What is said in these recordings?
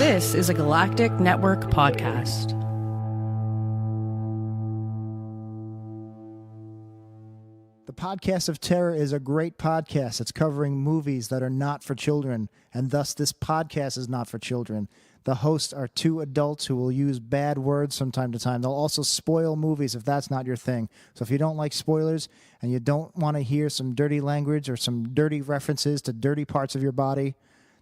This is a Galactic Network podcast. The Podcast of Terror is a great podcast. It's covering movies that are not for children, and thus this podcast is not for children. The hosts are two adults who will use bad words from time to time. They'll also spoil movies if that's not your thing. So if you don't like spoilers and you don't want to hear some dirty language or some dirty references to dirty parts of your body,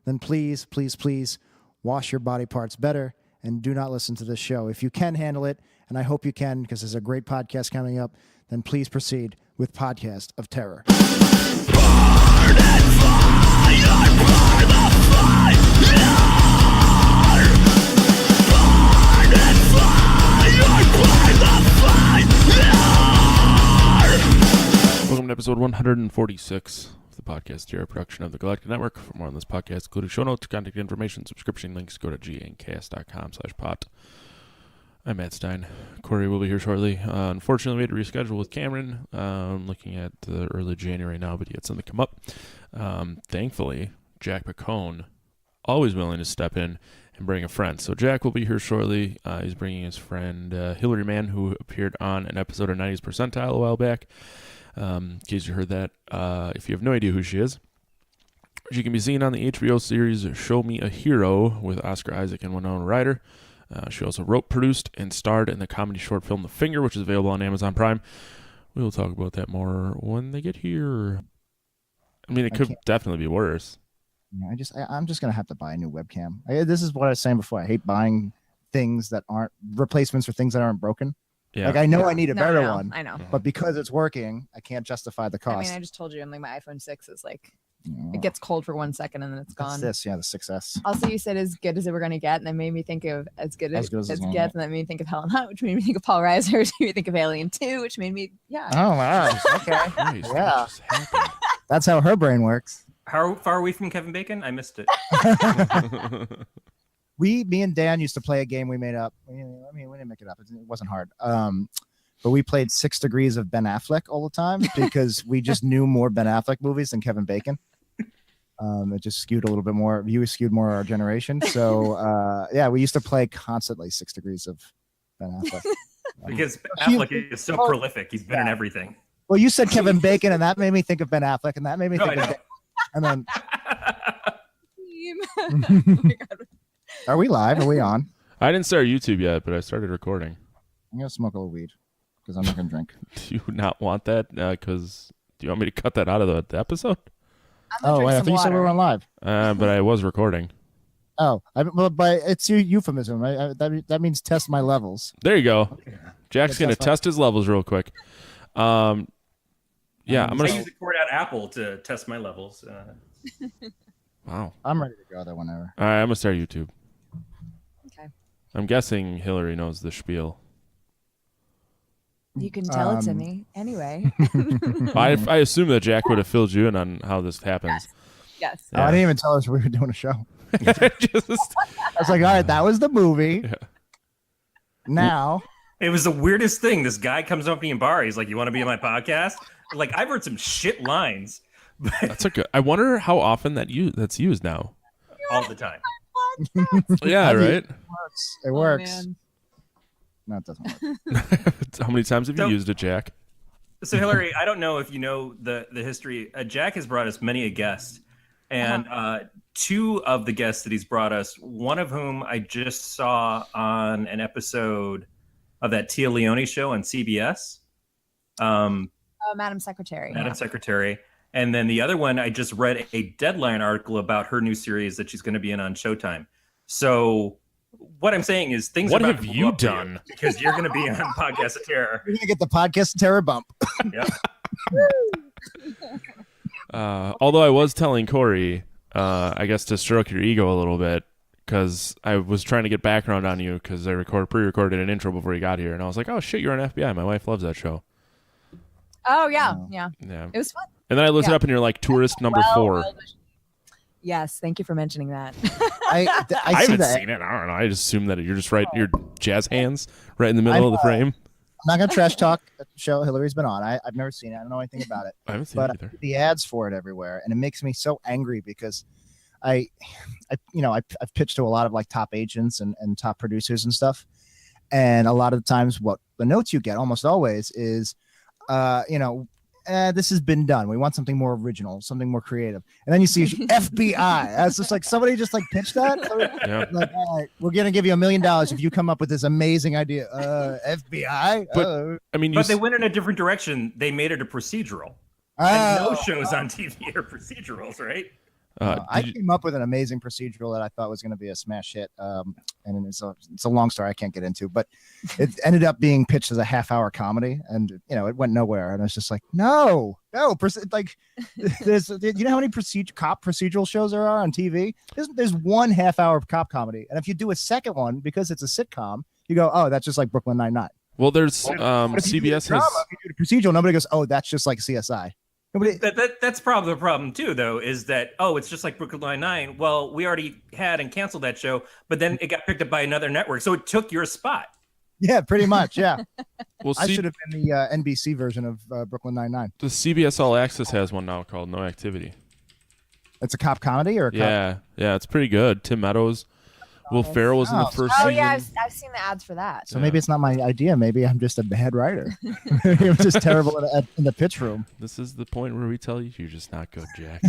then please, please, please wash your body parts better and do not listen to this show. If you can handle it, and I hope you can because there's a great podcast coming up, then please proceed with Podcast of Terror. Burn and fire, burn the fire. Burn and fire, burn the fire. Welcome to episode 146 of the Podcast Terror production of the Galactic Network. For more on this podcast, including show notes, contact information, subscription links, go to gancast.com/pot. I'm Matt Stein. Corey will be here shortly. Unfortunately, we had to reschedule with Cameron. Looking at the early January now, but he had something come up. Thankfully, Jack Picone, always willing to step in and bring a friend. So Jack will be here shortly. He's bringing his friend Hilary Mann, who appeared on an episode of 90s Percentile a while back. In case you heard that, if you have no idea who she is, she can be seen on the HBO series Show Me a Hero with Oscar Isaac and Winona Ryder. She also wrote, produced, and starred in the comedy short film The Finger, which is available on Amazon Prime. We will talk about that more when they get here. I mean, it could definitely be worse. Yeah, I'm just gonna have to buy a new webcam. This is what I was saying before. I hate buying things that aren't replacements for things that aren't broken. Yeah. Like I know I need a better one. I know. But because it's working, I can't justify the cost. I mean, I just told you, I'm like, my iPhone 6 is like, it gets cold for 1 second and then it's gone. That's the 6S. Also, you said as good as it we're going to get, and that made me think of as good as it gets, and that made me think of Helen Hunt, which made me think of Paul Reiser, which made me think of Alien 2, which made me, Oh, wow. Okay. Christ, Yeah. what just happened? That's how her brain works. How far are we from Kevin Bacon? I missed it. Me and Dan used to play a game we made up. I mean, we didn't make it up. It wasn't hard. But we played 6 Degrees of Ben Affleck all the time because we just knew more Ben Affleck movies than Kevin Bacon. It just skewed a little bit more. You skewed more our generation. So, yeah, we used to play constantly 6 Degrees of Ben Affleck. Because Affleck is so prolific. He's been in everything. Well, you said Kevin Bacon, and that made me think of Ben Affleck, and that made me think of and then oh my God. are we live? Are we on? I didn't start YouTube yet, but I started recording. I'm gonna smoke a little weed because I'm not gonna drink. Do you not want that? Because do you want me to cut that out of the episode? Oh, wait, I thought you said we were on live. But I was recording. Oh, but it's your euphemism, right? That means test my levels. There you go. Jack's going to test his levels real quick. Yeah, I'm I going use the cord out Apple to test my levels. Wow. I'm ready to go there whenever. All right, I'm going to start YouTube. Okay. I'm guessing Hilary knows the spiel. You can tell it to me anyway. I assume that Jack would have filled you in on how this happens. Yes. Oh, I didn't even tell us we were doing a show. Just, I was like, all right, that was the movie. Yeah. Now. It was the weirdest thing. This guy comes up to me in bar. He's like, "You want to be on my podcast?" Like, I've heard some shit lines, but that's a good. I wonder how often that's used now. all the time. Yeah, right. It works. Man. No, it doesn't work. How many times have you used it, Jack? So, Hilary, I don't know if you know the history. Jack has brought us many a guest, and 2 of the guests that he's brought us, one of whom I just saw on an episode of that Tia Leone show on CBS. Madam Secretary. Madam Secretary. And then the other one, I just read a Deadline article about her new series that she's going to be in on Showtime. So what I'm saying is things What are about have to you blow up for done? because you're going to be on Podcast of Terror. You're going to get the Podcast of Terror bump. Yeah. Although I was telling Corey, I guess to stroke your ego a little bit, because I was trying to get background on you because I pre-recorded an intro before you got here, and I was like, "Oh shit, you're on FBI." My wife loves that show. Oh yeah, Oh. yeah. Yeah, It was fun. and then I looked it up, and you're like tourist number 4. Yes, thank you for mentioning that. I I see haven't that. seen it. I don't know. I just assumed that you're just right. Your jazz hands right in the middle of the frame. I'm not going to trash talk a show Hilary's been on. I've never seen it. I don't know anything about it. I haven't seen But it either. I see the ads for it everywhere, and it makes me so angry because I've pitched to a lot of like top agents and top producers and stuff. And a lot of the times what the notes you get almost always is, this has been done. We want something more original, something more creative. And then you see FBI. That's just like somebody just like pitched that. Yeah. Like, all right, we're going to give you $1 million if you come up with this amazing idea. FBI. But I mean, they went in a different direction. They made it a procedural. And no shows on TV are procedurals, right? I came up with an amazing procedural that I thought was going to be a smash hit, and it's a long story I can't get into, but it ended up being pitched as a half-hour comedy, and it went nowhere. And I was just like, no, like there's how many cop procedural shows there are on TV? There's one half-hour cop comedy, and if you do a second one because it's a sitcom, you go, oh, that's just like Brooklyn Nine-Nine. Well, there's CBS has if you do procedural, nobody goes, oh, that's just like CSI. That's probably the problem too, though, is that it's just like Brooklyn Nine-Nine. Well, we already had and canceled that show, but then it got picked up by another network, so it took your spot. Yeah, pretty much. Yeah. Well, I should have been the NBC version of Brooklyn Nine-Nine. The CBS All Access has one now called No Activity. It's a cop comedy, or yeah, it's pretty good. Tim Meadows, Will Ferrell was in the first season. Oh yeah, I've seen the ads for that. So maybe it's not my idea. Maybe I'm just a bad writer. I'm just terrible in the pitch room. This is the point where we tell you you're just not good, Jack.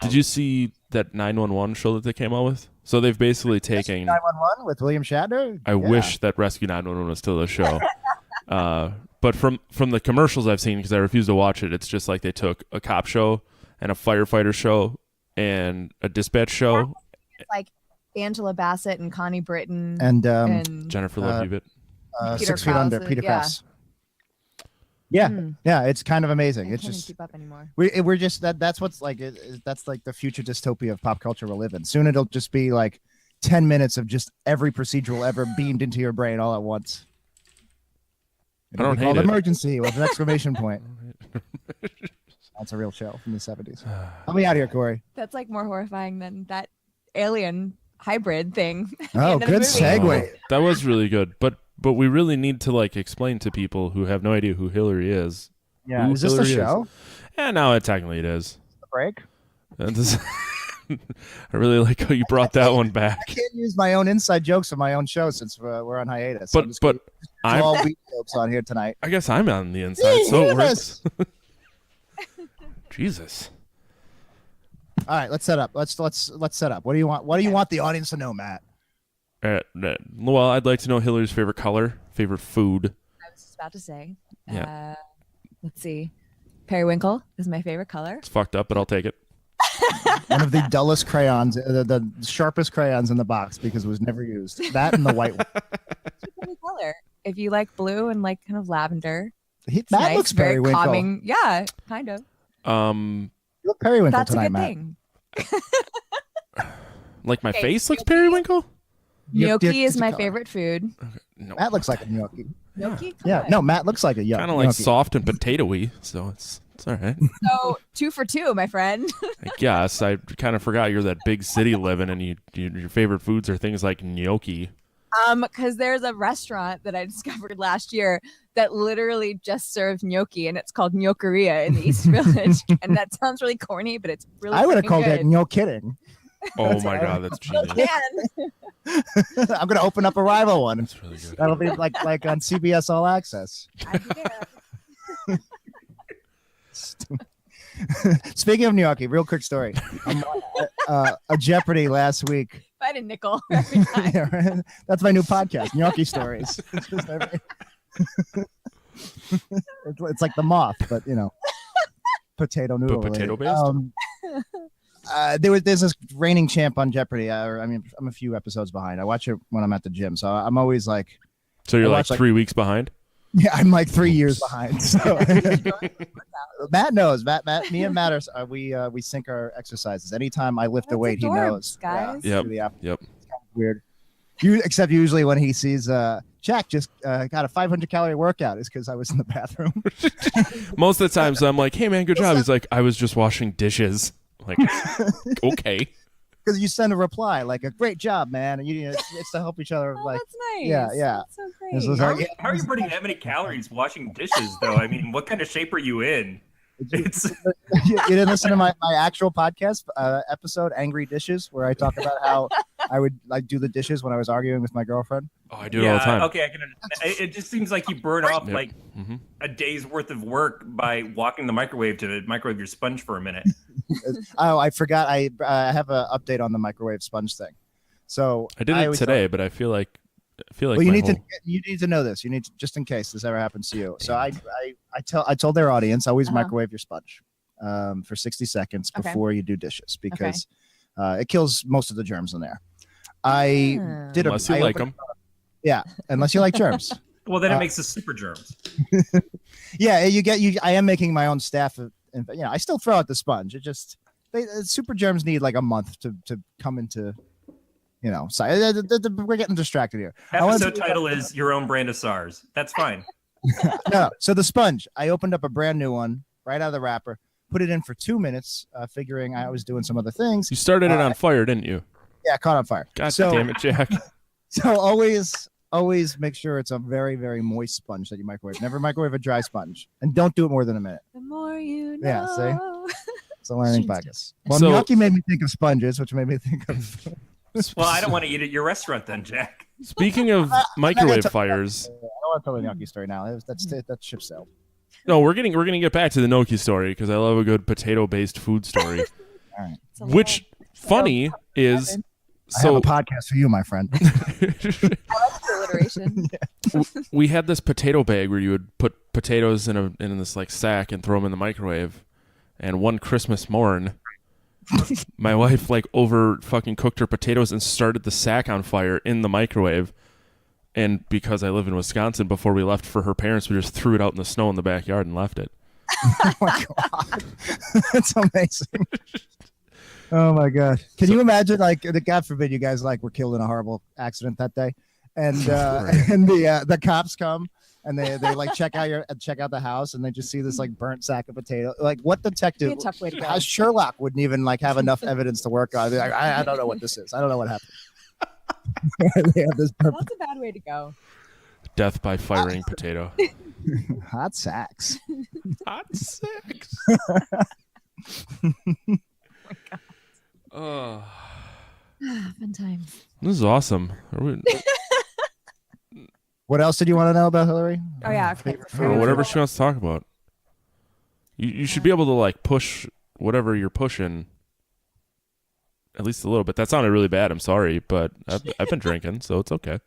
Did you see that 911 show that they came out with? So they've basically taken 911 with William Shatner. I wish that Rescue 911 was still a show. But from the commercials I've seen, because I refuse to watch it, it's just like they took a cop show and a firefighter show and a dispatch show. Like Angela Bassett and Connie Britton and Jennifer Love Hewitt. 6 Feet Under, Peter Krause. Yeah, it's kind of amazing. It's just keep up anymore. We're just that's what's like. That's like the future dystopia of pop culture we'll live in. Soon it'll just be like 10 minutes of just every procedural ever beamed into your brain all at once. I don't hate it. Emergency with an exclamation point. That's a real show from the 70s. Help me out here, Corey. That's like more horrifying than that alien hybrid thing. Oh, good segue. That was really good, but we really need to like explain to people who have no idea who Hilary is. Yeah, is this the show? Yeah, no, technically it is. The break. I really like how you brought that one back. I can't use my own inside jokes on my own show since we're on hiatus. But I'm all weak jokes on here tonight. I guess I'm on the inside, so it works. Jesus. All right, let's set up. Let's set up. What do you want? What do you want the audience to know, Matt? Well, I'd like to know Hilary's favorite color, favorite food. I was just about to say. Yeah. Let's see. Periwinkle is my favorite color. It's fucked up, but I'll take it. One of the dullest crayons, the sharpest crayons in the box because it was never used. That and the white one. It's a pretty color. If you like blue and like kind of lavender, Matt nice, looks very periwinkle. calming. Yeah, kind of. You look periwinkle That's tonight, a good Matt. thing. Like my face looks periwinkle? Gnocchi is my favorite food. Okay. No. Matt looks like a gnocchi. Gnocchi? Yeah, no, Matt looks like a kind of like gnocchi. soft and potato-y, so it's all right. So 2 for 2, my friend. I guess I kind of forgot you're that big city living, and your favorite foods are things like gnocchi. Because there's a restaurant that I discovered last year that literally just serves gnocchi, and it's called Gnoccheria in the East Village. And that sounds really corny, but it's really I would have called good. it no kidding. Oh my god, that's genius. Man. I'm gonna open up a rival one. That's really good. That'll be like on CBS All Access. I'd be there. Speaking of gnocchi, real quick story. A Jeopardy last week. If I had a nickel every time. Yeah, right? That's my new podcast, Gnocchi Stories. It's just it's like the moth, but potato noodle. But potato related. based. There's this reigning champ on Jeopardy. I'm a few episodes behind. I watch it when I'm at the gym, so I'm always like. So you're like 3 weeks behind? Yeah, I'm like 3 years behind. So. Matt knows. Me and Matt are we sync our exercises. Anytime I lift a weight, he knows. Guys. Yep. It's kind of weird. Except usually when he sees Jack just got a 500 calorie workout is because I was in the bathroom. Most of the times I'm like, hey man, good job. He's like, I was just washing dishes. Like, okay. Because you send a reply like a great job, man, and it's to help each other. Oh, like, that's nice. Yeah. That's so great. This was How are you burning that many calories washing dishes, though? I mean, what kind of shape are you in? It's You didn't listen to my actual podcast episode, Angry Dishes, where I talk about how I would like do the dishes when I was arguing with my girlfriend. Oh, I do it all the time. Okay, I can understand. It just seems like you burn off Yep. like Mm-hmm. a day's worth of work by walking the microwave to microwave your sponge for a minute. Oh, I forgot. I have an update on the microwave sponge thing. So I did it always today, but I feel like well, you my need whole- to know this. You need to, just in case this ever happens to you. So I told their audience always microwave your sponge for 60 seconds before you do dishes because it kills most of the germs in there. I did unless you like them. Yeah, unless you like germs. Well, then it makes the super germs. Yeah, I am making my own staff. And I still throw out the sponge. It just super germs need like a month to come into. We're getting distracted here. Episode title is Your Own Brand of SARS. That's fine. No, so the sponge. I opened up a brand new one right out of the wrapper. Put it in for 2 minutes, figuring I was doing some other things. You started it on fire, didn't you? Yeah, caught on fire. God damn it, Jack. So always make sure it's a very, very moist sponge that you microwave. Never microwave a dry sponge, and don't do it more than a minute. The more you know. Yeah, see? It's a learning podcast. Well, So- gnocchi made me think of sponges, which made me think of. Well, I don't want to eat at your restaurant then, Jack. Speaking of microwave fires, I don't want to tell the gnocchi story now. That's ship sailed. no, we're gonna get back to the gnocchi story because I love a good potato-based food story. All right. It's a Which funny is I have so a podcast for you, my friend. alliteration. we had this potato bag where you would put potatoes in this like sack and throw them in the microwave. And one Christmas morn, my wife like over fucking cooked her potatoes and started the sack on fire in the microwave. And because I live in Wisconsin, before we left for her parents, we just threw it out in the snow in the backyard and left it. Oh my god, that's amazing. Oh my god, can you imagine? Like, God forbid, you guys like were killed in a horrible accident that day, and and the cops come and they like check out the house and they just see this like burnt sack of potato. Like, what detective? Be a tough way to go. Sherlock wouldn't even like have enough evidence to work on. Like, I don't know what this is. I don't know what happened. They have this That's a bad way to go. Death by firing potato. hot sacks. Hot sex. Oh, Fun times. this is awesome. What else did you want to know about Hilary? Oh yeah, okay. Whatever she wants to talk about. You should be able to like push whatever you're pushing. At least a little bit. That sounded really bad. I'm sorry, but I've been drinking, so it's okay.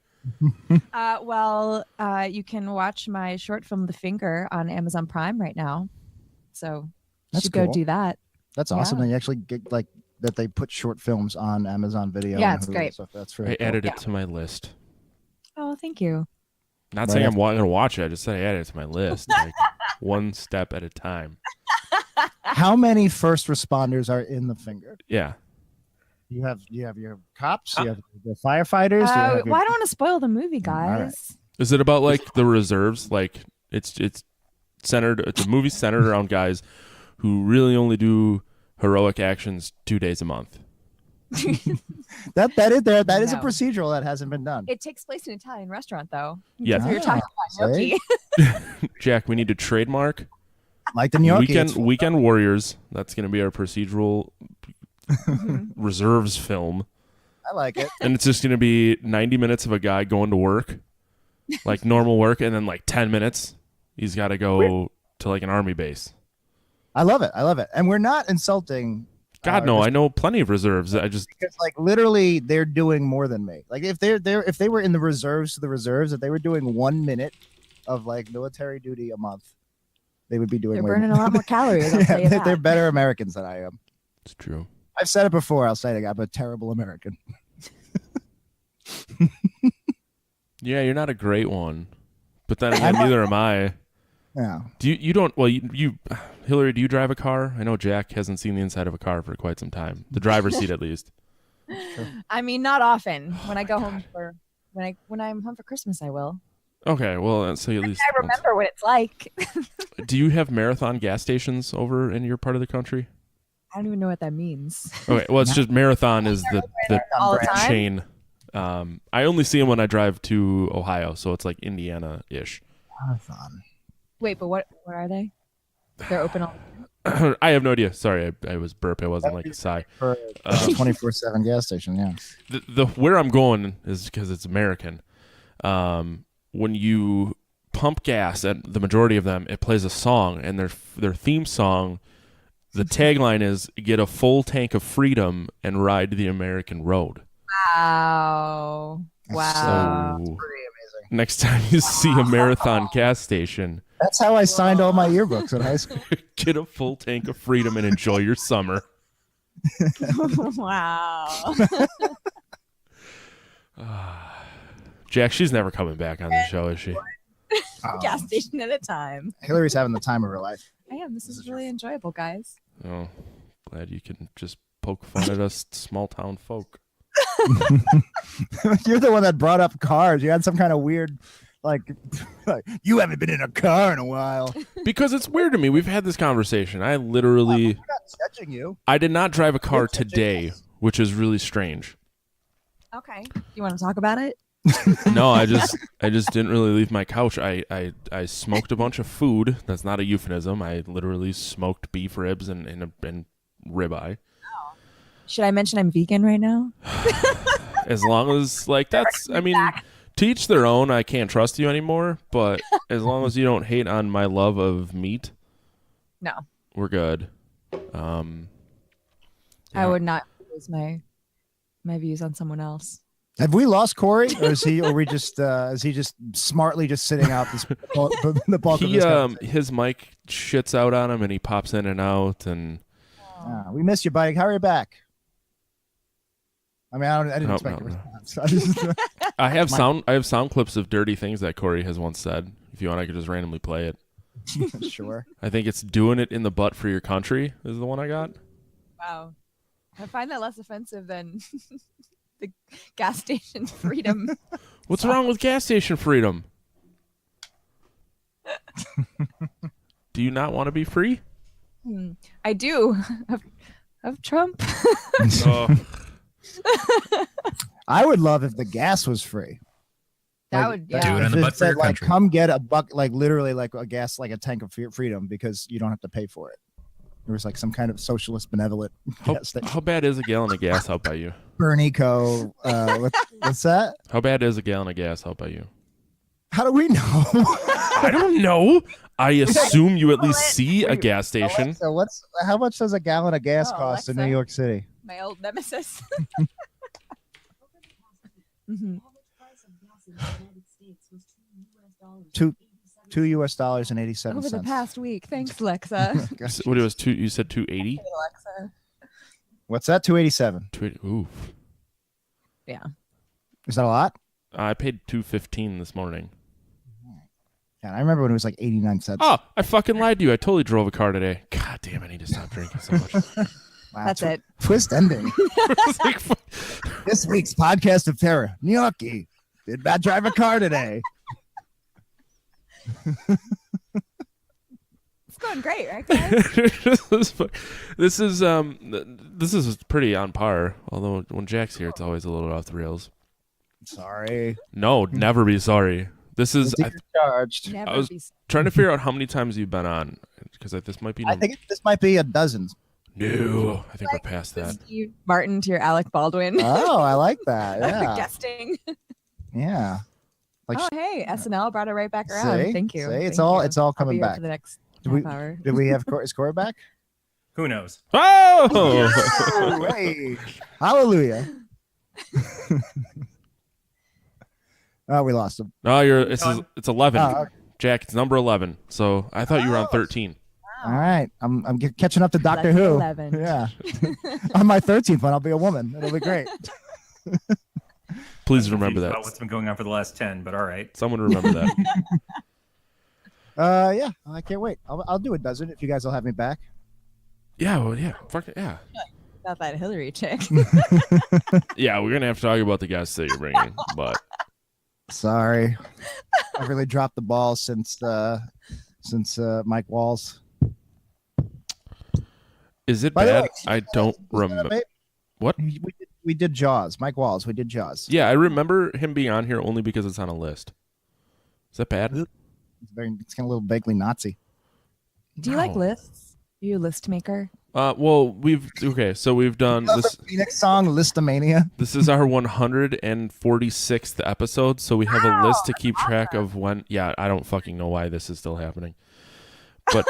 You can watch my short film, The Finger, on Amazon Prime right now. So you That's should go cool. do that. That's awesome. Yeah. That you actually get like that they put short films on Amazon Video. Yeah, and it's Hulu great. and stuff. That's I really cool. added it to my list. Oh, thank you. Not Right saying I'm after- going to watch it. I just said I added it to my list. Like one step at a time. How many first responders are in The Finger? Yeah. You have your cops. You have the firefighters. you have your- Well, I don't want to spoil the movie, guys. right. Is it about like the reserves? Like it's centered. It's a movie centered around guys who really only do heroic actions 2 days a month. that is there. That is a No. procedural that hasn't been done. It takes place in an Italian restaurant, though. Yeah. So you're talking about See? gnocchi. Jack, we need to trademark Like the gnocchi. it's- Weekend Warriors. That's going to be our procedural reserves film. I like it. And it's just going to be 90 minutes of a guy going to work, like normal work, and then like 10 minutes, he's got to go to like an army base. I love it. I love it. And we're not insulting. God, no, I know plenty of reserves. I just, Because like literally, they're doing more than me. Like if they were in the reserves, if they were doing 1 minute of like military duty a month, they would be doing. They're way burning more. a lot more calories. I'll tell you that. They're better Americans than I am. it's true. I've said it before. I'll say it again. I'm a terrible American. Yeah, you're not a great one, but then again, neither am I. Yeah. Do you don't, well, you, Hilary, do you drive a car? I know Jack hasn't seen the inside of a car for quite some time. The driver's seat, at least. I mean, not often. When I go home when I'm home for Christmas, I will. Okay, well, so at least. I remember what it's like. Do you have marathon gas stations over in your part of the country? I don't even know what that means. Okay, well, it's just marathon is the All the time? chain. I only see them when I drive to Ohio, so it's like Indiana-ish. Marathon. Wait, but what are they? They're open all. I have no idea. Sorry, I was burp. It wasn't like a sigh. For a 24/7 gas station, yeah. The where I'm going is because it's American. When you pump gas at the majority of them, it plays a song, and their theme song, the tagline is "Get a full tank of freedom and ride the American road." Wow. Wow. So Pretty amazing. next time you see a marathon gas station, That's how I signed all my yearbooks in high school. get a full tank of freedom and enjoy your summer. Wow. Jack, she's never coming back on the show, is she? Gas station at a time. Hillary's having the time of her life. I am. This is really enjoyable, guys. Oh, glad you can just poke fun at us small town folk. You're the one that brought up cars. You had some kind of weird, like you haven't been in a car in a while. Because it's weird to me. We've had this conversation. I literally, I'm not judging you. I did not drive a car today, which is really strange. Okay. You want to talk about it? No, I just didn't really leave my couch. I smoked a bunch of food. That's not a euphemism. I literally smoked beef ribs and ribeye. Should I mention I'm vegan right now? As long as that's, I mean, to each their own. I can't trust you anymore. But as long as you don't hate on my love of meat, No. we're good. I would not lose my views on someone else. Have we lost Corey, or is he just smartly just sitting out the bulk of this conversation? His mic shits out on him, and he pops in and out, and We miss you, buddy. Hurry back. I mean, I didn't expect a response. I have sound clips of dirty things that Corey has once said. If you want, I could just randomly play it. Sure. I think it's "Doing It in the Butt for Your Country" is the one I got. Wow. I find that less offensive than the gas station freedom. What's wrong with gas station freedom? Do you not want to be free? I do. Of Trump. I would love if the gas was free. That would, yeah. Do it in the If butt for your said, like, country. come get a buck, like literally like a gas, like a tank of freedom, because you don't have to pay for it. There was like some kind of socialist benevolent gas station. How bad is a gallon of gas out by you? Bernie Co. What's that? How bad is a gallon of gas out by you? How do we know? I don't know. I assume you at least see a gas station. So how much does a gallon of gas Oh, cost in Alexa. New York City? My old nemesis. $2.87. Over the past week. Thanks, Alexa. What it was? You said 280. Alexa. What's that? 287. 280. Ooh. Yeah. Is that a lot? I paid 215 this morning. Yeah, I remember when it was like 89 cents. Oh, I fucking lied to you. I totally drove a car today. God damn, I need to stop drinking so much. Wow, That's it. Twist ending. It's like, This week's podcast of terror. Gnocchi did not drive a car today. It's going great, right, guys? this is pretty on par. Although when Jack's here, it's always a little off the rails. Sorry. No, never be sorry. This is. Charged. Never I was be trying to figure out how many times you've been on, because this might be. I think this might be a dozen. No, I think we're past that. Steve Martin to your Alec Baldwin. Oh, I like that. Yeah. Guesting. Yeah. Like, Oh, hey, SNL brought it right back around. See? Thank you. See? Thank It's all- you. it's all I'll be coming here back. for the next Did we- half hour. Did we have is Corey back? Who knows? Oh, Oh, hey. Hallelujah. Oh, we lost him. no, it's 11. Oh, okay. Jack, it's number 11. So I thought you were on 13. All right. I'm catching up to Doctor Lucky Who. 11. Yeah. On my 13th one, I'll be a woman. It'll be great. Please remember About that. what's been going on for the last 10, but all right. Someone remember that. Yeah. I can't wait. I'll do a dozen if you guys will have me back. Yeah, well, yeah. Fuck it, yeah. About that Hillary chick. Yeah, we're going to have to talk about the guests that you're bringing. But Sorry. I've really dropped the ball since Mike Walls. is it By the bad? way, I don't Wasn't that remember. babe? What? We did Jaws. Mike Walls. We did Jaws. Yeah, I remember him being on here only because it's on a list. Is that bad? It's kind of a little vaguely Nazi. Do you like No. lists? Are you a list maker? Well, we've done Love this. the Phoenix song Listomania. This is our 146th episode, so we have a list to keep track of when. Yeah, I don't fucking know why this is still happening, but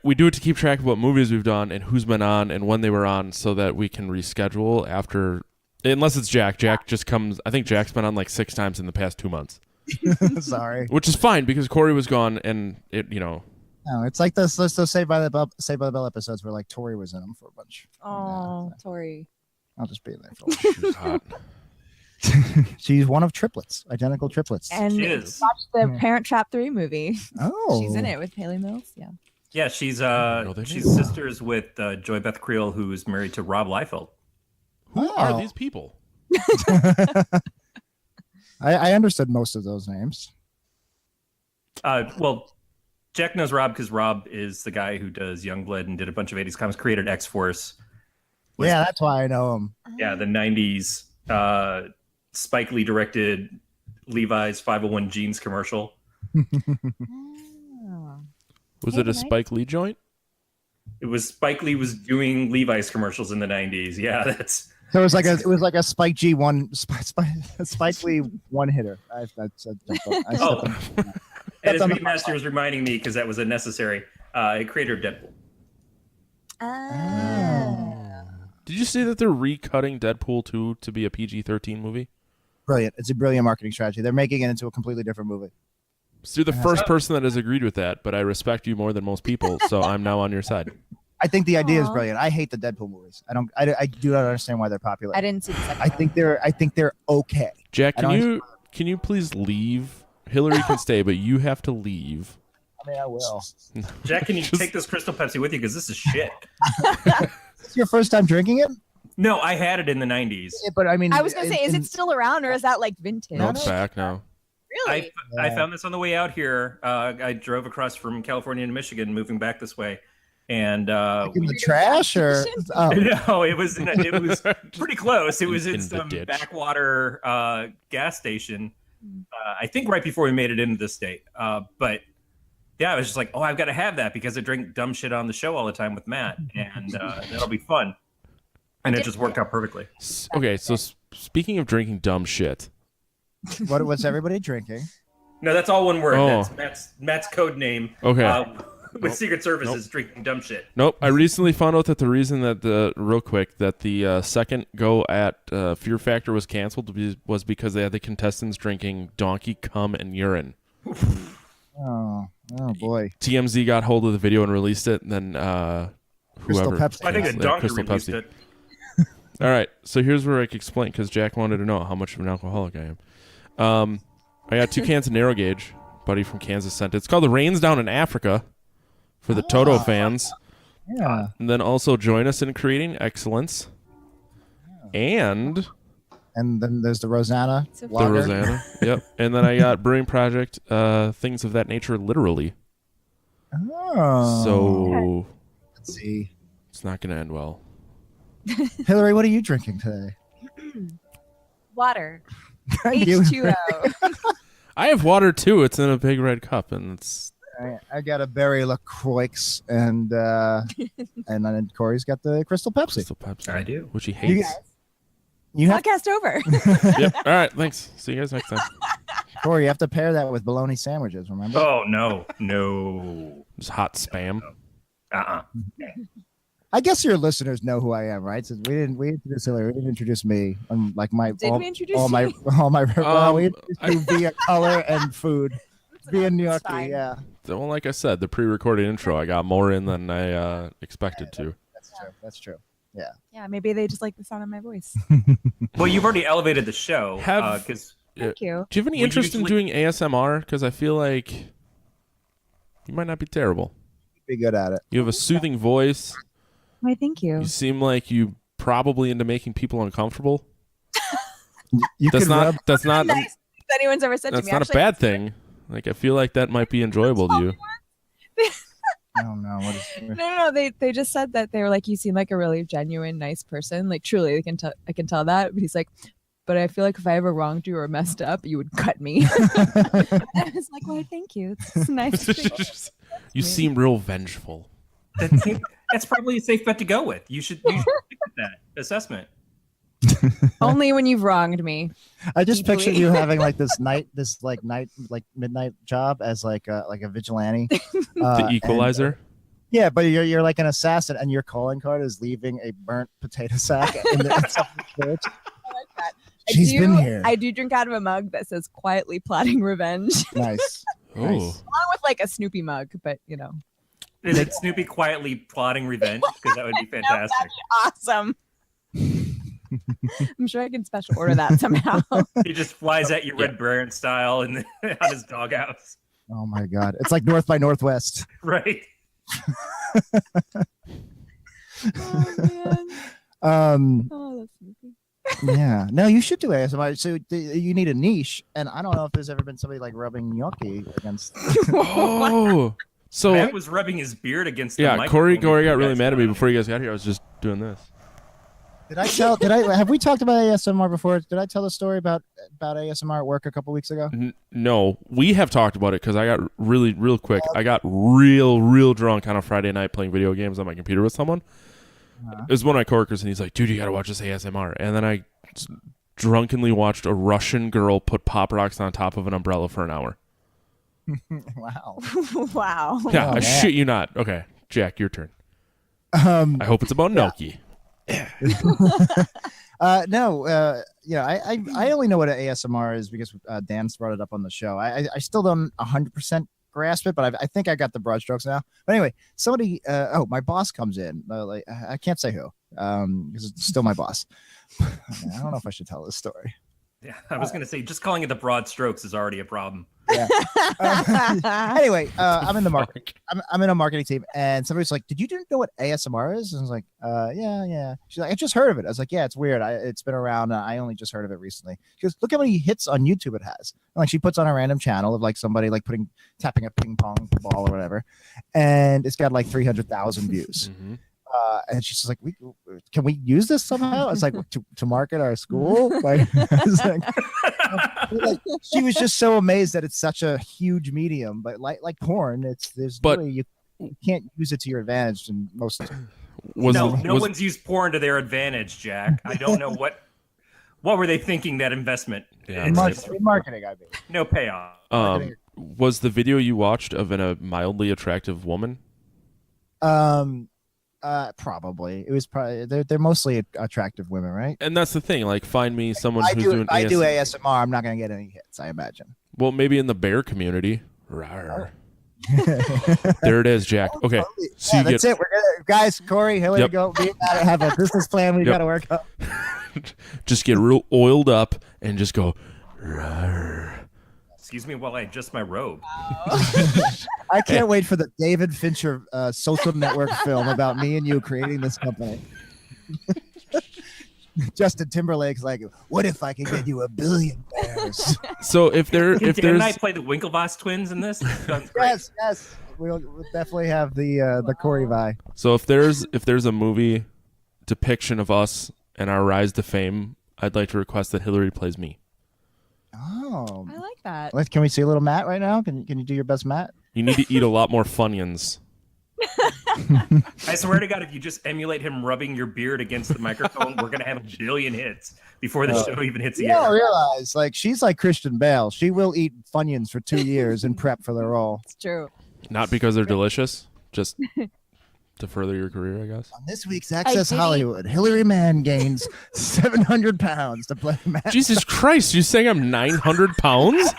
we do it to keep track of what movies we've done and who's been on and when they were on, so that we can reschedule after. Unless it's Jack. Jack just comes. I think Jack's been on like 6 times in the past 2 months, Sorry. which is fine because Corey was gone, and No, it's like those Saved by the Bell episodes where like Tori was in them for a bunch. Oh, Tori. I'll just be there for a while. she was hot. She's one of triplets, identical triplets. And She is. watch the Parent Trap 3 movie. Oh, She's in it with Haley Mills. Yeah. Yeah, she's know their she's names. sisters with Joy Beth Creel, who's married to Rob Liefeld. Who are these people? I understood most of those names. Well, Jack knows Rob because Rob is the guy who does Youngblood and did a bunch of 80s comics, created X-Force. Yeah, that's why I know him. Yeah, the 90s Spike Lee directed Levi's 501 Jeans commercial. Oh. Was Hey, it a nice. Spike Lee joint? It was Spike Lee was doing Levi's commercials in the 90s. Yeah, that's So it was like a Spike Lee one hitter. I said Oh. And That's as on the- Beatmaster was reminding me because that was unnecessary. Creator of Deadpool. Ah. Did you see that they're recutting Deadpool 2 to be a PG-13 movie? brilliant. It's a brilliant marketing strategy. They're making it into a completely different movie. So you're the first person that has agreed with that, but I respect you more than most people, so I'm now on your side. I think the idea is Aw. brilliant. I hate the Deadpool movies. I do not understand why they're popular. I didn't see the second I think they're okay. Jack, I can don't- you please leave? Hillary can stay, but you have to leave. I mean, I will. Jack, can you Just- take this Crystal Pepsi with you? Because this is shit. Is this your first time drinking it? No, I had it in the 90s. Yeah, but I mean, I was going to say, is it still around or is that like vintage? No, it's back now. Really? I found this on the way out here. I drove across from California to Michigan, moving back this way, and in the trash or? Oh, no, it was pretty close. It was in In the some ditch. backwater gas station. I think right before we made it into the state. But yeah, I was just like, oh, I've got to have that because I drink dumb shit on the show all the time with Matt, and that'll be fun. And it just worked out perfectly. Okay, so speaking of drinking dumb shit, what's everybody drinking? No, that's all one word. Oh. That's Matt's code name. Okay. With Secret Service is drinking dumb shit. nope. I recently found out that the reason that the second go at Fear Factor was canceled was because they had the contestants drinking donkey cum and urine. Oh boy. TMZ got hold of the video and released it, and then Crystal whoever. Pepsi. I think a Yeah, donkey Crystal released Pepsi. it. All right, so here's where I can explain because Jack wanted to know how much of an alcoholic I am. I got 2 cans of Narrow Gauge. Buddy from Kansas sent it. It's called the Rains Down in Africa for the Toto fans. Yeah. And then also join us in creating excellence. And And then there's the Rosanna. So the lager. Rosanna. Yep. And then I got Brewing Project, things of that nature, literally. Oh. So Let's see. it's not going to end well. Hillary, what are you drinking today? Water. You- H2O. I have water too. It's in a big red cup, and it's I got a berry LaCroix and then Corey's got the Crystal Pepsi. Crystal Pepsi. I do. Which he You hates. guys- You have Podcast over. Yep. All right. Thanks. See you guys next time. Corey, you have to pair that with bologna sandwiches. Remember? Oh no. Just hot spam. I guess your listeners know who I am, right? Since we introduced Hillary, we didn't introduce me. Like my Did we introduce all my you? well, we introduced you via color and food. Via New York, fine. yeah. Well, like I said, the pre-recorded intro, I got more in than I expected to. That's true. Yeah, maybe they just like the sound of my voice. Well, you've already elevated the show Have- because Thank you. Do you have any We interest in usually- doing ASMR? Because I feel like you might not be terrible. Be good at it. You have a soothing voice. Why, thank you. You seem like you probably into making people uncomfortable. You That's could not. rub- That's not. Nice. If anyone's ever said That's to me, not a actually, bad thing. Like I feel like that might be enjoyable to you. I don't know what is. No. They just said that they were like, you seem like a really genuine, nice person. Like truly, I can tell that. But he's like, but I feel like if I ever wronged you or messed up, you would cut me. I was like, well, thank you. It's nice to think. You seem real vengeful. That's probably a safe bet to go with. You should stick with that assessment. Only when you've wronged me. I just Deeply. pictured you having like this midnight job as like a vigilante. The Equalizer. Yeah, but you're like an assassin, and your calling card is leaving a burnt potato sack in the church. I like that. She's been here. I do drink out of a mug that says "quietly plotting revenge," Nice. Oh, Nice. along with like a Snoopy mug. But you know, Is it Snoopy quietly plotting revenge? Because that would be fantastic. awesome. I'm sure I can special order that somehow. He just flies at you Red Baron style and on his doghouse. Oh my God, it's like North by Northwest. Right. Oh man. Oh, that's Snoopy. Yeah. No, you should do ASMR. So you need a niche, and I don't know if there's ever been somebody like rubbing gnocchi against. oh. So Matt was rubbing his beard against the yeah, microphone. Corey got really That's mad at me fine. before you guys got here. I was just doing this. Have we talked about ASMR before? Did I tell the story about ASMR at work a couple weeks ago? No, we have talked about it because I got real quick. I got real drunk on a Friday night playing video games on my computer with someone. It was one of my coworkers, and he's like, "Dude, you gotta watch this ASMR." And then I drunkenly watched a Russian girl put Pop Rocks on top of an umbrella for an hour. Wow. Wow. Yeah, Oh, I man. shit you not. Okay, Jack, your turn. I hope it's about gnocchi. No, I only know what an ASMR is because Dan's brought it up on the show. I still don't 100% grasp it, but I think I got the broad strokes now. But anyway, somebody, my boss comes in. Like I can't say who, because it's still my boss. I don't know if I should tell this story. Yeah, I was going to say, just calling it the broad strokes is already a problem. Yeah. Anyway, I'm in the market. I'm in a marketing team, and somebody's like, "Did you know what ASMR is?" And I was like, yeah. She's like, "I just heard of it." I was like, "Yeah, it's weird. It's been around. I only just heard of it recently." She goes, "Look how many hits on YouTube it has." And like she puts on a random channel of like somebody like tapping a ping pong ball or whatever, and it's got like 300,000 views. Mm-hmm. And she's just like, "Can we use this somehow?" I was like, to market our school. Like, I was like, she was just so amazed that it's such a huge medium, but like porn, you can't use it to your advantage in most. No one's used porn to their advantage, Jack. I don't know what were they thinking that investment. Yeah, In right. marketing, I mean. No payoff. Was the video you watched of a mildly attractive woman? Probably. It was probably they're mostly attractive women, right? And that's the thing. Like, find me someone I who's do doing ASMR. I'm not gonna get any hits, I imagine. Well, maybe in the bear community. Rawr. There it is, Jack. Okay. So Yeah, you that's it. We're gonna, guys, Corey, Hilary, Yep. go. We gotta have a business plan. We Yep. gotta work out. just get real oiled up and just go. Rawr. Excuse me while I adjust my robe. I can't wait for the David Fincher social network film about me and you creating this company. Justin Timberlake's like, "What if I could get you $1 billion?" So if Dan and I there's play the Winklevoss twins in this. Sounds great. Yes. We'll definitely have the Corey vibe. so if there's a movie depiction of us and our rise to fame, I'd like to request that Hilary plays me. Oh, I like that. can we see a little Matt right now? Can you do your best Matt? You need to eat a lot more Funyuns. I swear to God, if you just emulate him rubbing your beard against the microphone, we're gonna have 1 billion hits before the show even hits the You don't air. realize, like, she's like Christian Bale. She will eat Funyuns for 2 years and prep for the role. It's true. Not because they're delicious, just to further your career, I guess. On this week's Access did eat- Hollywood, Hilary Mann gains 700 pounds to play Matt. Jesus Christ, you saying I'm 900 pounds?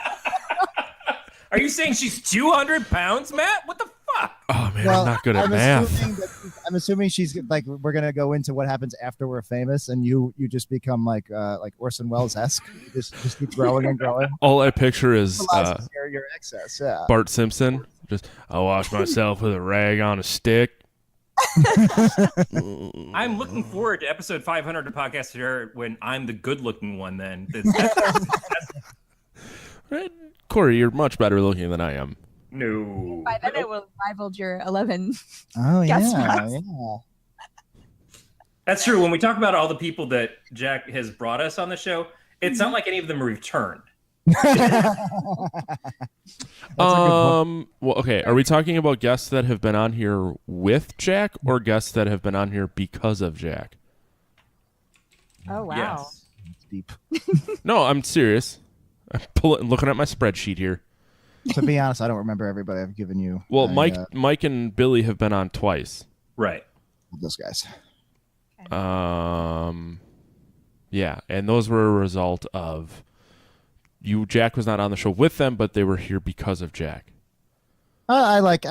Are you saying she's 200 pounds, Matt? What the fuck? Oh man, I'm not good at math. I'm assuming she's like, we're gonna go into what happens after we're famous, and you just become like Orson Welles-esque. You just keep growing and growing. All I picture is Realizes your excess. Yeah. Bart Simpson. Just, I wash myself with a rag on a stick. I'm looking forward to episode 500 of Podcast Terror when I'm the good-looking one. Then Corey, you're much better looking than I am. no. By then it will rival your 11. Oh Guess yeah, what? yeah. That's true. When we talk about all the people that Jack has brought us on the show, It's not like any of them returned. Well, okay. Are we talking about guests that have been on here with Jack or guests that have been on here because of Jack? Oh wow. Yes. It's deep. No, I'm serious. I'm looking at my spreadsheet here. To be honest, I don't remember everybody I've given you. Well, Mike and Billy have been on twice. Right. Those guys. Yeah, and those were a result of Jack was not on the show with them, but they were here because of Jack. I like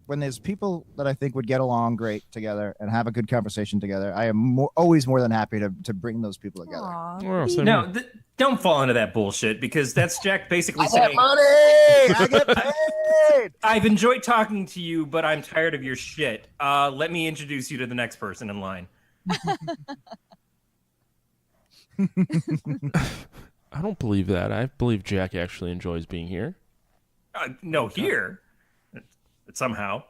when there's people that I think would get along great together and have a good conversation together. I am always more than happy to bring those people together. Aw. Well, same No, here. don't fall into that bullshit because that's Jack basically I saying, get money. I get paid. I've enjoyed talking to you, but I'm tired of your shit. Let me introduce you to the next person in line. I don't believe that. I believe Jack actually enjoys being here. No, here. Somehow.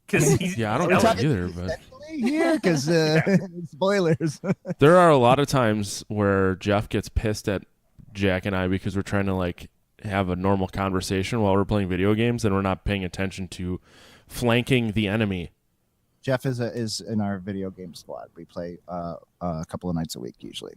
Because he's Yeah, I don't he's know elegant. either, but Here, because spoilers. there are a lot of times where Jeff gets pissed at Jack and I because we're trying to like have a normal conversation while we're playing video games and we're not paying attention to flanking the enemy. Jeff is in our video game squad. We play a couple of nights a week usually.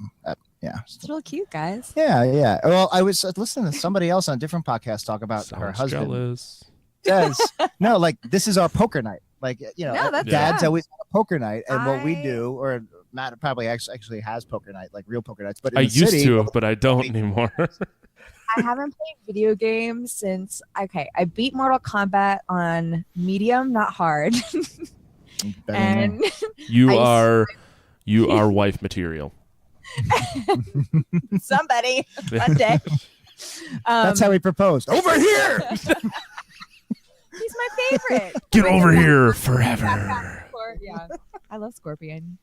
It's real cute, guys. Yeah. Well, I was listening to somebody else on a different podcast talk about her Sounds husband. jealous. Says no, like this is our poker night. Like No, that's Dad's yeah. always on a poker night, and what we I- do, or Matt probably actually has poker night, like real poker nights. But in I the used city, to, but I don't anymore. I haven't played video games since I beat Mortal Kombat on medium, not hard. And You I are wife material. somebody one day. that's how he proposed. Over here. He's my favorite. Get Bring over him back. here forever. Yeah, I love Scorpion.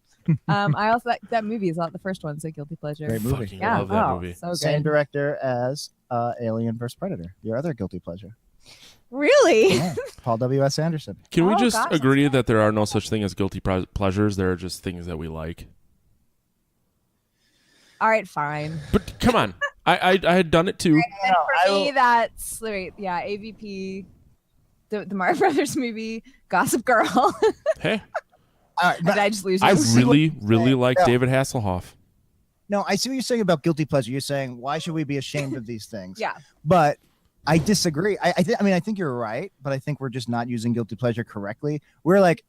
I also that movie is not the first one, so guilty pleasure. Great movie. Fucking Yeah, love that oh, movie. so Same good. director as Alien vs Predator, your other guilty pleasure. Really? Yeah, Paul W.S. Anderson. Can we Oh, just gosh, agree that there are no such thing as guilty pleasures? There are just things that we like. All right, fine. But come on, I had done it too. And for me, that's wait, yeah, AVP, the Mario Brothers movie, Gossip Girl. Hey, All right, Did but I just lose I you? really like Yeah. David Hasselhoff. no, I see what you're saying about guilty pleasure. You're saying why should we be ashamed of these things? Yeah. But I disagree. I think you're right, but I think we're just not using guilty pleasure correctly. We're like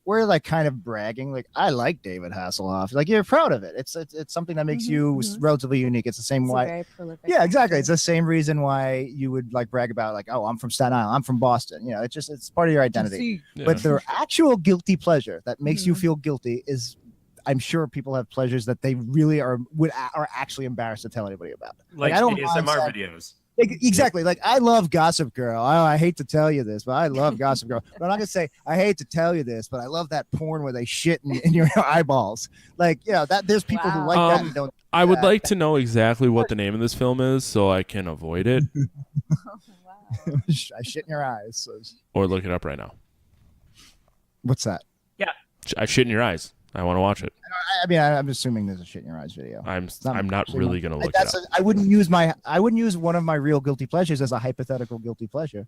kind of bragging, like I like David Hasselhoff. Like you're proud of it. It's something that makes Mhm, you mhm. relatively unique. It's the same It's a why. very prolific Yeah, exactly. actor. It's the same reason why you would like brag about like, oh, I'm from Staten Island, I'm from Boston. You know, it's part of your identity. See, Yeah. But the actual guilty pleasure that makes you Mhm. feel guilty is, I'm sure people have pleasures that they really are actually embarrassed to tell anybody about. Like I don't mind ASMR saying- videos. Exactly. Like I love Gossip Girl. I hate to tell you this, but I love Gossip Girl. But I'm not gonna say I hate to tell you this, but I love that porn where they shit in your eyeballs. Like that. There's people who Wow. like that and don't. I would like to know exactly what the name of this film is so I can avoid it oh, wow. I shit in your eyes. So, or look it up right now. what's that? I shit in your eyes. I want to watch it. I mean, I'm assuming there's a shit in your eyes video. I'm not not actually really mine. gonna look it up. I wouldn't use one of my real guilty pleasures as a hypothetical guilty pleasure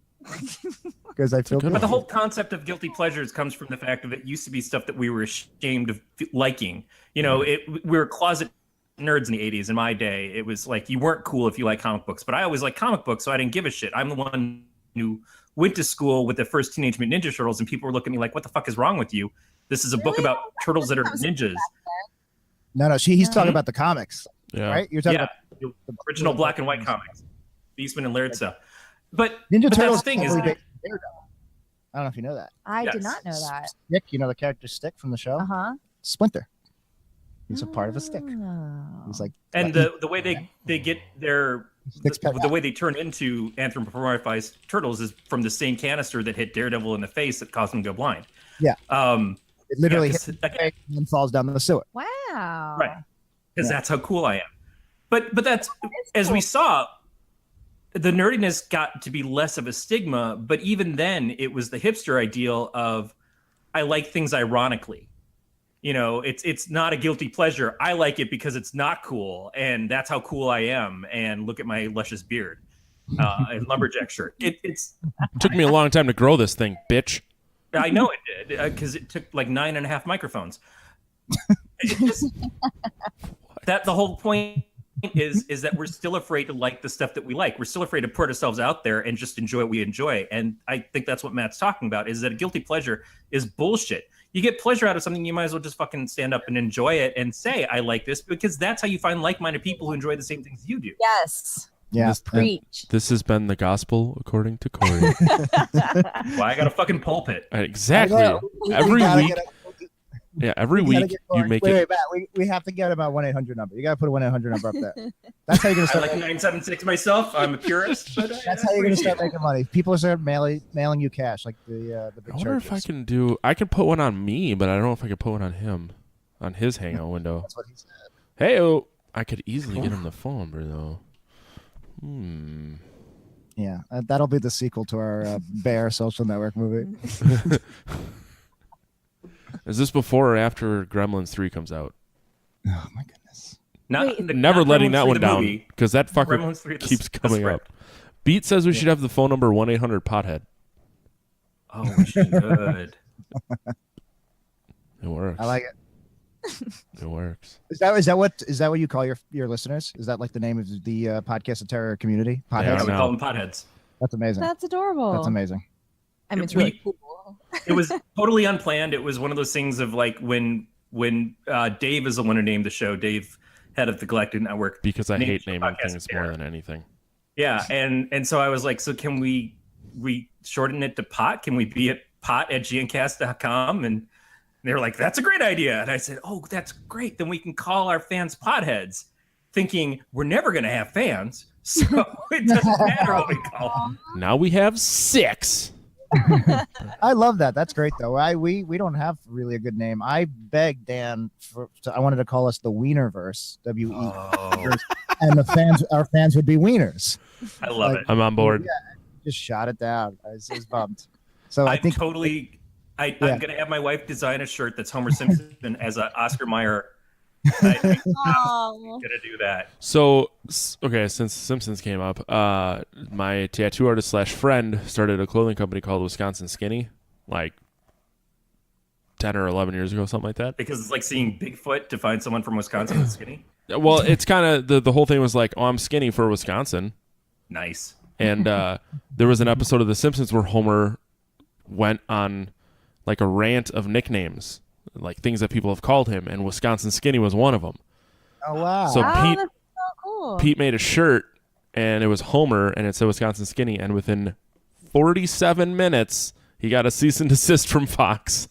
because I feel good But the guilty. whole concept of guilty pleasures comes from the fact that it used to be stuff that we were ashamed of liking. You know, we were closet nerds in the 80s. In my day, it was like you weren't cool if you like comic books, but I always liked comic books, so I didn't give a shit. I'm the one who went to school with the first Teenage Mutant Ninja Turtles, and people were looking at me like, what the fuck is wrong with you? This is a book Really? about turtles that are ninjas. No, he's talking Mhm. about the comics, Yeah. right? You're talking Yeah, about the original black and white comics. Beastman and Laird stuff. But Ninja but Turtles. that's the thing is heavily that, based on Daredevil. I don't know if you know that. I did Yes. not know that. Stick, you know the character Stick from the show? Uh huh. Splinter. He's a part of a stick. Oh. He's like, and the way they get their Stick's pet the way they turn into anthropomorphized turtles is from the same canister that hit Daredevil in the face that caused him to go blind. Yeah. It literally Yeah, hits 'cause- the face and then falls down the sewer. Wow. Right. Because Yeah. that's how cool I am. But that's as cool. we saw, the nerdiness got to be less of a stigma. But even then, it was the hipster ideal of I like things ironically. it's not a guilty pleasure. I like it because it's not cool, and that's how cool I am. And look at my luscious beard, and lumberjack shirt. It's Took me a long time to grow this thing, bitch. I know it did because it took like 9.5 microphones. That the whole point is that we're still afraid to like the stuff that we like. We're still afraid to put ourselves out there and just enjoy what we enjoy. And I think that's what Matt's talking about, is that a guilty pleasure is bullshit. You get pleasure out of something, you might as well just fucking stand up and enjoy it and say, I like this, because that's how you find like-minded people who enjoy the same things you do. Yes. Yeah. Preach. This has been the gospel according to Corey. Well, I got a fucking pulpit. Exactly. Every week. Yeah, every week you make it. Wait, Matt, we have to get him a 1-800 number. You got to put a 1-800 number up there. That's how you're going to I start. like 976 myself. I'm a purist. But That's how you're going to start making money. People start mailing you cash, like the big I wonder churches. if I can put one on me, but I don't know if I can put one on him, on his hangout window. That's what he said. Hey, I could easily get him the phone number though. Yeah, that'll be the sequel to our Bear social network movie. Is this before or after Gremlins 3 comes out? Oh my goodness! Never letting that one down, because that fucker Gremlins 3, keeps coming up. Beat says we should have the phone number 1-800-POTHEAD. Oh, we should. It works. I like it. It works. Is that what you call your listeners? Is that like the name of the podcast of terror community? They Yeah, are we now. call them potheads. That's amazing. That's adorable. That's amazing. I mean, it's really cool. It was totally unplanned. It was one of those things of like when Dave is the one who named the show. Dave, head of the Galactic Network. Because I hate naming Podcast things Terror. more than anything. Yeah, and so I was like, so can we shorten it to POT? Can we be at pot@gncast.com? And they were like, that's a great idea. And I said, oh, that's great. Then we can call our fans potheads, thinking we're never going to have fans. So it doesn't matter what we call them. Now we have 6. I love that. That's great though. We don't have really a good name. I begged Dan I wanted to call us the Wienerverse, WE, and our fans would be Wieners. I love it. I'm on board. Yeah, just shot it down. I was bummed. So I think totally. I'm gonna have my wife design a shirt that's Homer Simpson as an Oscar Mayer. I'm gonna do that. So, okay, since Simpsons came up, my tattoo artist / friend started a clothing company called Wisconsin Skinny, like 10 or 11 years ago, something like that. Because it's like seeing Bigfoot to find someone from Wisconsin that's skinny. Well, it's kind of the whole thing was like, oh, I'm skinny for Wisconsin. Nice. And there was an episode of The Simpsons where Homer went on like a rant of nicknames, like things that people have called him, and Wisconsin Skinny was one of them. oh wow. So Pete, that's so cool. Pete made a shirt, and it was Homer, and it said Wisconsin Skinny, and within 47 minutes, he got a cease and desist from Fox.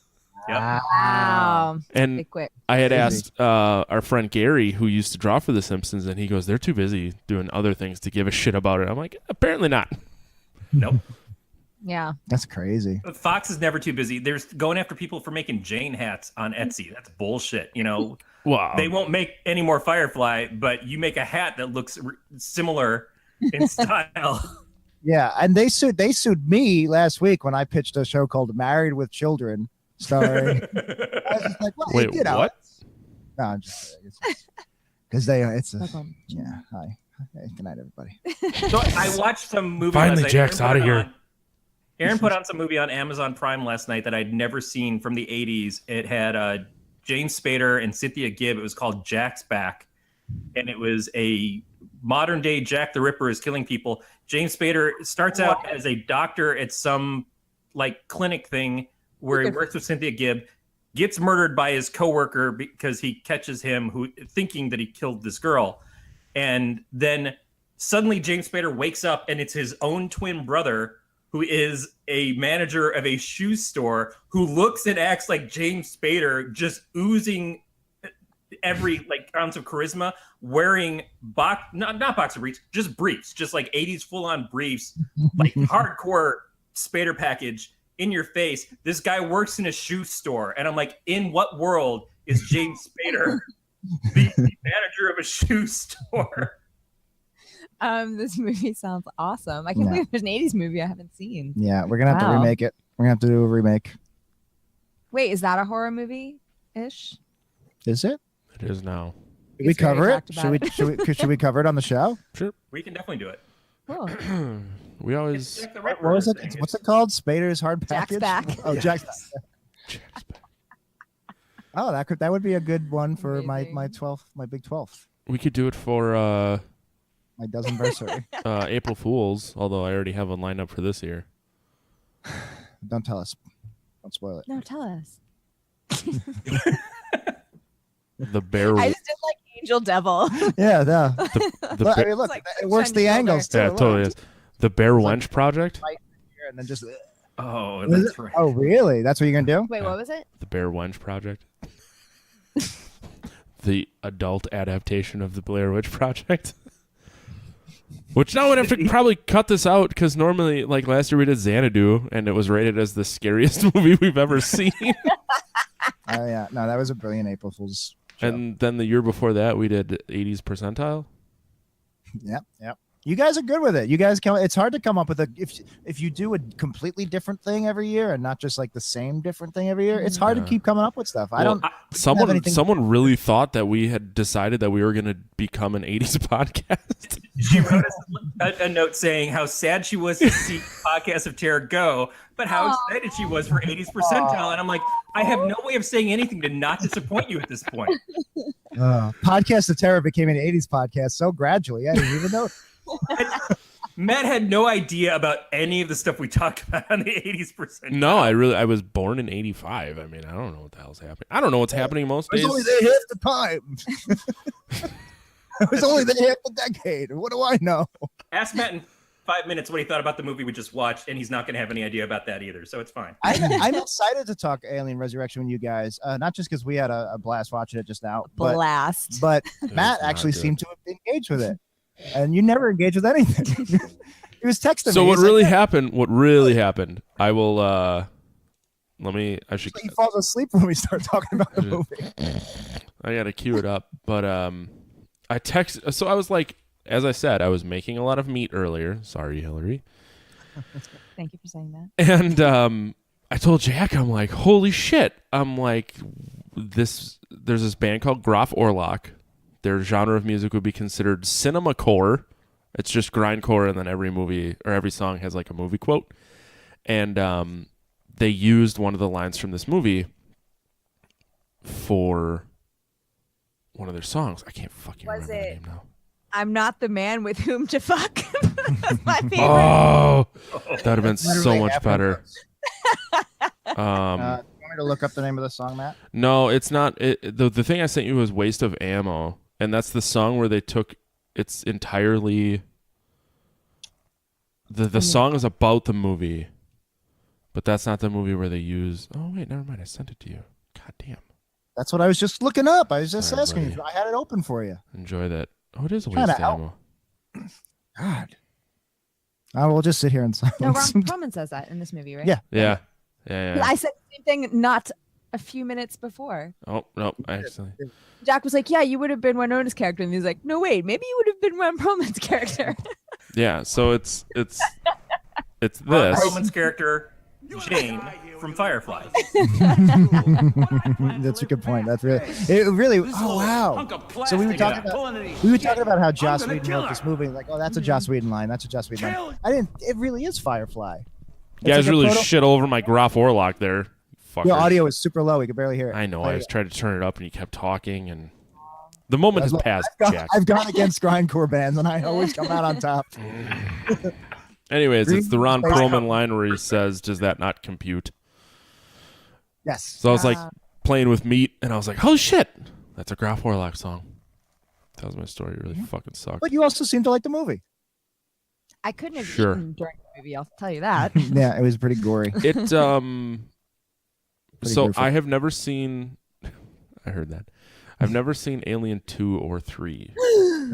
Yep. Wow. And Pretty quick. I had Crazy. asked our friend Gary, who used to draw for The Simpsons, and he goes, they're too busy doing other things to give a shit about it. I'm like, apparently not. Nope. Yeah. That's crazy. Fox is never too busy. There's going after people for making Jane hats on Etsy. That's bullshit. Wow. They won't make any more Firefly, but you make a hat that looks similar in style. Yeah, and they sued me last week when I pitched a show called Married with Children, starring. I was just like, well, Wait, what? No, I'm just because yeah. Hi. Hey, good night, everybody. So I watched some movie. Finally, last night. Jack's Aaron outta put it here. on- Aaron put on some movie on Amazon Prime last night that I'd never seen from the 80s. It had James Spader and Cynthia Gibb. It was called Jack's Back. And it was a modern day Jack the Ripper is killing people. James Spader starts out as a doctor at some like clinic thing where he works with Cynthia Gibb, gets murdered by his coworker because he catches him thinking that he killed this girl. And then suddenly James Spader wakes up and it's his own twin brother who is a manager of a shoe store who looks and acts like James Spader, just oozing every like ounce of charisma, wearing not boxer briefs, just briefs, just like 80s full-on briefs, like hardcore Spader package in your face. This guy works in a shoe store, and I'm like, in what world is James Spader the manager of a shoe store? This movie sounds awesome. I can't believe there's an 80s movie I haven't seen. Yeah, we're gonna have to remake it. We're gonna have to do a remake. Wait, is that a horror movie ish? Is it? It is now. Should we cover it? talked about Should we cover it on the show? Sure. We can definitely do it. Cool. We always. Jack the What Ripper was is it? saying What's it called? Spader's Hard Jack's Package? back. Oh, Jack's back. Oh, that would be a good one for my Amazing. my big 12th, We could do it for my dozenversary. April Fools, although I already have one lined up for this year. Don't tell us. Don't spoil it. No, tell us. The Bear. I just did like Angel Devil. Yeah, no. the Look, I Bear- mean, look, like it works shiny the shoulder. angles too. yeah, it Look. totally is. The Bear It's like- Wench Project. Right here, and then just. Oh, Is that's it? right. Oh, really? That's what you're gonna do? Wait, what was it? The Bear Wench Project. The adult adaptation of the Blair Witch Project. Which now would have to probably cut this out because normally, like last year, we did Xanadu and it was rated as the scariest movie we've ever seen. Oh yeah, no, that was a brilliant April Fool's show. And then the year before that, we did 80s Percentile. Yep. You guys are good with it. You guys come. It's hard to come up with if you do a completely different thing every year and not just like the same different thing every year. It's hard to keep coming up with stuff. I Well, don't. Someone really thought that we had decided that we were going to become an 80s podcast. She wrote us a note saying how sad she was to see Podcast of Terror go, but how excited she was for 80s Percentile. And I'm like, I have no way of saying anything to not disappoint you at this point. Podcast of Terror became an '80s podcast so gradually. I didn't even know. Matt had no idea about any of the stuff we talked about on the 80s Percentile. No, I was born in 85. I mean, I don't know what the hell's happening. I don't know what's happening most I was days. only there half the time. I was only there half the decade. What do I know? Ask Matt in 5 minutes what he thought about the movie we just watched, and he's not going to have any idea about that either, so it's fine. I'm excited to talk Alien Resurrection with you guys, not just because we had a blast watching it just now, Blast. but It Matt was actually not good. seemed to have engaged with it, and you never engage with anything. He was texting me. So what He's really like, happened? What really happened? I will. I should. he falls asleep when we start talking about the movie. I gotta cue it up. But I text. So I was like, as I said, I was making a lot of meat earlier. Sorry, Hilary. Thank you for saying that. And I told Jack, I'm like, holy shit. I'm like, there's this band called Graf Orlok. Their genre of music would be considered cinema core. It's just grindcore, and then every movie or every song has like a movie quote. And they used one of the lines from this movie for one of their songs. I can't fucking Was remember the it- name now. I'm not the man with whom to fuck. That's my favorite. Oh, that would have been so Literally much half better. You want me to look up the name of the song, Matt? No, it's not. The thing I sent you was Waste of Ammo, and that's the song where they took. It's entirely. The song is about the movie, but that's not the movie where they use. Oh wait, never mind. I sent it to you. God damn. That's what I was just looking up. I was just Sorry, asking buddy. you. I had it open for you. Enjoy that. Oh, it is a Trying Waste to of help. Ammo. God. I will just sit here in silence. No, Ron Perlman says that in this movie, right? Yeah. Yeah. I said the same thing not a few minutes before. Oh no, actually. Jack was like, yeah, you would have been Winona's character. And he's like, no, wait, maybe you would have been Ron Perlman's character. Yeah. So it's Ron this. Perlman's character, Jane, from Firefly. That's a good point. That's really. Oh wow. So we were talking about how Joss Whedon wrote this movie. Like, oh, that's a Joss Whedon line. That's a Joss Whedon line. I didn't. It really is Firefly. It's You guys like a really proto- shit all over my Graf Orlok there. Fuckers. Your audio is super low. We could barely hear it. I know. There I you was trying to turn it up, and you kept talking, and the moment has go. passed, Jack. I've gone against grindcore bands, and I always come out on top. Anyways, it's the Ron Green- Perlman line where he says, "Does that not compute?" Yes. So I was like playing with meat, and I was like, "Holy shit, that's a Graf Orlok song." That was my story. It really fucking sucked. But you also seem to like the movie. I couldn't have Sure. eaten during the movie, I'll tell you that. Yeah, it was pretty gory. It Pretty So brutal. I have never seen. I heard that. I've never seen Alien 2 or 3.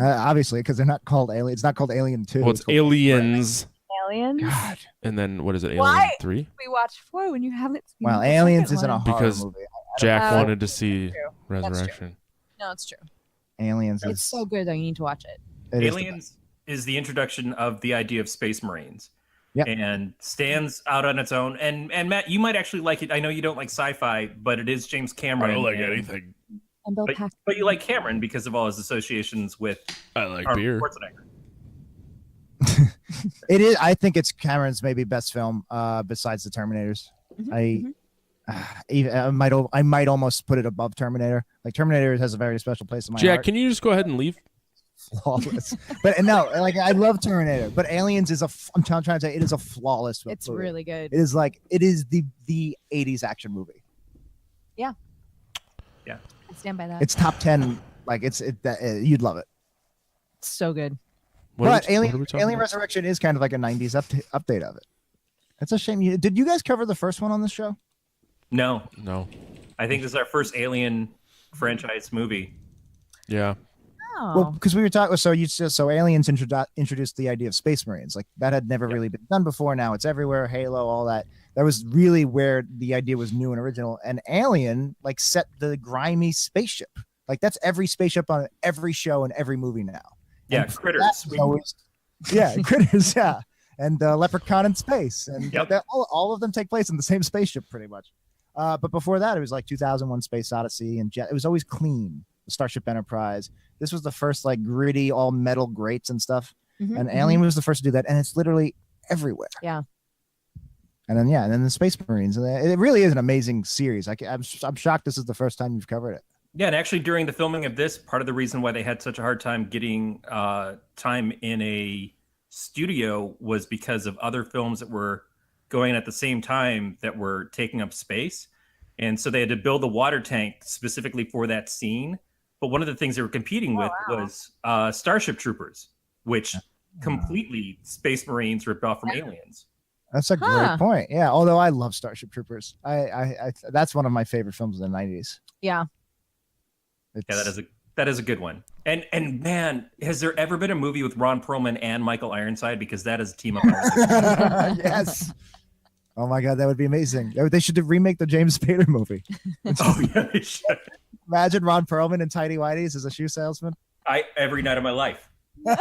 Obviously, because they're not called Alien. It's not called Alien 2. Well, it's called- Aliens, Aliens? God. and then what is it? Alien Why? 3. We watched 4 when you haven't seen Well, the Aliens second isn't a one. horror Because movie. Jack Oh, wanted to see true. That's true. Resurrection. No, it's true. Aliens It's is. so good, though. You need to watch it. It is the Aliens is the introduction of the idea of Space Marines. Yep. And stands out on its own. And Matt, you might actually like it. I know you don't like sci-fi, but it is James Cameron. and And Bill Paxton. But you like Cameron because of all his associations with I like Arnold beer. Schwarzenegger. It is. I think it's Cameron's maybe best film besides the Terminators. I might almost put it above Terminator. Like Terminator has a very special place in my Jack, heart. can you just go ahead and leave? Flawless. But no, like I love Terminator, but Aliens is I'm trying to say it is a flawless movie. It's really good. It is the 80s action movie. Yeah. Yeah. I stand by that. It's top 10. Like you'd love it. It's so good. But what are we Alien talking about? Resurrection is kind of like a 90s update of it. It's a shame. Did you guys cover the first one on this show? No, No. I think this is our first Alien franchise movie. Yeah. Oh. Well, because we were talking, so Aliens introduced the idea of Space Marines. Like that had never really been done before. Now it's everywhere. Halo, all that. That was really where the idea was new and original. And Alien like set the grimy spaceship. Like that's every spaceship on every show and every movie now. Yeah, And Critters. Critters. Yeah, and Leprechaun in space, and Yep. all of them take place in the same spaceship, pretty much. But before that, it was like 2001: Space Odyssey, and it was always clean. The Starship Enterprise. This was the first like gritty, all metal grates and stuff. And Alien was the first to do that, and it's literally everywhere. Yeah. And then the Space Marines, and it really is an amazing series. I'm shocked this is the first time you've covered it. Yeah, and actually during the filming of this, part of the reason why they had such a hard time getting time in a studio was because of other films that were going at the same time that were taking up space. And so they had to build a water tank specifically for that scene. But one of the things they were competing with was Starship Troopers, which completely Space Marines ripped off from Aliens. That's a great point. Yeah, although I love Starship Troopers. I that's one of my favorite films of the 90s. Yeah. Yeah, that is a good one. And man, has there ever been a movie with Ron Perlman and Michael Ironside? Because that is a team up. Yes. Oh my God, that would be amazing. They should remake the James Spader movie. Oh yeah, they should. Imagine Ron Perlman in tidy whities as a shoe salesman. Every night of my life. And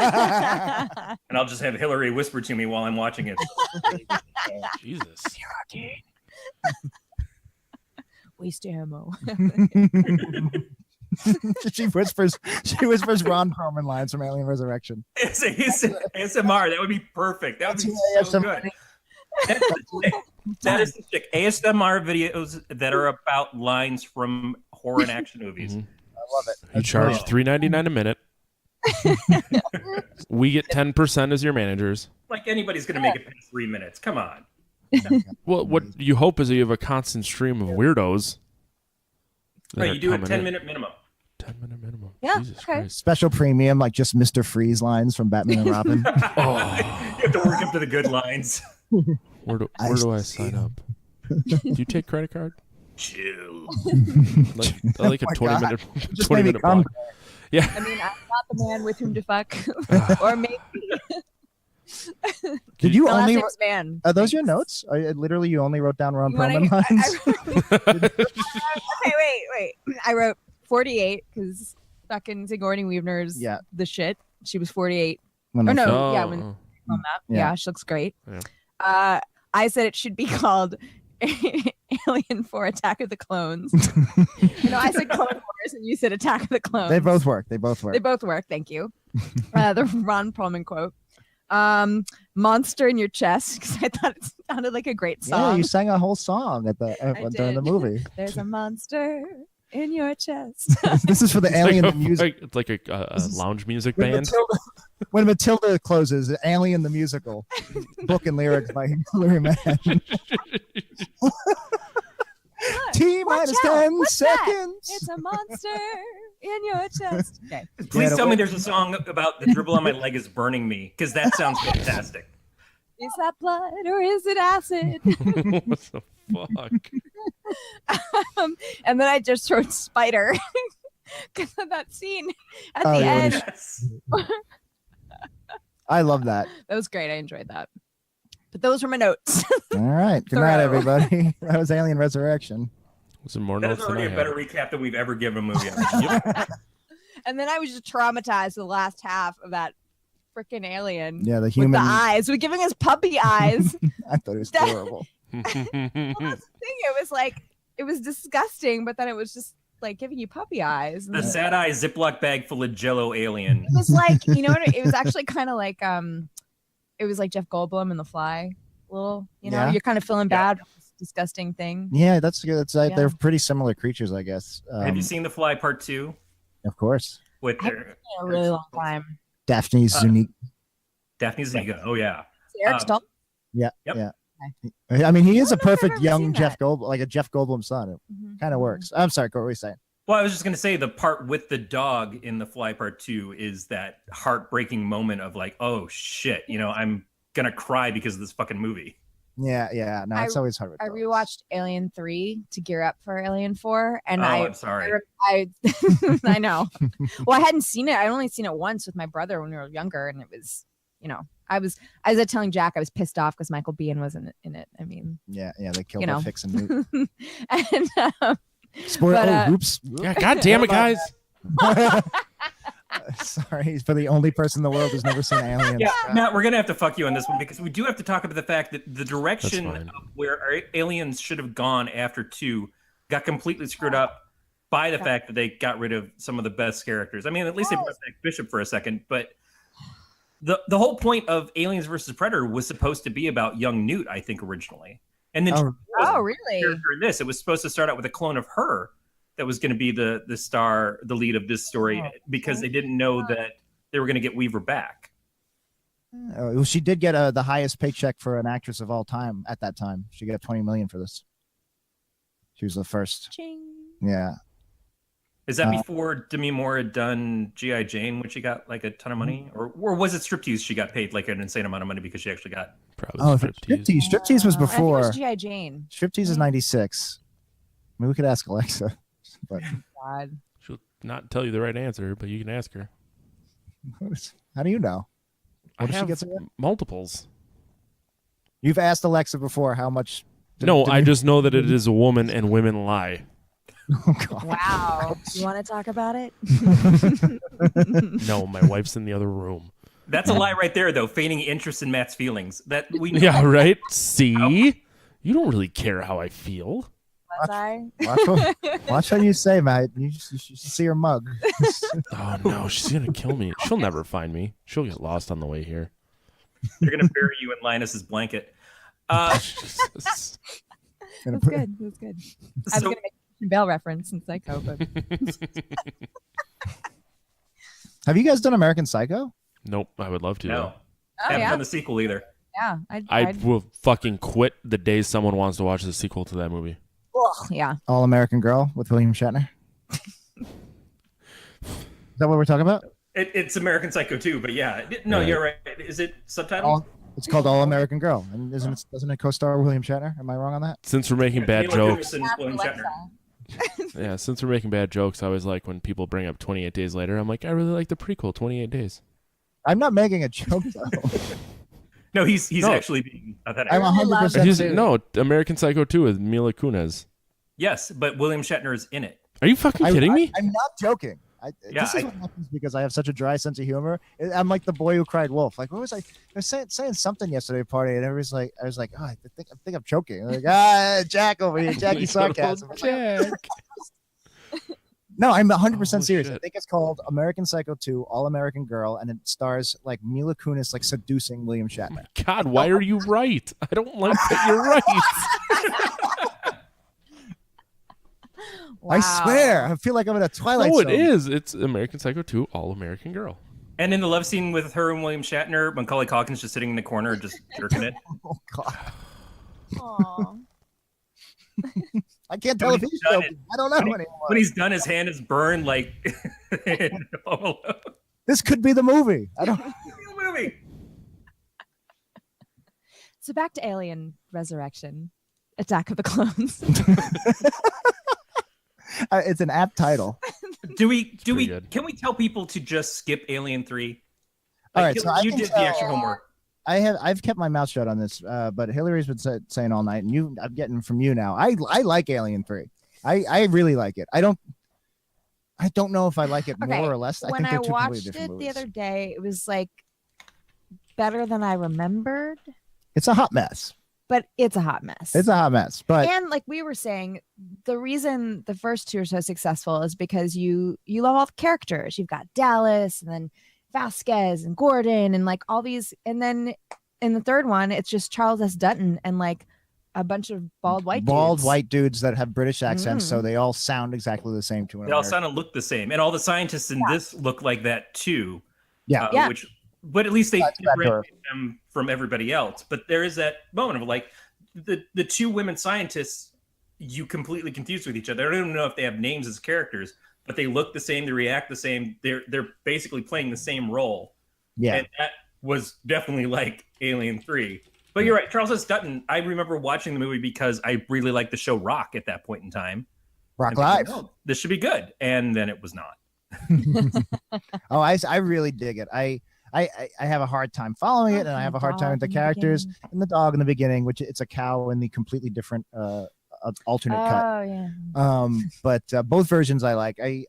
I'll just have Hilary whisper to me while I'm watching it. Jesus. Waste ammo. she whispers Ron Perlman lines from Alien Resurrection. It's ASMR. That would be perfect. That would be so good. That is the chick. ASMR videos that are about lines from horror and action movies. I love it. You charge $3.99 a minute. We get 10% as your managers. Like anybody's going to make it past 3 minutes. Come on. Well, what you hope is that you have a constant stream of weirdos. that Right, are you do a coming 10-minute in. minminimum. 10-minute minimum. Yeah, Jesus okay. Christ. Special premium, like just Mr. Freeze lines from Batman and Robin. You have to work up to the good lines. Where do I sign up? Do you take credit card? Chill. Like a my 20-minute Just made me block. come. Yeah. I mean, I'm not the man with whom to fuck. Or maybe. Did you My last only? name's Mann. Are those your notes? Literally, you only wrote down Ron You wanna- Perlman lines. Okay, wait. I wrote 48 because fucking Sigourney Weaver's the shit. She was 48. When Or they- no, yeah, Oh. when on that. Yeah. Yeah, she looks great. Yeah. I said it should be called Alien 4 Attack of the Clones. I said Clone Wars and you said Attack of the Clones. They both work. They both They both work. Thank you. The Ron Perlman quote. Monster in your chest, because I thought it sounded like a great Yeah, song. you sang a whole song at during the did. movie. There's a monster in your chest. This is for the Alien the music. It's like a lounge music When band. When Matilda closes, Alien the musical, book and lyrics by Hilary Mann. T minus Watch out. 10 What's that? seconds. It's a monster in your chest. Okay. Please Yeah, tell me there's a song about the dribble on my leg is burning me, because that sounds fantastic. Is that blood or is it acid? What the fuck? And then I just wrote spider because of that scene at Oh, the yeah, when end. Yes. I love that. That was great. I enjoyed that. But those were my notes. All right. Good night, Thorough. everybody. That was Alien Resurrection. Some more That is notes than I already a have. better recap than we've ever given a movie. And then I was just traumatized the last half of that freaking alien Yeah, the with human. the eyes. We're giving us puppy eyes. I thought it was That- horrible. Well, that's the thing. It was like, it was disgusting, but then it was just like giving you puppy eyes. The sad eye Ziploc bag full of Jello alien. It was like, you know what? It was actually kind of like it was like Jeff Goldblum in The Fly. Little, you know, Yeah. you're kind of feeling bad for this disgusting thing. Yeah, that's good. It's like Yeah. they're pretty similar creatures, I guess. Have you seen The Fly Part 2? Of course. With I haven't their seen it in a really long time. Daphne's unique. Daphne Zuniga. Oh yeah. Eric Stoltz. Yeah. Yep. Yeah. I mean, he is a I don't know if I've perfect ever young seen Jeff that. Goldblum, like a Jeff Goldblum son. It Mhm. kind of works. I'm sorry, what were you saying? Well, I was just gonna say the part with the dog in The Fly Part 2 is that heartbreaking moment of like, oh shit, you know, I'm gonna cry because of this fucking movie. Yeah. No, it's always hard with I dogs. rewatched Alien 3 to gear up for Alien 4, and I'm sorry. I I know. Well, I hadn't seen it. I'd only seen it once with my brother when we were younger, and it was, you know, I was telling Jack I was pissed off because Michael Biehn wasn't in it. I mean, Yeah, they killed you the know. fixin' Newt. and Spoiler. But, Oops. Yeah, God damn it, guys. Sorry, for the only person in the world who's never seen Aliens. Yeah, Matt, we're gonna have to fuck you on this one because we do have to talk about the fact that the direction That's fine. of where our aliens should have gone after 2 got completely screwed up by the fact that they got rid of some of the best characters. I mean, at least they brought back Bishop for a second, but the whole point of Aliens versus Predator was supposed to be about young Newt, I think, originally. And then oh, really? character in this, it was supposed to start out with a clone of her that was going to be the star, the lead of this story, because they didn't know that they were going to get Weaver back. Well, she did get the highest paycheck for an actress of all time at that time. She got $20 million for this. She was the first. Ching. Yeah. Is that before Demi Moore had done G.I. Jane, when she got like a ton of money? Or was it Striptease she got paid like an insane amount of money because she actually got... Probably Oh, Striptease. Striptease was I think it before. was G.I. Jane. Striptease is 96. I mean, we could ask Alexa. But God. She'll not tell you the right answer, but you can ask her. how do you know? I What if she have gets it? multiples. You've asked Alexa before how much. No, I just know that it is a woman and women lie. Oh, God. Wow. You want to talk about it? No, my wife's in the other room. That's a lie right there, though, feigning interest in Matt's feelings. That we know. Yeah, right? See? You don't really care how I feel. Was I? Watch what you say, mate. You should see her mug. Oh, no, she's going to kill me. She'll never find me. She'll get lost on the way here. They're going to bury you in Linus's blanket. Jesus. That's good. That's good. I was So- going to make a Bell reference in Psycho, but Have you guys done American Psycho? Nope, I would love to. No. Though. Haven't yeah, done the sequel either. yeah. I will fucking quit the day someone wants to watch the sequel to that movie. Yeah. All American Girl with William Shatner. Is that what we're talking about? It's American Psycho 2, but yeah. No, Right. you're right. Is it subtitled? It's called All American Girl, and doesn't it co-star William Shatner? Am I wrong on that? Since we're making bad Mila jokes, Kunis and William Shatner. yeah, since we're making bad jokes, I always like when people bring up 28 Days Later. I'm like, I really like the prequel, 28 Days. I'm not making a joke though. No, he's No. actually being authentic. I'm 100% He's, serious. no, American Psycho 2 with Mila Kunis. Yes, but William Shatner is in it. Are you fucking kidding me? I'm not joking. Yeah, This is what happens because I have such a dry sense of humor. I'm like the boy who cried wolf. Like, what was I? I was saying something yesterday at a party, and everybody's like, I was like, oh, I think I'm choking. Like, Jack over here, Jackie sarcasm. Jack. No, I'm 100% Oh, serious. shit. I think it's called American Psycho 2, All American Girl, and it stars like Mila Kunis like seducing William Shatner. God, why are you right? I don't like that you're right. I swear, I feel like I'm in a Twilight No, Zone. it is. It's American Psycho 2, All American Girl. And in the love scene with her and William Shatner, Macaulay Culkin's just sitting in the corner, just jerking it. Oh God, Aw. I can't tell When if he's he's done joking. I don't know anymore. When he's done, his hand is burned like in Home Alone. This could be the movie. I don't. Movie. So back to Alien Resurrection, Attack of the Clones. It's an apt title. pretty good. Can we tell people to just skip Alien 3? All right, so I you can did tell- the extra homework. I've kept my mouth shut on this, but Hillary's been saying all night, and I'm getting from you now. I like Alien 3. I really like it. I don't know if I like it Okay, more or less. I when think they're I two completely watched different it movies. the other day, it was like better than I remembered. It's a hot mess. but it's a hot mess. It's a hot mess. But and like we were saying, the reason the first two are so successful is because you love all the characters. You've got Dallas and then Vasquez and Gordon and like all these, and then in the third one it's just Charles S. Dutton and like a bunch of bald white dudes that have British accents, so they all sound exactly the same to an They all sound and look the same, and all the scientists in this look like that too. Yeah. But at least they differentiate them from everybody else. But there is that moment of like the two women scientists you completely confused with each other. I don't even know if they have names as characters, but they look the same, they react the same. They're basically playing the same role. Yeah, and that was definitely like Alien 3. But you're right, Charles S. Dutton. I remember watching the movie because I really liked the show Rock at that point in time. Rock Live. Oh, this should be good, and then it was not. Oh, I really dig it. I have a hard time following it, and I have a hard time with the characters and the dog in the beginning, which it's a cow in the completely different alternate cut. Oh yeah. But both versions I like. I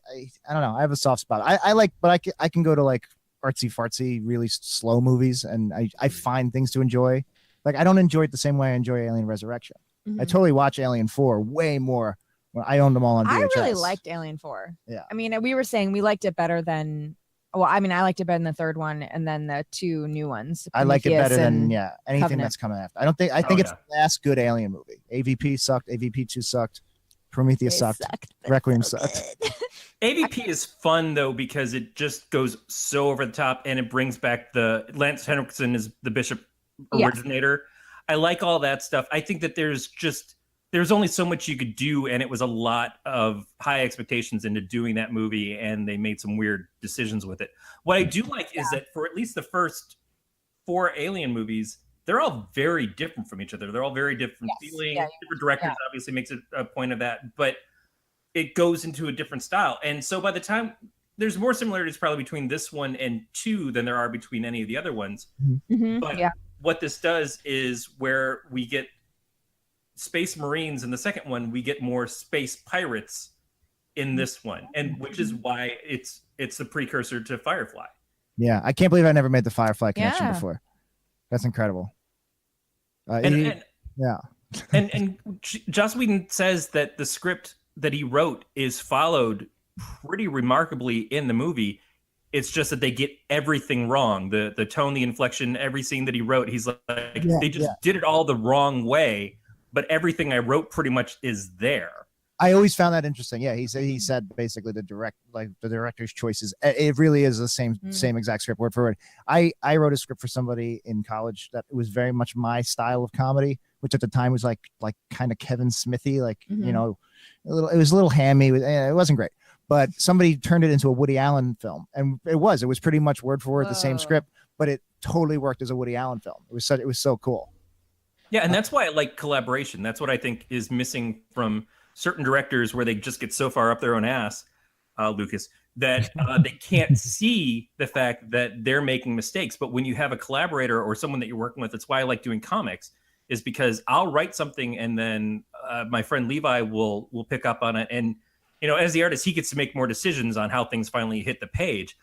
don't know. I have a soft spot. I like, but I can go to like artsy fartsy, really slow movies, and I find things to enjoy. Like I don't enjoy it the same way I enjoy Alien Resurrection. I totally watch Alien 4 way more when I owned them all on VHS. I really liked Alien 4. Yeah. I mean, we were saying we liked it better than. Well, I mean, I liked it better than the third one, and then the two new ones. I like it better than anything Covenant. that's coming after. I think it's the last good Alien movie. AVP sucked. AVP 2 sucked. Prometheus sucked. Requiem sucked. AVP is fun though because it just goes so over the top, and it brings back the Lance Henriksen is the Bishop originator. I like all that stuff. I think that there's only so much you could do, and it was a lot of high expectations into doing that movie, and they made some weird decisions with it. What I do like is that for at least the first 4 Alien movies, they're all very different from each other. They're all very different feeling. Different directors obviously makes it a point of that, but it goes into a different style. And so by the time there's more similarities probably between this one and 2 than there are between any of the other ones. But what this does is where we get Space Marines in the second one, we get more space pirates in this one, and which is why it's the precursor to Firefly. Yeah, I can't believe I never made the Firefly connection before. That's incredible. And Joss Whedon says that the script that he wrote is followed pretty remarkably in the movie. It's just that they get everything wrong. The tone, the inflection, every scene that he wrote, he's like, they just did it all the wrong way. But everything I wrote pretty much is there. I always found that interesting. Yeah, he said basically the director's choices. It really is the same exact script word for word. I wrote a script for somebody in college that was very much my style of comedy, which at the time was like kind of Kevin Smithy, like you know, it was a little hammy. It wasn't great. But somebody turned it into a Woody Allen film, and it was pretty much word for word the same script, but it totally worked as a Woody Allen film. It was so cool. Yeah, and that's why I like collaboration. That's what I think is missing from certain directors, where they just get so far up their own ass, Lucas, that they can't see the fact that they're making mistakes. But when you have a collaborator or someone that you're working with, that's why I like doing comics, is because I'll write something and then my friend Levi will pick up on it, and you know, as the artist, he gets to make more decisions on how things finally hit the page,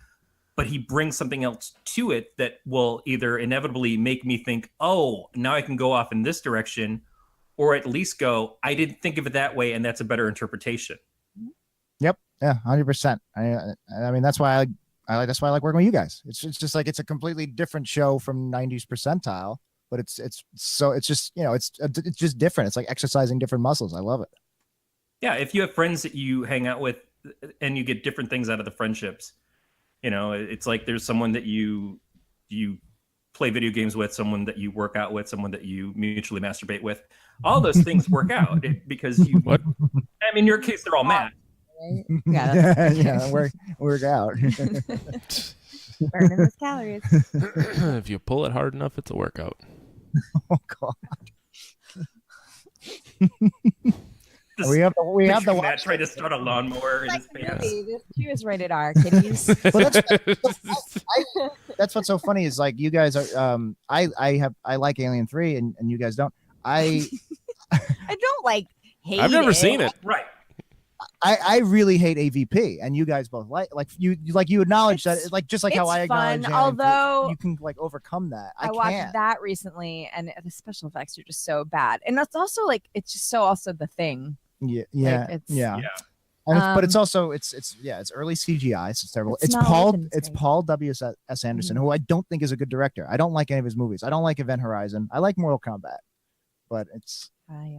but he brings something else to it that will either inevitably make me think, oh, now I can go off in this direction, or at least go, I didn't think of it that way, and that's a better interpretation. Yep. Yeah, 100%. I mean, that's why I like working with you guys. It's just like it's a completely different show from 90s percentile, but it's just, you know, it's just different. It's like exercising different muscles. I love it. Yeah, if you have friends that you hang out with and you get different things out of the friendships, you know, it's like there's someone that you play video games with, someone that you work out with, someone that you mutually masturbate with. All those things work out because you. What? I mean, in your case, they're all math. Yeah, work out. Burning those calories. If you pull it hard enough, it's a workout. Oh God. We have the Matt trying to start a lawnmower in his pants. This too is rated R, kiddies. Well, that's what's so funny is like you guys are. I like Alien 3 and you guys don't. I don't like hate. I've never seen it. Right. I really hate AVP, and you guys both like you acknowledge that just like how I acknowledge fun, Alien, although you can like overcome that. I watched can't. that recently, and the special effects are just so bad, and that's also like it's just so also the thing. Yeah, Like, it's- yeah. Yeah. And but it's also it's early CGI, so it's terrible. It's It's not Paul within it's space. Paul W.S. Anderson, who I don't think is a good director. I don't like any of his movies. I don't like Event Horizon. I like Mortal Kombat, but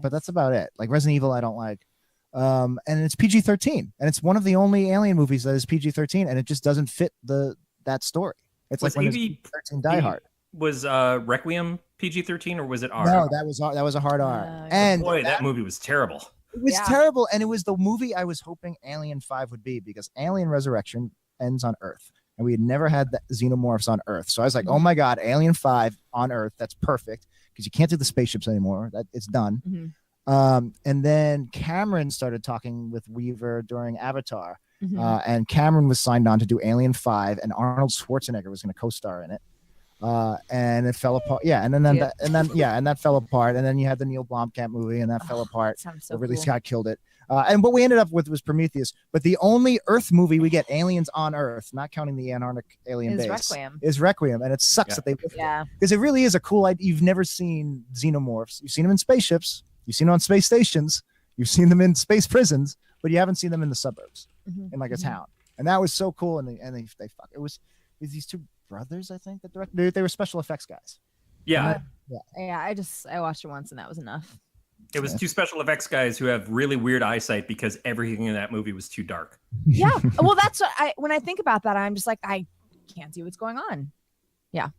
but that's about it. Like Resident Evil, I don't like. And it's PG-13, and it's one of the only Alien movies that is PG-13, and it just doesn't fit that story. It's Was like when AV PG-13 Die Hard. Was Requiem PG-13 or was it R? No, that was a hard R. yeah. And Boy, that movie was terrible. it was Yeah. terrible, and it was the movie I was hoping Alien 5 would be, because Alien Resurrection ends on Earth, and we had never had the xenomorphs on Earth. So I was like, oh my god, Alien 5 on Earth, that's perfect, because you can't do the spaceships anymore. That it's done. Mhm. And then Cameron started talking with Weaver during Avatar, Mhm. and Cameron was signed on to do Alien 5, and Arnold Schwarzenegger was going to co-star in it. And it fell apart. Yeah, and then Yeah. that fell apart. And then you had the Neil Blomkamp movie, and that fell apart. Sounds so Ridley cool. Scott killed it. And what we ended up with was Prometheus. But the only Earth movie we get, aliens on Earth, not counting the Antarctic alien Is base, Requiem. is Requiem, and it sucks Yeah. that they Yeah. because it really is a cool idea. You've never seen xenomorphs. You've seen them in spaceships. You've seen them on space stations. You've seen them in space prisons, but you haven't seen them in the suburbs Mhm. in like a town. And that was so cool. And they fuck. It was these two brothers, I think, that directed. They were special effects guys. Yeah. Yeah, I watched it once and that was enough. It was two special effects guys who have really weird eyesight because everything in that movie was too dark. Yeah. Well, that's what when I think about that, I'm just like, I can't see what's going on. Yeah.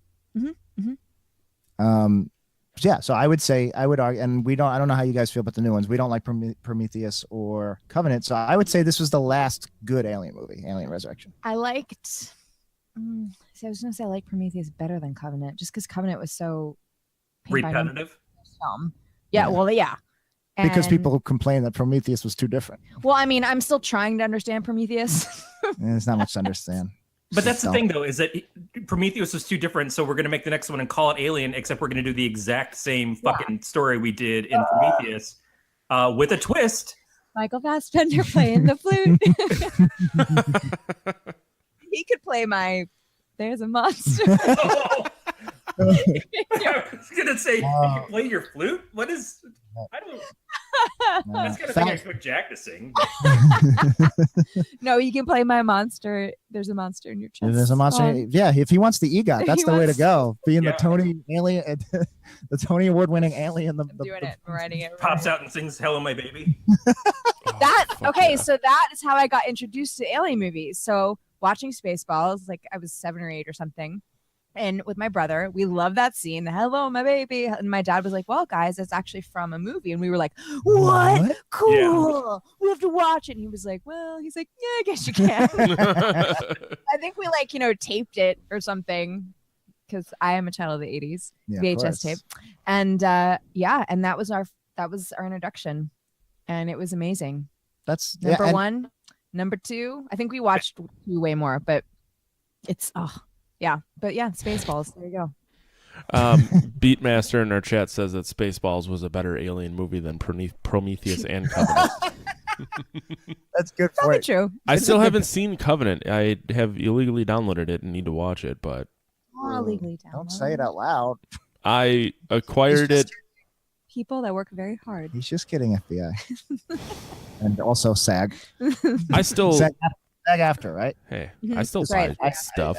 Yeah, so I would argue, and I don't know how you guys feel about the new ones. We don't like Prometheus or Covenant, so I would say this was the last good Alien movie, Alien Resurrection. I liked. I was gonna say I like Prometheus better than Covenant, just because Covenant was so paint by numbers Repetitive. film. Yeah. Well, yeah. Because And- people complain that Prometheus was too different. Well, I mean, I'm still trying to understand Prometheus. And there's not much to understand. But that's the Don't. thing, though, is that Prometheus was too different. So we're going to make the next one and call it Alien, except we're going to do the exact same fucking story we did in Prometheus with a twist. Michael Fassbender playing the flute. He could play my "There's a Monster." I was going to say, you can play your flute? What is. I don't. That's going to thing I expect Jack to sing. No, you can play my monster. There's a monster in your chest. There's a monster. song. Yeah, if he wants the EGOT, that's He the way to wants- go. Being Yeah. the Tony alien, the Tony Award-winning alien. I'm doing it. I'm writing it. Pops out and sings Hello, My Baby. That fuck okay, yeah. so that is how I got introduced to alien movies. So watching Spaceballs, like I was 7 or 8 or something, and with my brother, we loved that scene. Hello, my baby. And my dad was like, "Well, guys, it's actually from a movie." And we were like, "What? Cool. We have to watch it." And he was like, "Well," he's like, "Yeah, I guess you can." I think we taped it or something because I am a child of the 80s. Yeah, of VHS course. tape. And and that was our introduction. And it was amazing. That's Number and- 1, number 2. I think we watched 2 way more, but it's But yeah, Spaceballs. There you go. Beatmaster in our chat says that Spaceballs was a better Alien movie than Prometheus and Covenant. That's good for Probably it. true. I still haven't seen Covenant. I have illegally downloaded it and need to watch it, but More legally down. Don't say it out loud. I acquired it. People that work very hard. He's just kidding, FBI. And also SAG. I still SAG after, right? hey, Mhm. I still That's buy right. stuff.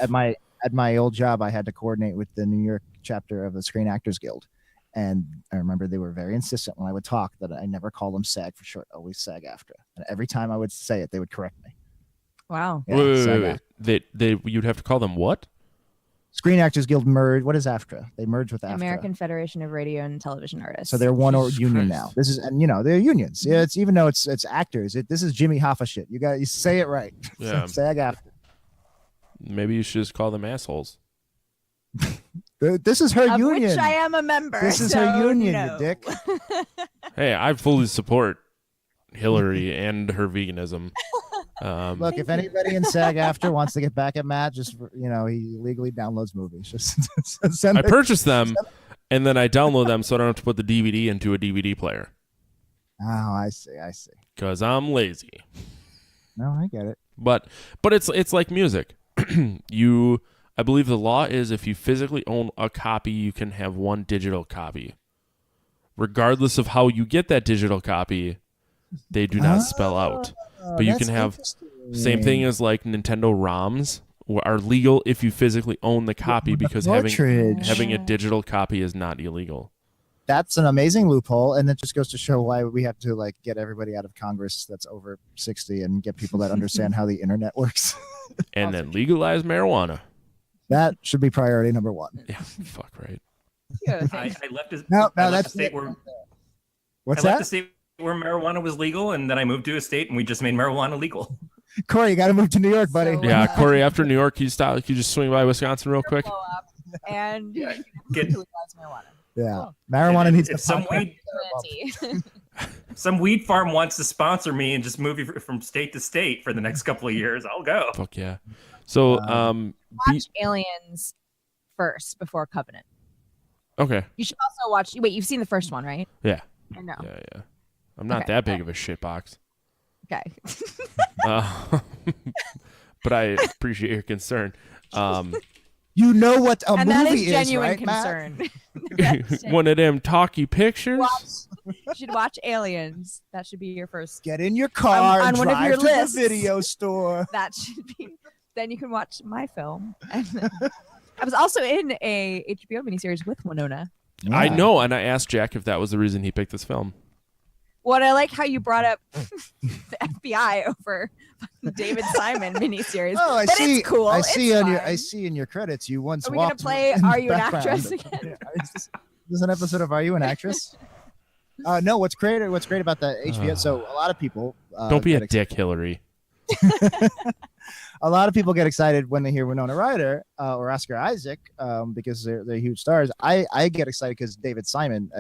At my old job, I had to coordinate with the New York chapter of the Screen Actors Guild, and I remember they were very insistent when I would talk that I never call them SAG for short, always SAG after. And every time I would say it, they would correct me. Wow. Yeah, wait. SAG-AFTRA. You'd have to call them what? Screen Actors Guild merged. What is AFTRA? They merged with AFTRA. American Federation of Radio and Television Artists. So they're one Jesus union Christ. now. This is, and they're unions. Yeah, it's even though it's actors. This is Jimmy Hoffa shit. You say it right. Yeah. SAG after. Maybe you should just call them assholes. This is her of union. which I am a member. This is so her union, no. you dick. Hey, I fully support Hilary and her veganism. Look, if anybody in SAG after wants to get back at Matt, just he legally downloads movies. Just send I it. purchase them and then I download them so I don't have to put the DVD into a DVD player Oh, I see. because I'm lazy. No, I get it. But it's like music. I believe the law is if you physically own a copy, you can have one digital copy. Regardless of how you get that digital copy, they do not spell out. But you can have same thing as like Nintendo ROMs are legal if you physically own the copy because having a digital copy is not illegal. That's an amazing loophole, and it just goes to show why we have to like get everybody out of Congress that's over 60 and get people that understand how the internet works. And then legalize marijuana. That should be priority number one. Yeah, fuck right. I left a, No, I left that's a state where What's I left that? a state where marijuana was legal, and then I moved to a state and we just made marijuana legal. Corey, you got to move to New York, buddy. So, Yeah, Corey, after New York, you just swing by Wisconsin real quick? Blow up and you Get- legalize marijuana. Yeah, marijuana needs to if some pop weed, some weed farm wants to sponsor me and just move you from state to state for the next couple of years, I'll go. Fuck yeah. So, Watch Aliens first before Covenant. okay. You should also watch. Wait, you've seen the first one, right? Yeah. Or no? Yeah. I'm not Okay. that big of a shitbox. Okay. But I appreciate your concern. You know what a And movie that is genuine right, Matt? concern. That's One of them talky pictures. You should watch Aliens. That should be your first. Get in your car On and one of drive your to lists. the video store. That should be. Then you can watch my film. And then, I was also in a HBO miniseries with Winona. I Yeah. know, and I asked Jack if that was the reason he picked this film. What I like how you brought up the FBI over the David Simon miniseries. Oh, I but see. It's cool. I see It's on your. fine. I see in your credits. You once Are we gonna walked. play in the Are You an background. Actress again? Yeah, there's an episode of Are You an Actress? No. What's great about the HBO? So a lot of people. Don't be a get dick, Hillary. A lot of people get excited when they hear Winona Ryder or Oscar Isaac because they're huge stars. I get excited because David Simon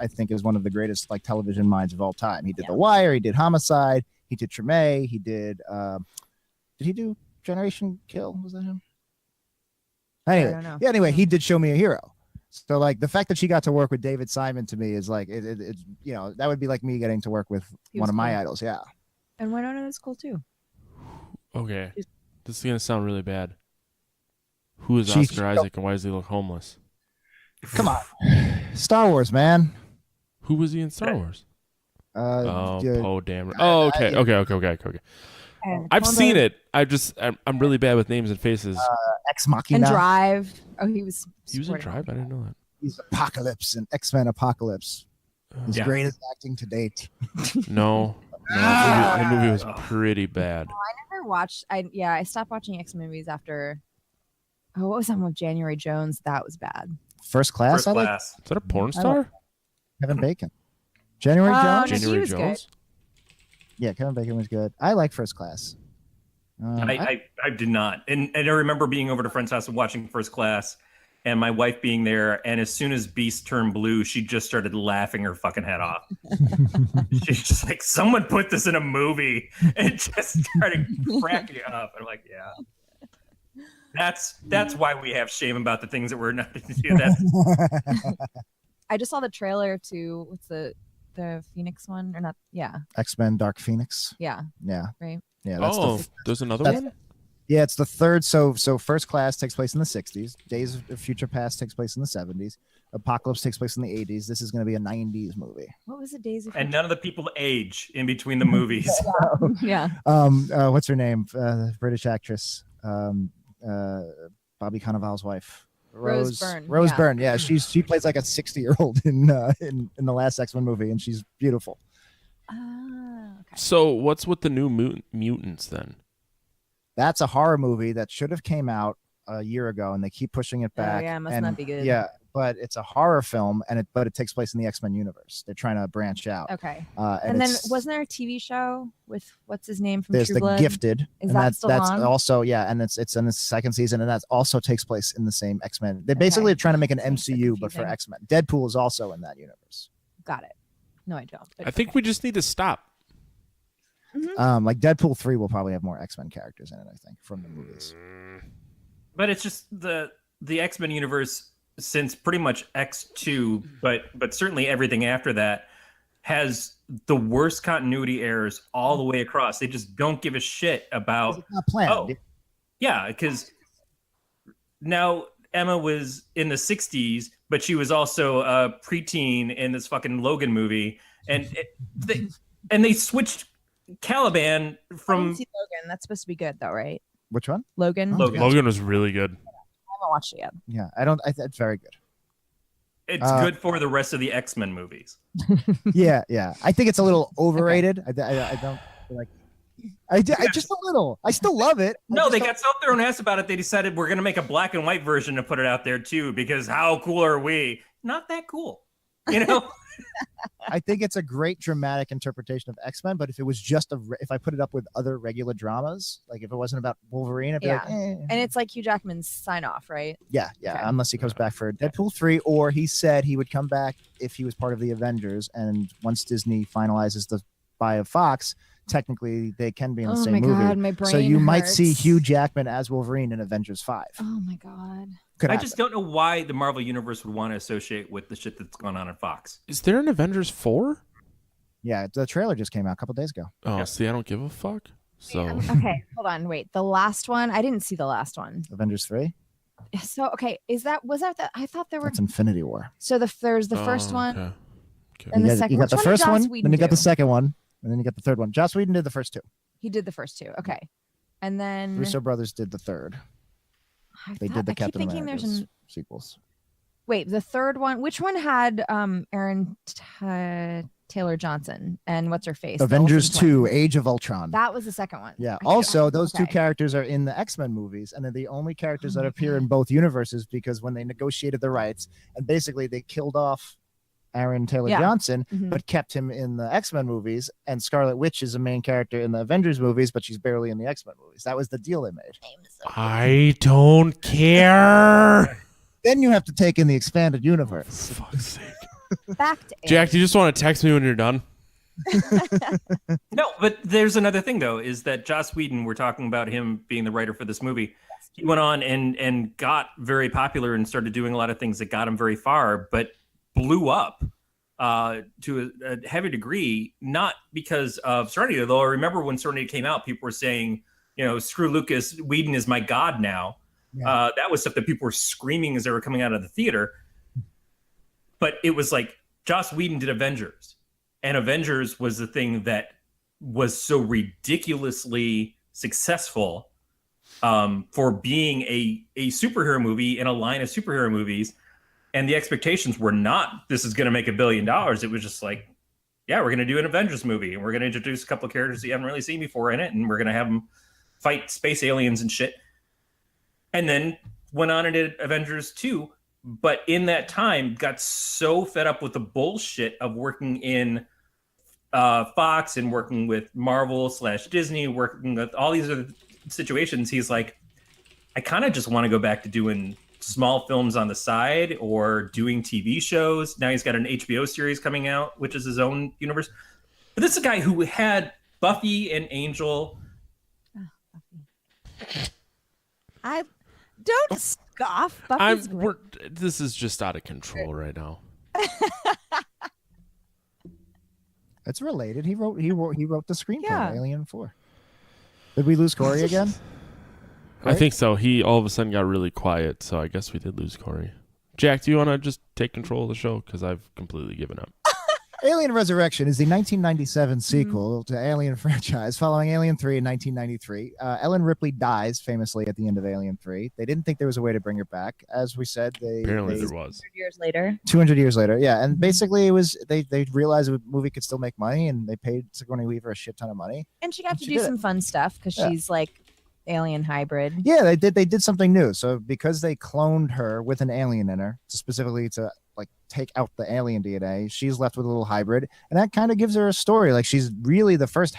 I think is one of the greatest like television minds of all time. He did The Wire, he did Homicide, he did Treme, he did he do Generation Kill? Was that him? I don't know. Anyway, he did Show Me a Hero. So like the fact that she got to work with David Simon to me is like it's that would be like me getting to work with He one was of my cool. idols. Yeah. And Winona is cool too. Okay. This is going to sound really bad. Who is She's- Oscar Isaac and why does he look homeless? Come on. Star Wars, man. Who was he in Star Wars? Yeah, Poe Dameron. Oh, okay. yeah. Okay. I've seen it. I'm really bad with names and faces. Ex Machina. And Drive. Oh, he was. He was in Drive? I didn't know that. He's Apocalypse and X-Men Apocalypse. His Yeah. greatest acting to date. No. That movie was pretty bad. I never watched. I stopped watching X movies after. Oh, what was that one with January Jones? That was bad. First Class. First I like class. Is that a porn I star? Kevin Bacon. January Oh, Jones. no, he January was good. Jones? Yeah, Kevin Bacon was good. I like First Class. I did not. And I remember being over to a friend's house and watching First Class and my wife being there. And as soon as Beast turned blue, she just started laughing her fucking head off. She's just like, someone put this in a movie and just started cracking up. I'm like, yeah. That's why we have shame about the things that we're not to do. I just saw the trailer to what's the Phoenix one or not? Yeah, X-Men Dark Phoenix. yeah, Yeah. right. Yeah. That's Oh, there's another that's- one? Yeah, it's the third. So First Class takes place in the 60s. Days of Future Past takes place in the 70s. Apocalypse takes place in the 80s. This is going to be a 90s movie. What was it? Days of And none of the people age in between the movies. yeah. What's her name? British actress. Bobby Cannavale's wife. Rose Byrne, Rose yeah. Byrne. Yeah, she plays like a 60-year-old in the last X-Men movie, and she's beautiful. Okay. So what's with the new mutants then? That's a horror movie that should have came out a year ago, and they keep pushing it back. yeah, it must and, not be good. Yeah, but it's a horror film, but it takes place in the X-Men universe. They're trying to branch out. Okay. And And then it's- wasn't there a TV show with what's his name from there's True the Blood? Gifted, Is and that that's still on? also and it's in the second season, and that also takes place in the same X-Men. They're basically trying to make an Seems so MCU, but for confusing. X-Men. Deadpool is also in that universe. Got it. No, I don't. But I think we just need to stop. Like Deadpool 3 will probably have more X-Men characters in it, I think, from the movies. But it's just the X-Men universe since pretty much X2, but certainly everything after that has the worst continuity errors all the way across. They just don't give a shit about. It's not planned. Oh, yeah, because now Emma was in the 60s, but she was also a preteen in this fucking Logan movie, and they switched Caliban I from didn't see Logan. That's supposed to be good, though, right? Which one? Logan. Logan. Logan was really good. I haven't watched it yet. Yeah, I don't. It's very good. It's good for the rest of the X-Men movies. Yeah. I think it's a little overrated. I don't like. I just a little. I still love it. No, they got so up their own ass about it. They decided we're going to make a black and white version and put it out there too, because how cool are we? Not that cool, you know. I think it's a great dramatic interpretation of X-Men, but if it was just if I put it up with other regular dramas, like if it wasn't about Wolverine, I'd be like, eh. And it's like Hugh Jackman's sign off, right? Yeah, Okay. unless he comes back for Deadpool 3, or he said he would come back if he was part of the Avengers, and once Disney finalizes the buy of Fox, technically they can be in the same movie. God, my brain so you might see hurts. Hugh Jackman as Wolverine in Avengers 5. Oh my God. Could I happen. just don't know why the Marvel Universe would want to associate with the shit that's going on in Fox. Is there an Avengers 4? Yeah, the trailer just came out a couple days ago. Oh, Yeah. see, I don't give a fuck. So Okay, hold on. Wait, the last one. I didn't see the last one. Avengers 3? So okay, was that the? I thought there were. That's Infinity War. So there's the first one. Okay. And you the got, second. you got Which the one did first Joss one, Whedon then you got the do? second one, and then you got the third one. Joss Whedon did the first two. He did the first two. Okay, and then Russo brothers did the third. They did the I keep Captain thinking there's America's an. sequels. Wait, the third one. Which one had Aaron Taylor Johnson and what's her face? The Avengers Olsen twins? 2, Age of Ultron. That was the second one. Yeah. I Also, forgot. those two Okay. characters are in the X-Men movies, and they're the only characters Oh that my appear God. in both universes, because when they negotiated the rights, and basically they killed off Aaron Taylor Yeah. Johnson, Mhm. but kept him in the X-Men movies, and Scarlet Witch is a main character in the Avengers movies, but she's barely in the X-Men movies. That was the deal they made. I don't care. Then you have to take in the expanded universe. For fuck's sake. Back to Jack, do you just want to text me when you're done? No, but there's another thing though, is that Joss Whedon, we're talking about him being the writer for this movie. He went on and got very popular and started doing a lot of things that got him very far, but blew up to a heavy degree, not because of Serenity. Though I remember when Serenity came out, people were saying, you know, screw Lucas, Whedon is my god now. Yeah. That was stuff that people were screaming as they were coming out of the theater. But it was like Joss Whedon did Avengers, and Avengers was the thing that was so ridiculously successful for being a superhero movie in a line of superhero movies. And the expectations were not, this is going to make $1 billion. It was just like, yeah, we're going to do an Avengers movie, and we're going to introduce a couple of characters that you haven't really seen before in it, and we're going to have them fight space aliens and shit. And then went on and did Avengers 2. But in that time, got so fed up with the bullshit of working in Fox and working with Marvel / Disney, working with all these other situations. He's like, I kind of just want to go back to doing small films on the side or doing TV shows. Now he's got an HBO series coming out, which is his own universe. But this is a guy who had Buffy and Angel. I don't scoff. Buffy's great. This is just out of control right now. It's related. He wrote the screenplay Yeah. of Alien 4. Did we lose Corey again? I think so. He all of a sudden got really quiet, so I guess we did lose Corey. Jack, do you want to just take control of the show? Because I've completely given up. Alien Resurrection is the 1997 sequel to Alien franchise, following Alien 3 in 1993. Ellen Ripley dies famously at the end of Alien 3. They didn't think there was a way to bring her back. As we said, Apparently there was. 100 years later. 200 years later, yeah. And basically it was they realized the movie could still make money, and they paid Sigourney Weaver a shit ton of money. And she got to She do did it. some fun stuff because Yeah. she's like alien hybrid. Yeah, they did something new. So because they cloned her with an alien in her, specifically to like take out the alien DNA, she's left with a little hybrid, and that kind of gives her a story. Like, she's really the first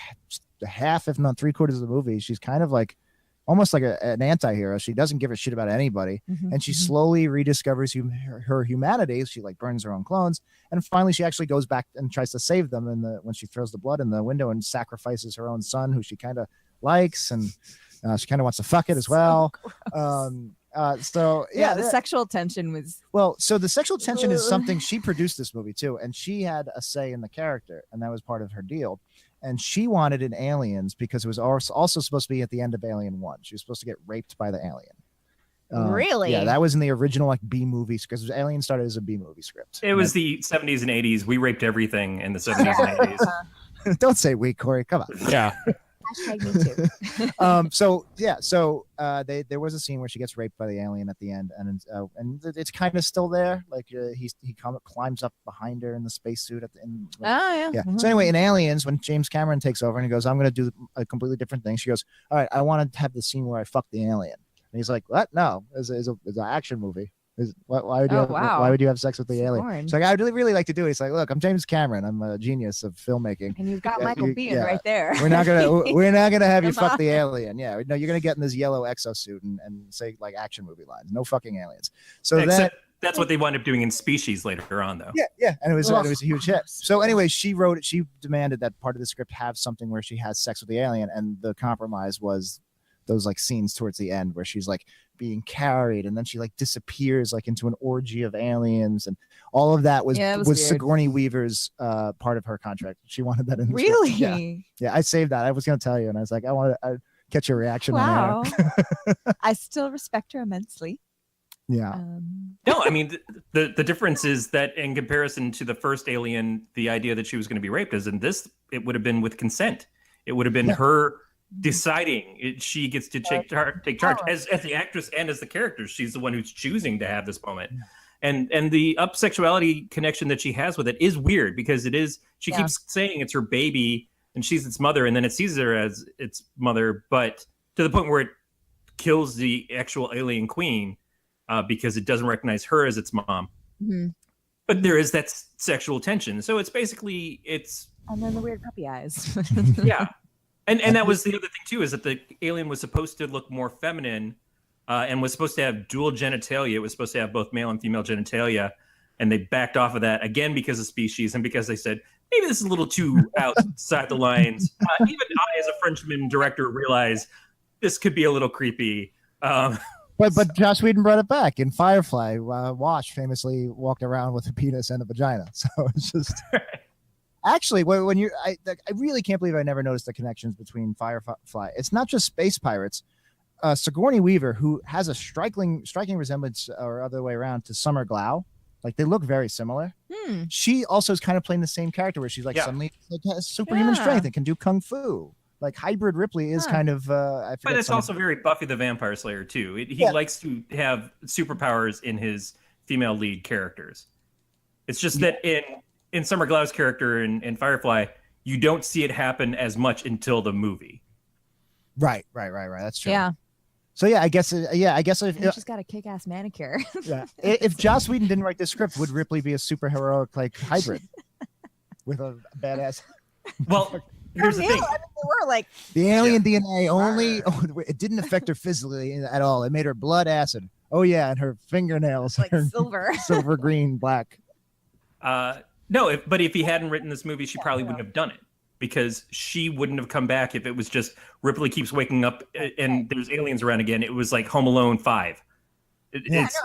half, if not 3/4 of the movie, she's kind of like almost like an anti-hero. She doesn't give a shit about anybody, and she slowly rediscovers her humanity. She like burns her own clones, and finally she actually goes back and tries to save them. When she throws the blood in the window and sacrifices her own son, who she kind of likes, and she kind of wants to fuck it as well. So Yeah, the sexual tension was. Well, so the sexual tension is something she produced this movie too, and she had a say in the character, and that was part of her deal. And she wanted in Aliens because it was also supposed to be at the end of Alien 1. She was supposed to get raped by the alien. Really? Yeah, that was in the original like B movie because Alien started as a B movie script. It was the 70s and 80s. We raped everything in the 70s and 80s. Don't say we, Corey. Come on. Yeah. Hashtag me too. So there was a scene where she gets raped by the alien at the end, and it's kind of still there. Like he climbs up behind her in the spacesuit at the end. Yeah. Yeah. So anyway, in Aliens, when James Cameron takes over and he goes, "I'm going to do a completely different thing," she goes, "All right, I want to have the scene where I fuck the alien." And he's like, "What? No, it's an action movie. Why would you have sex with the alien?" It's like, "I'd really like to do it." He's like, "Look, I'm James Cameron. I'm a genius of filmmaking, and you've got Michael Biehn right there. We're not gonna have you fuck the alien. Yeah, no, you're gonna get in this yellow exosuit and say like action movie lines. No fucking aliens." So that's what they wound up doing in Species later on, though. Yeah, and it was a huge hit. So anyway, she demanded that part of the script have something where she has sex with the alien, and the compromise was those like scenes towards the end where she's like being carried and then she like disappears like into an orgy of aliens, and all of that was Sigourney Weaver's part of her contract. She wanted that in the really script. Yeah, I saved that. I was going to tell you, and I was like, I want to catch your reaction. Wow. I still respect her immensely. Yeah. No, I mean the difference is that in comparison to the first Alien, the idea that she was going to be raped is in this, it would have been with consent. It would have been her deciding. She gets to take charge as the actress and as the character. She's the one who's choosing to have this moment. And the upsexuality connection that she has with it is weird because she keeps saying it's her baby and she's its mother, and then it sees her as its mother, but to the point where it kills the actual alien queen because it doesn't recognize her as its mom. Mm-hmm. But there is that sexual tension. So it's basically and then the weird puppy eyes. Yeah. And that was the other thing too, is that the alien was supposed to look more feminine and was supposed to have dual genitalia. It was supposed to have both male and female genitalia. And they backed off of that again because of Species and because they said, maybe this is a little too outside the lines. Even I, as a Frenchman director, realized this could be a little creepy. But Joss Whedon brought it back in Firefly. Wash famously walked around with a penis and a vagina. So it's just... Actually, when I really can't believe I never noticed the connections between Firefly. It's not just space pirates. Sigourney Weaver, who has a striking resemblance, or other way around, to Summer Glau. Like, they look very similar. She also is kind of playing the same character where she's like suddenly like, has superhuman strength and can do kung fu. Like, hybrid Ripley is kind of... But it's also very Buffy the Vampire Slayer, too. He likes to have superpowers in his female lead characters. It's just that in Summer Glau's character in Firefly, you don't see it happen as much until the movie. Right. That's true. Yeah. So I guess if she's got a kick-ass manicure. Yeah. If Joss Whedon didn't write this script, would Ripley be a super heroic like hybrid with a badass? Well, here's the thing. I mean, they were like the alien DNA only. It didn't affect her physically at all. It made her blood acid. Oh yeah, and her fingernails like silver green, black. No, but if he hadn't written this movie, she probably wouldn't have done it because she wouldn't have come back if it was just Ripley keeps waking up and there's aliens around again. It was like Home Alone 5. As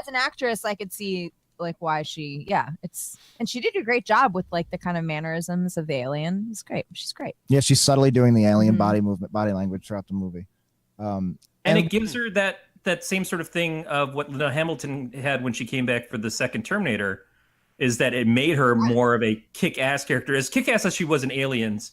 an actress, I could see like why and she did a great job with like the kind of mannerisms of the alien. It's great. She's great. Yeah, she's subtly doing the alien body movement, body language throughout the movie. And it gives her that same sort of thing of what Linda Hamilton had when she came back for the second Terminator. Is that it made her more of a kick-ass character. As kick-ass as she was in Aliens,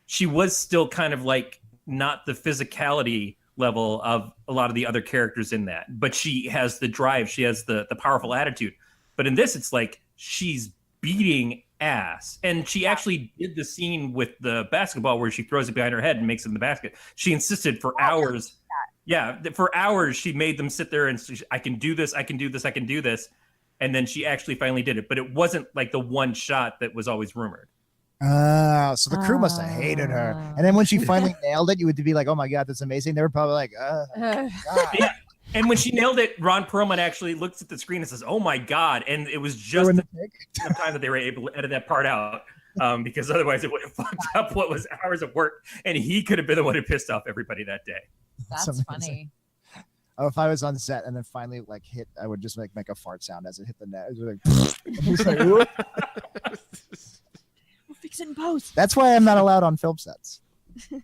she was still kind of like not the physicality level of a lot of the other characters in that. But she has the drive. She has the powerful attitude. But in this, it's like she's beating ass. And she actually did the scene with the basketball where she throws it behind her head and makes it in the basket. She insisted for hours. Yeah, for hours she made them sit there and say, I can do this, I can do this, I can do this. And then she actually finally did it. But it wasn't like the one shot that was always rumored. So the crew must have hated her. And then when she finally nailed it, you would be like, oh my God, that's amazing. They were probably like, God. Yeah. And when she nailed it, Ron Perlman actually looks at the screen and says, oh my God. And it was just the time that they were able to edit that part out. Because otherwise it would have fucked up what was hours of work. And he could have been the one who pissed off everybody that day. That's funny. if I was on set and then finally like hit, I would just make a fart sound as it hit the net. It was like, "Whoop." We'll fix it in post. That's why I'm not allowed on film sets.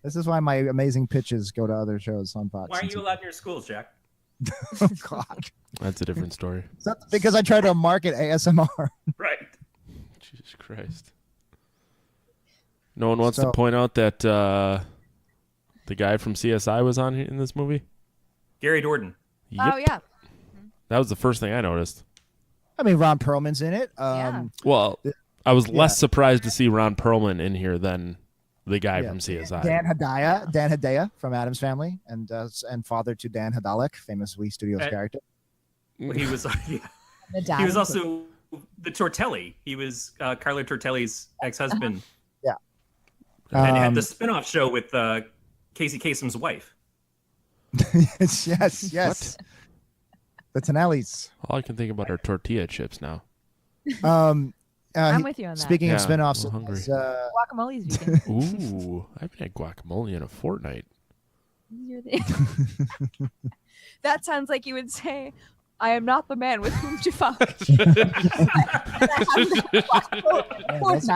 This is why my amazing pitches go to other shows on Fox. Why are you allowed in your schools, Jack? Oh God, That's a different story. because I try to market ASMR. Right. Jesus Christ. No one wants to point out that the guy from CSI was on in this movie? Gary Dourdan. Yep. Oh yeah. That was the first thing I noticed. I mean, Ron Perlman's in it. Yeah. Well, I was less surprised to see Ron Perlman in here than the guy from CSI. Dan Hedaya from Addams Family, and father to Dan Hedalek, famous Wii Studios character. He was The dad. he was also the Tortelli. He was Carlo Tortelli's ex-husband. Yeah. And had the spin-off show with Casey Kasem's wife. yes. The Tonellis. All I can think about are tortilla chips now. I'm with you on that. Speaking of spin-offs, I'm hungry. Guacamole's vegan. Ooh, I haven't had guacamole in a fortnight. That sounds like you would say, "I am not the man with whom to fuck." that's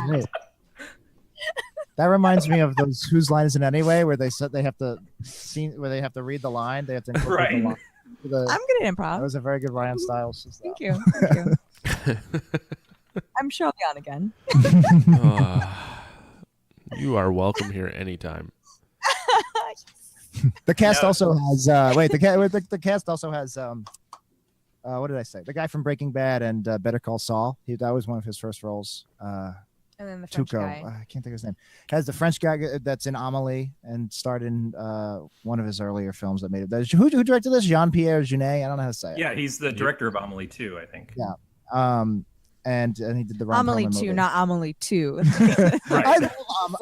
great. That reminds me of those "Whose Line Is It Anyway," where they said they have to read the line. They have to incorporate the line. I'm good at improv. That was a very good Ryan Stiles. Thank you. I'm sure I'll be on again. You are welcome here anytime. The cast also has the cast also has what did I say? The guy from Breaking Bad and Better Call Saul. That was one of his first roles. And then the French guy. I can't think of his name. Has the French guy that's in Amélie and starred in one of his earlier films that made it. Who directed this? Jean-Pierre Jeunet. I don't know how to say it. Yeah, he's the director of Amelie too, I think. Yeah. And he did the Ron Amelie Perlman 2, movie. not Amelie 2. Right.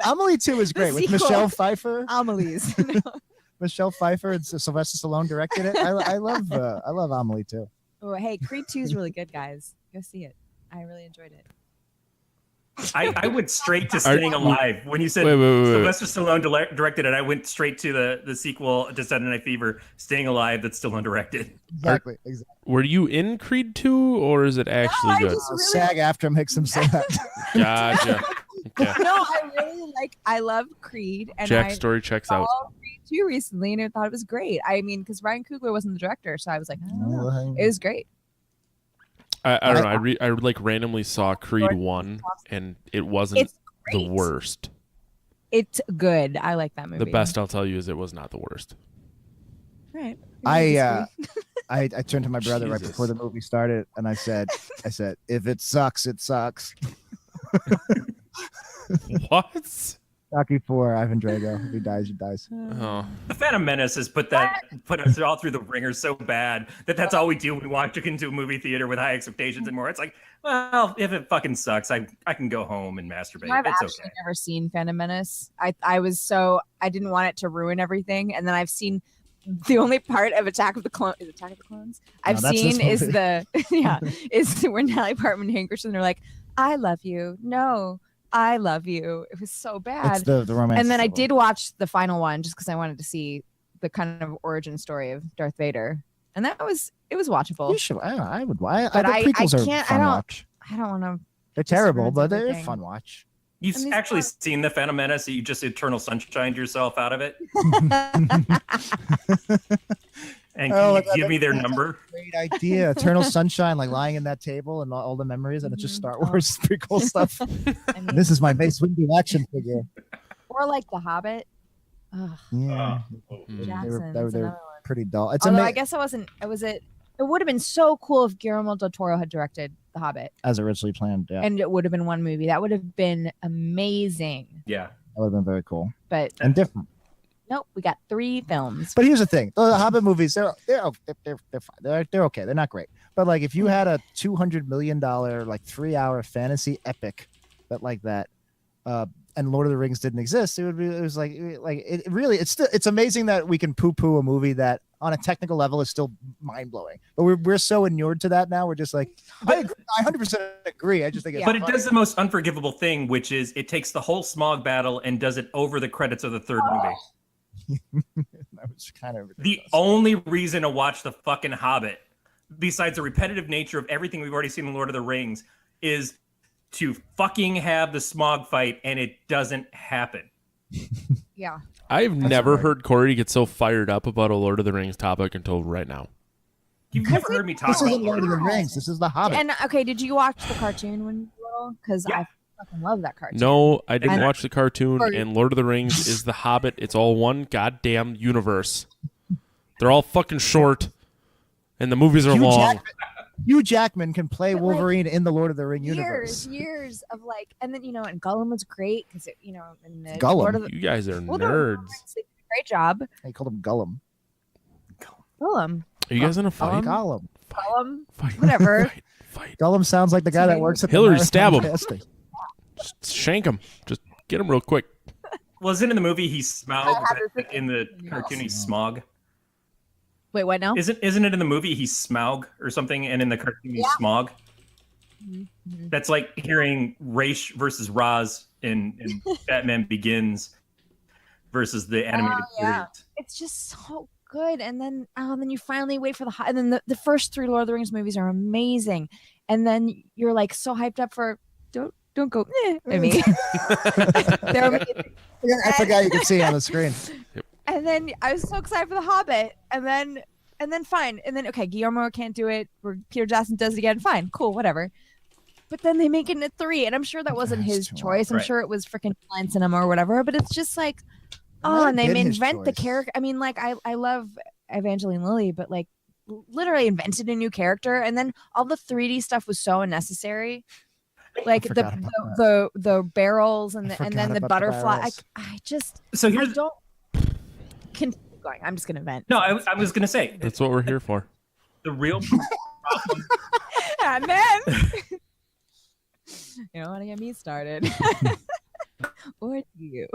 Amelie 2 is great with sequel. Michelle Pfeiffer. Amelie's. Michelle Pfeiffer and Sylvester Stallone directed it. I love Amelie 2. Oh, hey, Creed 2 is really good, guys. Go see it. I really enjoyed it. I went straight to Staying Alive when you said Wait. Sylvester Stallone directed it. I went straight to the sequel to Saturday Night Fever, Staying Alive, that's still undirected. Exactly. Were you in Creed 2, or is it actually good? SAG after makes him say that. Gotcha. Okay. No, I love Creed, and Jack's story checks out. saw Creed 2 recently, and I thought it was great. I mean, because Ryan Coogler wasn't the director, so I was like, I don't know. It was great. I don't know. I like randomly saw Creed 1, and it wasn't It's the great. worst. It's good. I like that movie. The best I'll tell you is it was not the worst. Right. I turned to my brother right Jesus. before the movie started, and I said, if it sucks, it sucks. What? Rocky 4, Ivan Drago. If he dies, he dies. Oh, The Phantom Menace has put us all through the ringer so bad that's all we do when we walk into a movie theater with high expectations and more. It's like, well, if it fucking sucks, I can go home and masturbate. I've It's actually okay. never seen Phantom Menace. I didn't want it to ruin everything, and then I've seen the only part of Attack of the Clones I've that's seen this is is when Natalie Portman and Hank Christensen are like, "I love you." No, I love you. It was so bad. It's the romance. And then I did watch the final one just because I wanted to see the kind of origin story of Darth Vader, and it was watchable. You should. I would. The But I prequels are can't- fun I don't- watch. I don't want to. They're terrible, ruins but they're everything. fun watch. You've And these actually are- seen The Phantom Menace, you just Eternal Sunshined yourself out of it? And can you give me their number? Great idea. Eternal Sunshine, like lying in that table and all the memories, and it's just Star Wars prequel stuff. I mean, This is my Mace Windu action figure. or like The Hobbit. Ugh, Yeah, Jackson's they were another one. pretty dull. It's Although amazing I guess it wasn't. It would have been so cool if Guillermo del Toro had directed The Hobbit, as originally planned. Yeah, and it would have been one movie. That would have been amazing. Yeah. that would have been very cool But and different. nope, we got 3 films. But here's the thing: the Hobbit movies, they're fine. They're okay. They're not great. But like, if you had a $200 million like 3-hour fantasy epic that, and Lord of the Rings didn't exist, it was like it really. It's amazing that we can poo-poo a movie that on a technical level is still mind-blowing. But we're so inured to that now. We're just like, I agree, I 100% agree. I just think it's But it funny. does the most unforgivable thing, which is it takes the whole smog battle and does it over the credits of the third movie. was kind of The ridiculous. only reason to watch the fucking Hobbit, besides the repetitive nature of everything we've already seen in Lord of the Rings, is to fucking have the Smaug fight, and it doesn't happen. Yeah. I've never heard Corey get so fired up about a Lord of the Rings topic until right now. You've never heard me talk This about isn't Lord of the Rings. This is the Hobbit. And okay, did you watch the cartoon when you were little? Because Yeah. I fucking love that cartoon. No, I didn't And- watch the cartoon, Or- and Lord of the Rings is the Hobbit. It's all one goddamn universe. They're all fucking short, and the movies are long. Hugh Jackman can play But, like, Wolverine in the Lord of the Ring universe. Years of like, and then and Gollum was great because in the Gollum. Lord of the You guys are well, no, nerds. they did a great job. They called him Gollum. Gollum, Are you guys in a fight? Gollum. Gollum, Fight. whatever. Fight. Gollum sounds like the guy that works at the Hilary, Marathon stab him. Casting. Just shank him. Just get him real quick. Wasn't in the movie he's Smaug, I have but in the cartoon he's Smaug? Wait, what now? Isn't it in the movie he's Smaug or something, and in the cartoon he's Smaug? Mhm. That's like hearing Raish versus Raz in Batman Begins versus the animated yeah. series. It's just so good. And then you finally wait for and then the first 3 Lord of the Rings movies are amazing. And then you're like so hyped up for don't go at me. They're amazing. I forgot you could see on the screen. And then I was so excited for the Hobbit. And then fine. And then okay, Guillermo can't do it. Or Peter Jackson does it again. Fine, cool, whatever. But then they make it into 3, and I'm sure that wasn't That's his too choice. I'm Right. sure it was freaking Lion Cinema or whatever. But it's just like, might and have they been his invent the choice. character. I mean, like I love Evangeline Lilly, but like literally invented a new character, and then all the 3D stuff was so unnecessary. Like forgot about the barrels and I and then forgot the about the butterfly. barrels. I just So I here's don't continue going. I'm just gonna vent. no, I was gonna say That's what we're here for. the real problem. And then you don't want to get me started. Or do you?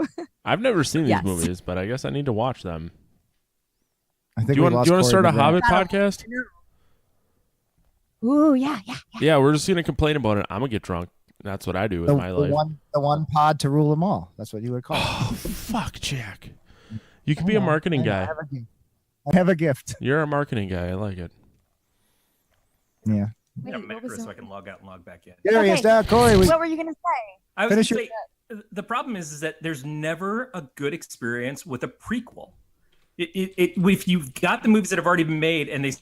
I've never seen these Yes. movies, but I guess I need to watch them. I Do think you we want lost to Corey start a in the Hobbit That'll- podcast? Ooh, yeah. Yeah, we're just gonna complain about it. I'm gonna get drunk. That's what I do with The, my the life. one pod to rule them all. That's what you would call it. Oh fuck, Jack! You could be I a know. marketing guy. I have a gift. You're a marketing guy. I like it. Yeah. Wait, a what minute was so the- I can log out and log back in. There he is Okay. now. Corey, what were you gonna say? I was Finish gonna say, the problem is that there's never a good experience with a prequel. If you've got the movies that have already been made and they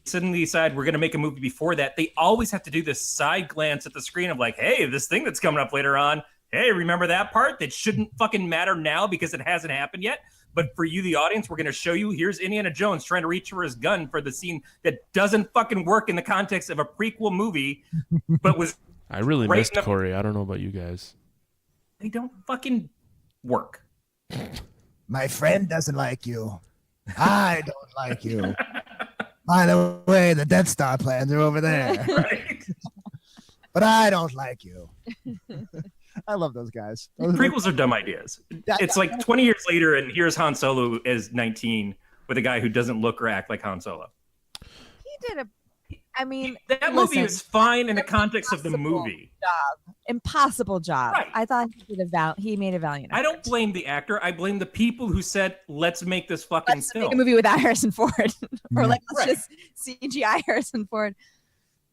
suddenly decide we're going to make a movie before that, they always have to do this side glance at the screen of like, hey, this thing that's coming up later on, hey, remember that part that shouldn't fucking matter now because it hasn't happened yet? But for you, the audience, we're going to show you, here's Indiana Jones trying to reach for his gun for the scene that doesn't fucking work in the context of a prequel movie, but was I really Right missed in the- Corey. I don't know about you guys. they don't fucking work. my friend doesn't like you. I don't like you. By the way, the Death Star plans are over there. Right? But I don't like you. I love those guys. Those- Prequels are dumb ideas. It's like 20 years later, and here's Han Solo as 19 with a guy who doesn't look or act like Han Solo. He did I mean, That movie listen, is fine in the context of the impossible movie. impossible job. Right. I thought he made a valiant. I don't effort. blame the actor. I blame the people who said, let's make this fucking Let's film. make a movie without Harrison Ford, or like let's Right. just CGI Harrison Ford.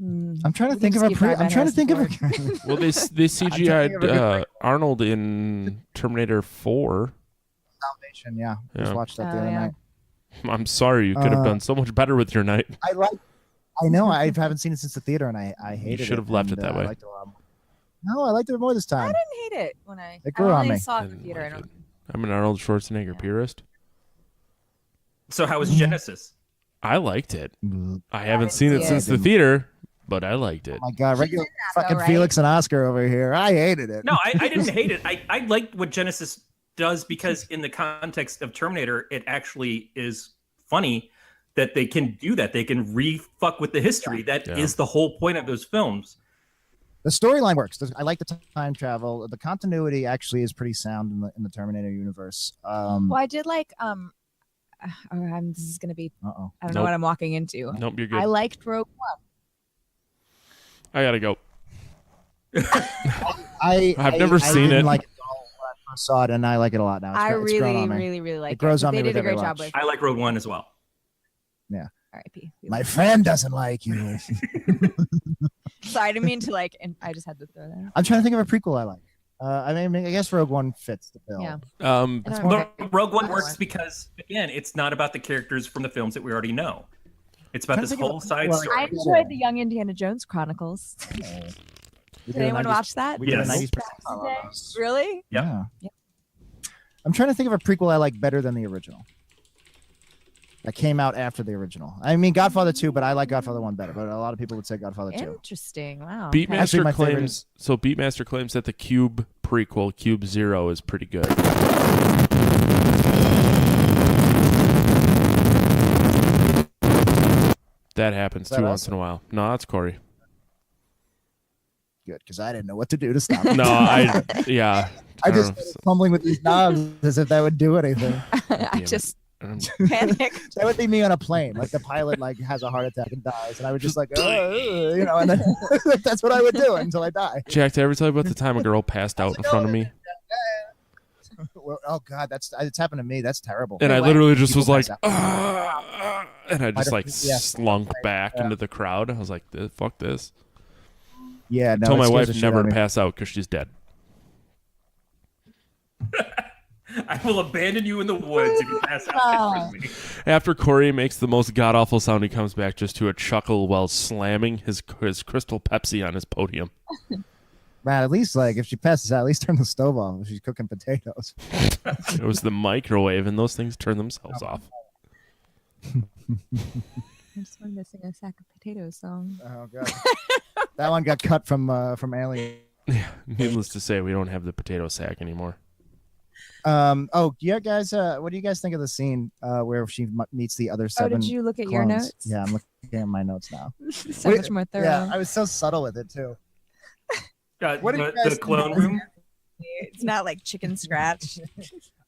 I'm trying to We think of a can pre. skip I'm trying to Harrison think of Ford. a. Well, they thinking of a CGI'd good Arnold in Terminator 4. Salvation, yeah. Just Yeah. watched that the Oh, other yeah. night. I'm sorry, you could have done so much better with your night. I know. I haven't seen it since the theater, and I hated it. should have left it and, that I way. liked it a lot more. No, I liked it more this I time. didn't hate it when I It grew on only me. saw it I in the didn't theater. I like don't. it. I'm an Arnold Schwarzenegger purist. So how Mm-hmm. was Genesis? I liked it. Oh I haven't didn't seen it see since it. the theater, but I liked it. my God, regular though, fucking right? Felix and Oscar over here. I hated it. No, I didn't hate it. I liked what Genesis does because in the context of Terminator, it actually is funny that they can do that. They can re-fuck with the history. That is Yeah. the whole point of those films. The storyline works. I like the time travel. The continuity actually is pretty sound in the Terminator universe. Well, I did like this is gonna be. Uh-oh. I don't know Nope. what I'm walking into. Nope, you're good. I liked Rogue One. I gotta go. I've never seen didn't it. Like it at all first saw it, and I like it a lot now. I It's grown really, on me. really, really like It grows on They me did with a great every job watch. with I like Rogue One as well. R.I.P. My friend doesn't like you. Sorry, I didn't mean to like, and I just had to throw that out. I'm trying to think of a prequel I like. I mean, I guess Rogue One fits the bill. Yeah. That's more- Rogue One I works want- because, again, it's not about the characters from the films that we already know. It's about Trying to this think of whole a- side well, story. I enjoyed the Young Indiana Jones Chronicles. We Did anyone watch that? We did a Yes. 90s Really? Yep. Yeah. I'm trying to think of a prequel I like better than the original. That came out after the original. I mean, Godfather 2, but I like Godfather 1 better. But a lot of people would say Godfather 2. Interesting. Wow. Actually, Beatmaster my favorite claims Beatmaster claims that the Cube prequel, Cube Zero, is pretty good. That happens Is that too us? once in a while. No, that's Corey. Good, because I didn't know what to do to stop. No, I I don't just know. started fumbling with these knobs as if that would do anything. I just Um, panicked. That would be me on a plane. Like the pilot has a heart attack and dies, and I would just and then that's what I would do until I die. Jack, did I ever tell you about the time a girl passed out in front of me? Well, oh God, it's happened to me. That's terrible. And I what? literally just was People like, pass and I just like Yeah. slunk back into the crowd. I was like, fuck this. Yeah, no. Told it my scares wife the shit never out to of me. pass out because she's dead. I will abandon you in the woods if you pass out in front of me. After Corey makes the most god awful sound, he comes back just to a chuckle while slamming his Crystal Pepsi on his podium. Man, at least if she passes out, at least turn the stove off if she's cooking potatoes. It was the microwave, and those things turn themselves off. I just wanted to sing a sack of potatoes song. Oh God, that one got cut from Alien. Needless to say, we don't have the potato sack anymore. Oh yeah, guys. What do you guys think of the scene where she meets the other Oh, seven? did you look at your clones? notes? Yeah, I'm looking at my notes now. So Wait, much more thorough. Yeah, I was so subtle with it too. What do you The guys clone think? room. It's not like chicken scratch.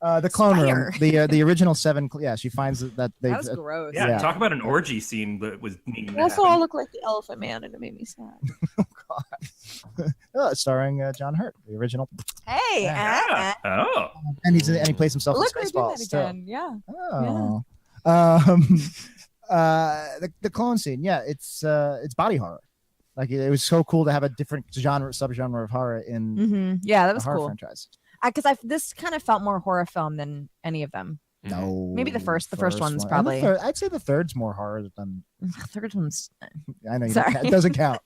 The clone Fire. room, the original seven. Yeah, she finds that they. That was gross. Yeah, Yeah. talk about an orgy scene that was needing to Also, all happen. look like the Elephant Man, and it made me sad. Starring John Hurt, the original, Hey, Yeah. Oh. and he plays himself look, in we did that Spaceballs too. again. Yeah. Oh. The clone scene, yeah, it's body horror. Like it was so cool to have a different subgenre of horror in Mm-hmm. Yeah, that a was horror cool. franchise. Because this kind of felt more horror film than any of them. No, Maybe the first one's one. And the probably- I'd say the third's more horror than. The third one's. I know Sorry. it doesn't count.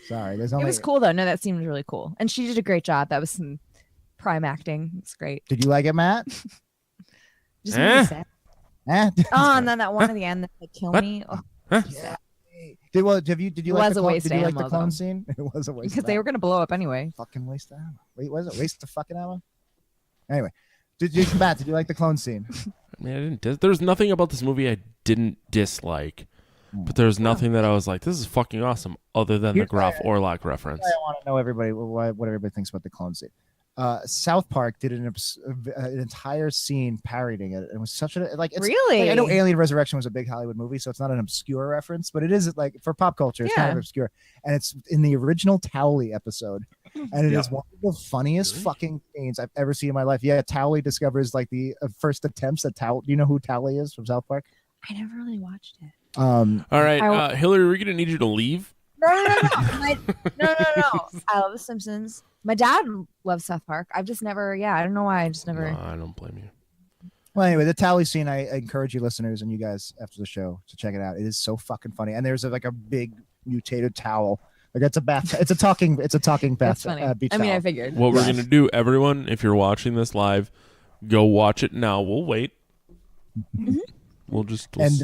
Sorry, there's only. It was cool though. No, that seemed really cool, and she did a great job. That was some prime acting. It's great. Did you like it, Matt? Just made me Eh? sad. Eh? Oh, and then that one at the end that like kill What? me. Oh, Yeah. Did you It like was the a clone, waste did of you like the ammo, clone though. scene? It was a waste because of they ammo. were gonna blow up anyway. Fucking waste of ammo. Wait, was it waste of fucking ammo? Anyway, Matt, did you like the clone scene? I mean, I didn't. There's nothing about this movie I didn't dislike, but there's nothing that I was like, "This is fucking awesome," other than the Here's Groff why- Orlok reference. I want to know what everybody thinks about the clone scene. South Park did an entire scene parodying it. It was such a it's Really? Like, I know Alien Resurrection was a big Hollywood movie, so it's not an obscure reference, but it is like for pop culture, it's kind Yeah. of obscure. And it's in the original Towley episode, and it is one of the funniest fucking scenes I've ever seen in my life. Yeah, Towley discovers like the first attempts at Towley. Do you know who Towley is from South Park? I never really watched it. All right, I- Hilary, we're gonna need you to leave. No. No. I love The Simpsons. My dad loves South Park. I've just never. Yeah, I don't know why. I just never. No, I don't blame you. Well, anyway, the Towley scene, I encourage you listeners and you guys after the show to check it out. It is so fucking funny. And there's like a big mutated towel. Like it's a bath. It's a talking bath. That's funny. Beach I mean, I towel. figured. What we're Yeah. gonna do, everyone, if you're watching this live, go watch it now. We'll wait. We'll just. It's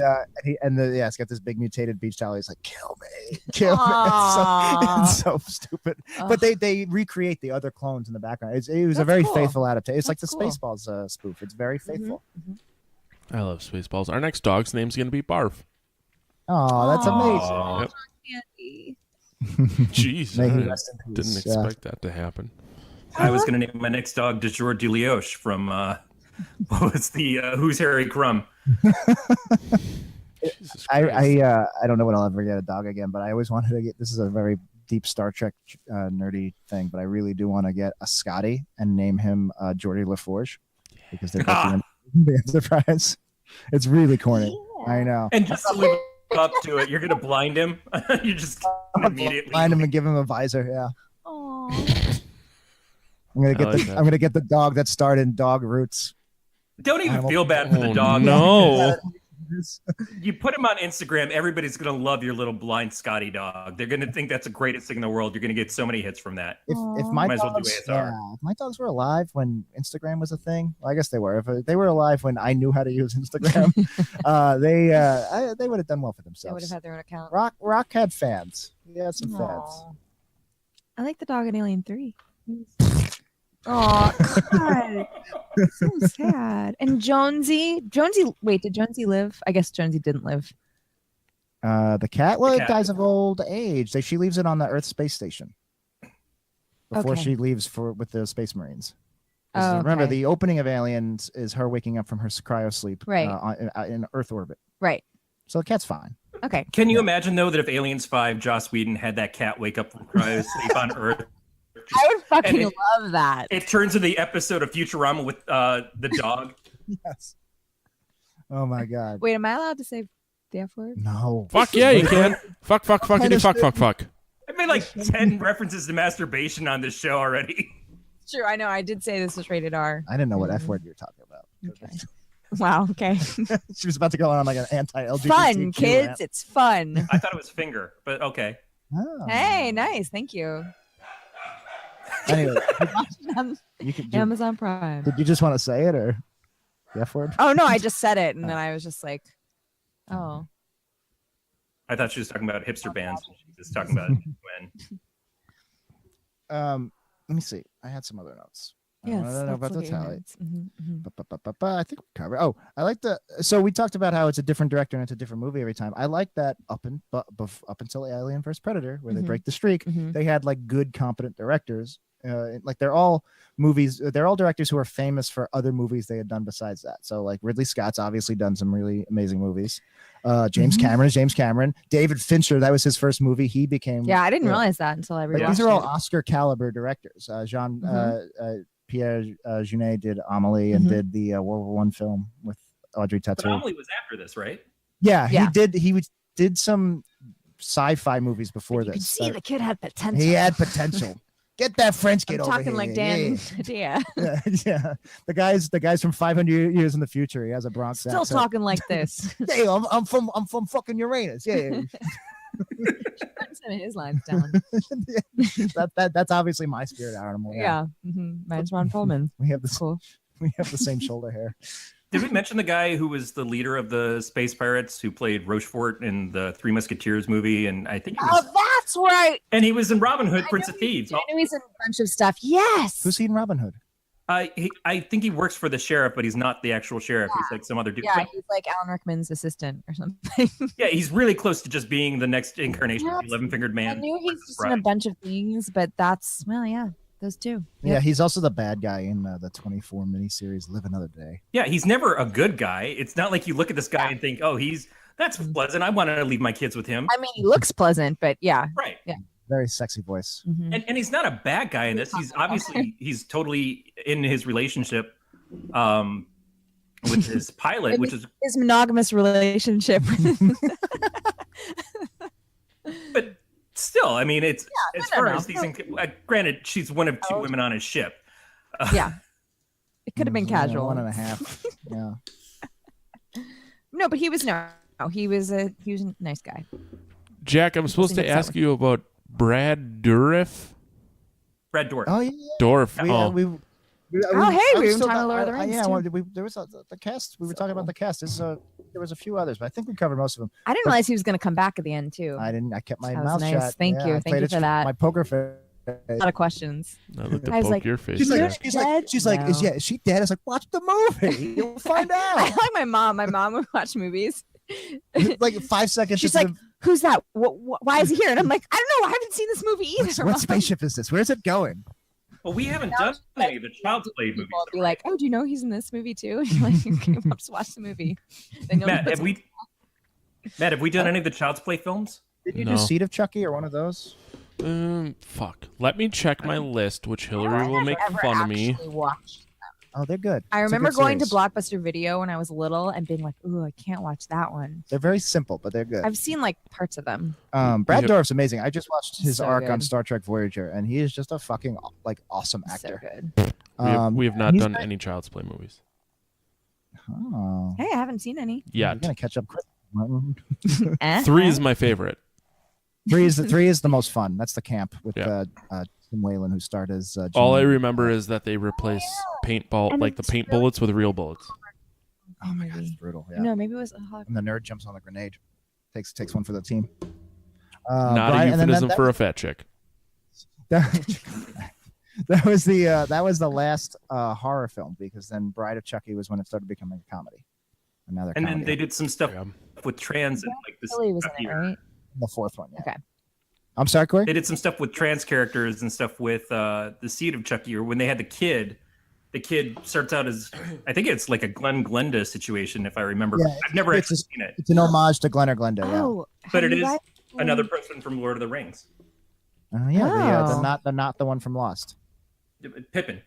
got this big mutated beach towel. He's like, kill me. It's so, Aw. it's so stupid. But they recreate the other clones in the background. It was a That's very cool. faithful adaptation. It's like the That's cool. Spaceballs spoof. It's very faithful. I love Spaceballs. Our next dog's name's gonna be Barf. Oh, that's amazing. Aw. Yep. Candy. Jeez, May he I rest in peace. didn't Yeah. expect that to happen. I was going to name my next dog De Jour du Lioche from what was the Who's Harry Crumb? Jesus I Christ. don't know when I'll ever get a dog again, but I always wanted to get. This is a very deep Star Trek nerdy thing, but I really do want to get a Scotty and name him Geordie LaForge because they're both the Enterprise. It's really corny. I know. And just to live up to it, you're gonna blind him. You just immediately blind him and give him a visor. Yeah. Aww. I'm gonna get the dog that starred in Dog Roots. Don't even feel bad for the dog. No. You put him on Instagram, everybody's gonna love your little blind Scotty dog. They're gonna think that's the greatest thing in the world. You're gonna get so many hits from that. If my Might as well do dogs, ASR. if my dogs were alive when Instagram was a thing, well, I guess they were. If they were alive when I knew how to use Instagram, they would have done well for They would themselves. have had their own account. Rock had fans. He had some fans. Aw. I like the dog in Alien 3. Oh God, so sad. And Jonesy, wait, did Jonesy live? I guess Jonesy didn't live. The cat, well, The it cat. dies of old age. She leaves it on the Earth space station before Okay. she leaves with the Space Marines. Oh, Remember, okay. the opening of Aliens is her waking up from her cryo sleep Right. in Earth orbit. Right. So the cat's fine. Okay. Can you imagine though that if Aliens 5, Joss Whedon had that cat wake up from cryo sleep on Earth? I would fucking And love that. It turns into the episode of Futurama with the dog. Yes. Oh my God. Wait, am I allowed to say the F word? No. Fuck yeah, you can. Fuck, fuckity, fuck. I've made like 10 references to masturbation on this show already. Sure, I know. I did say this was rated R. I didn't know what F word you were talking about. Okay. Wow. Okay. She was about to go on like an anti-LGBT. Fun, kids. rant. It's fun. I thought it was finger, but okay. Oh. Hey, nice. Thank you. Anyway, you could. Amazon Prime. Did you just want to say it or the F word? Oh no, I just said it, and then I was just like, oh. I thought she was talking about hipster bands. She was just talking about when. Let me see. I had some other notes. Yes. I don't know about the tally. Mm-hmm. I think we covered. Oh, I like the. So we talked about how it's a different director and it's a different movie every time. I like that up until Alien vs Predator, where they Mhm. break the streak. Mhm. They had like good, competent directors. Like they're all movies. They're all directors who are famous for other movies they had done besides that. So like Ridley Scott's obviously done some really amazing movies. James Cameron. David Fincher, that was his first movie. He became. Yeah, I didn't realize that until I Like, rewatched these are all it. Oscar caliber directors. Pierre Jeunet did Amelie and Mhm. did the World War I film with Audrey But Tautou. Amelie was after this, right? Yeah, Yeah. he did some sci-fi movies before You this. could see the kid had potential. He had potential. Get that French kid I'm over talking here. like Dan. Yeah. Yeah. The guy's from 500 years in the future. He has a Bronx Still accent. talking like this. Hey, I'm from fucking Uranus. Yeah. Put some of his lines down. That's obviously my spirit animal. Yeah. Mine's Ron Perlman. We have Cool. we have the same shoulder hair. Did we mention the guy who was the leader of the Space Pirates who played Rochefort in the Three Musketeers movie? And I think he was, That's right. and he was in Robin Hood, Prince of Thieves. I know he's in a bunch of stuff. Yes. Who's he in Robin Hood? I think he works for the sheriff, but he's not the actual sheriff. He's like some other dude. Yeah, he's like Alan Rickman's assistant or something. Yeah, he's really close to just being the next incarnation of the Yes. 11-fingered I man. knew he's just Right. in a bunch of things, but that's those two. Yeah, he's also the bad guy in the 24 miniseries Live Another Day. Yeah, he's never a good guy. It's not like you look at this guy and think, oh, that's pleasant. I want to leave my kids with him. I mean, he looks pleasant, but yeah. Right. Very sexy voice. Mhm. And he's not a bad guy in this. He's obviously he's totally in his relationship with his pilot, which is His monogamous relationship. but still, I mean, it's as no, far no. as these granted, she's one of two women on his ship. Yeah. It could have been Yeah, casual. 1.5. Yeah. No, but he was he was a nice guy. Jack, I'm supposed to think it's ask you about Brad Dourif. Brad Dourif. Oh yeah. Dorf. We, Oh, hey, we I'm were still talking not- Lord of the Rings, Yeah, too. well, there was the cast. We were talking about the cast. There was a few others, but I think we covered most of them. I didn't realize he was going to come back at the end too. I didn't. I kept my That was mouth nice. shut. Thank you. I Thank played you it for that. My poker face. A lot of questions. I looked to I was poke like, your face. She's Jack. like, she's like, No. is she dead? I was like, watch the movie. You'll find I out. like my mom. My mom would watch movies. Like 5 seconds. She's into like, "Who's that? Why is he here?" And I'm like, "I don't know. I haven't seen this movie either." what spaceship is this? Where's it going? Well, we haven't done any of the Child's Play movies. People would be like, "Oh, do you know he's in this movie too?" And you're like, "Okay, well, just watch the movie." Then you'll Matt, know have we done any of the Child's Play films? Did you No. do Seed of Chucky or one of those? Fuck. Let me check my list, which Hilary will make Ever fun of me. actually watched. Oh, they're good. I It's a remember good going to series. Blockbuster Video when I was little and being like, "Ooh, I can't watch that one." They're very simple, but they're good. I've seen like parts of them. Brad Dourif's amazing. I just watched his So arc on good. Star Trek Voyager, and he is just a fucking like awesome So actor. good. We have not he's done got- any Child's Play movies Oh, Hey, I haven't seen any. you're yet. gonna catch up quick, Martin. 3 is my favorite. Three is the most fun. That's the camp with Yeah. Tim Whalen, who starred as. All I Gene. remember is that they replace paintball, And like the it's paint really- bullets with real bullets. Oh my god, it's brutal. Yeah. No, maybe it was. And the nerd jumps on the grenade, takes one for the team. Not Brian- a and then euphemism that- for a fat chick. that was the last horror film, because then Bride of Chucky was when it started becoming a comedy. Another And comedy. then they did some stuff Yeah. with trans and like this. Billy was in it, right? the fourth one. Yeah. Okay. I'm sorry, Corey. They did some stuff with trans characters and stuff with the seed of Chucky, or when they had the kid. The kid starts out as, I think it's like a Glenn Glenda situation, if I remember. Yeah, I've never it's actually a- seen it. It's an homage to Glenn or Glenda. Yeah. Oh, But have it you is guys- another person from Lord of the Rings. Yeah. Oh. They're not the one from Lost. Pippin.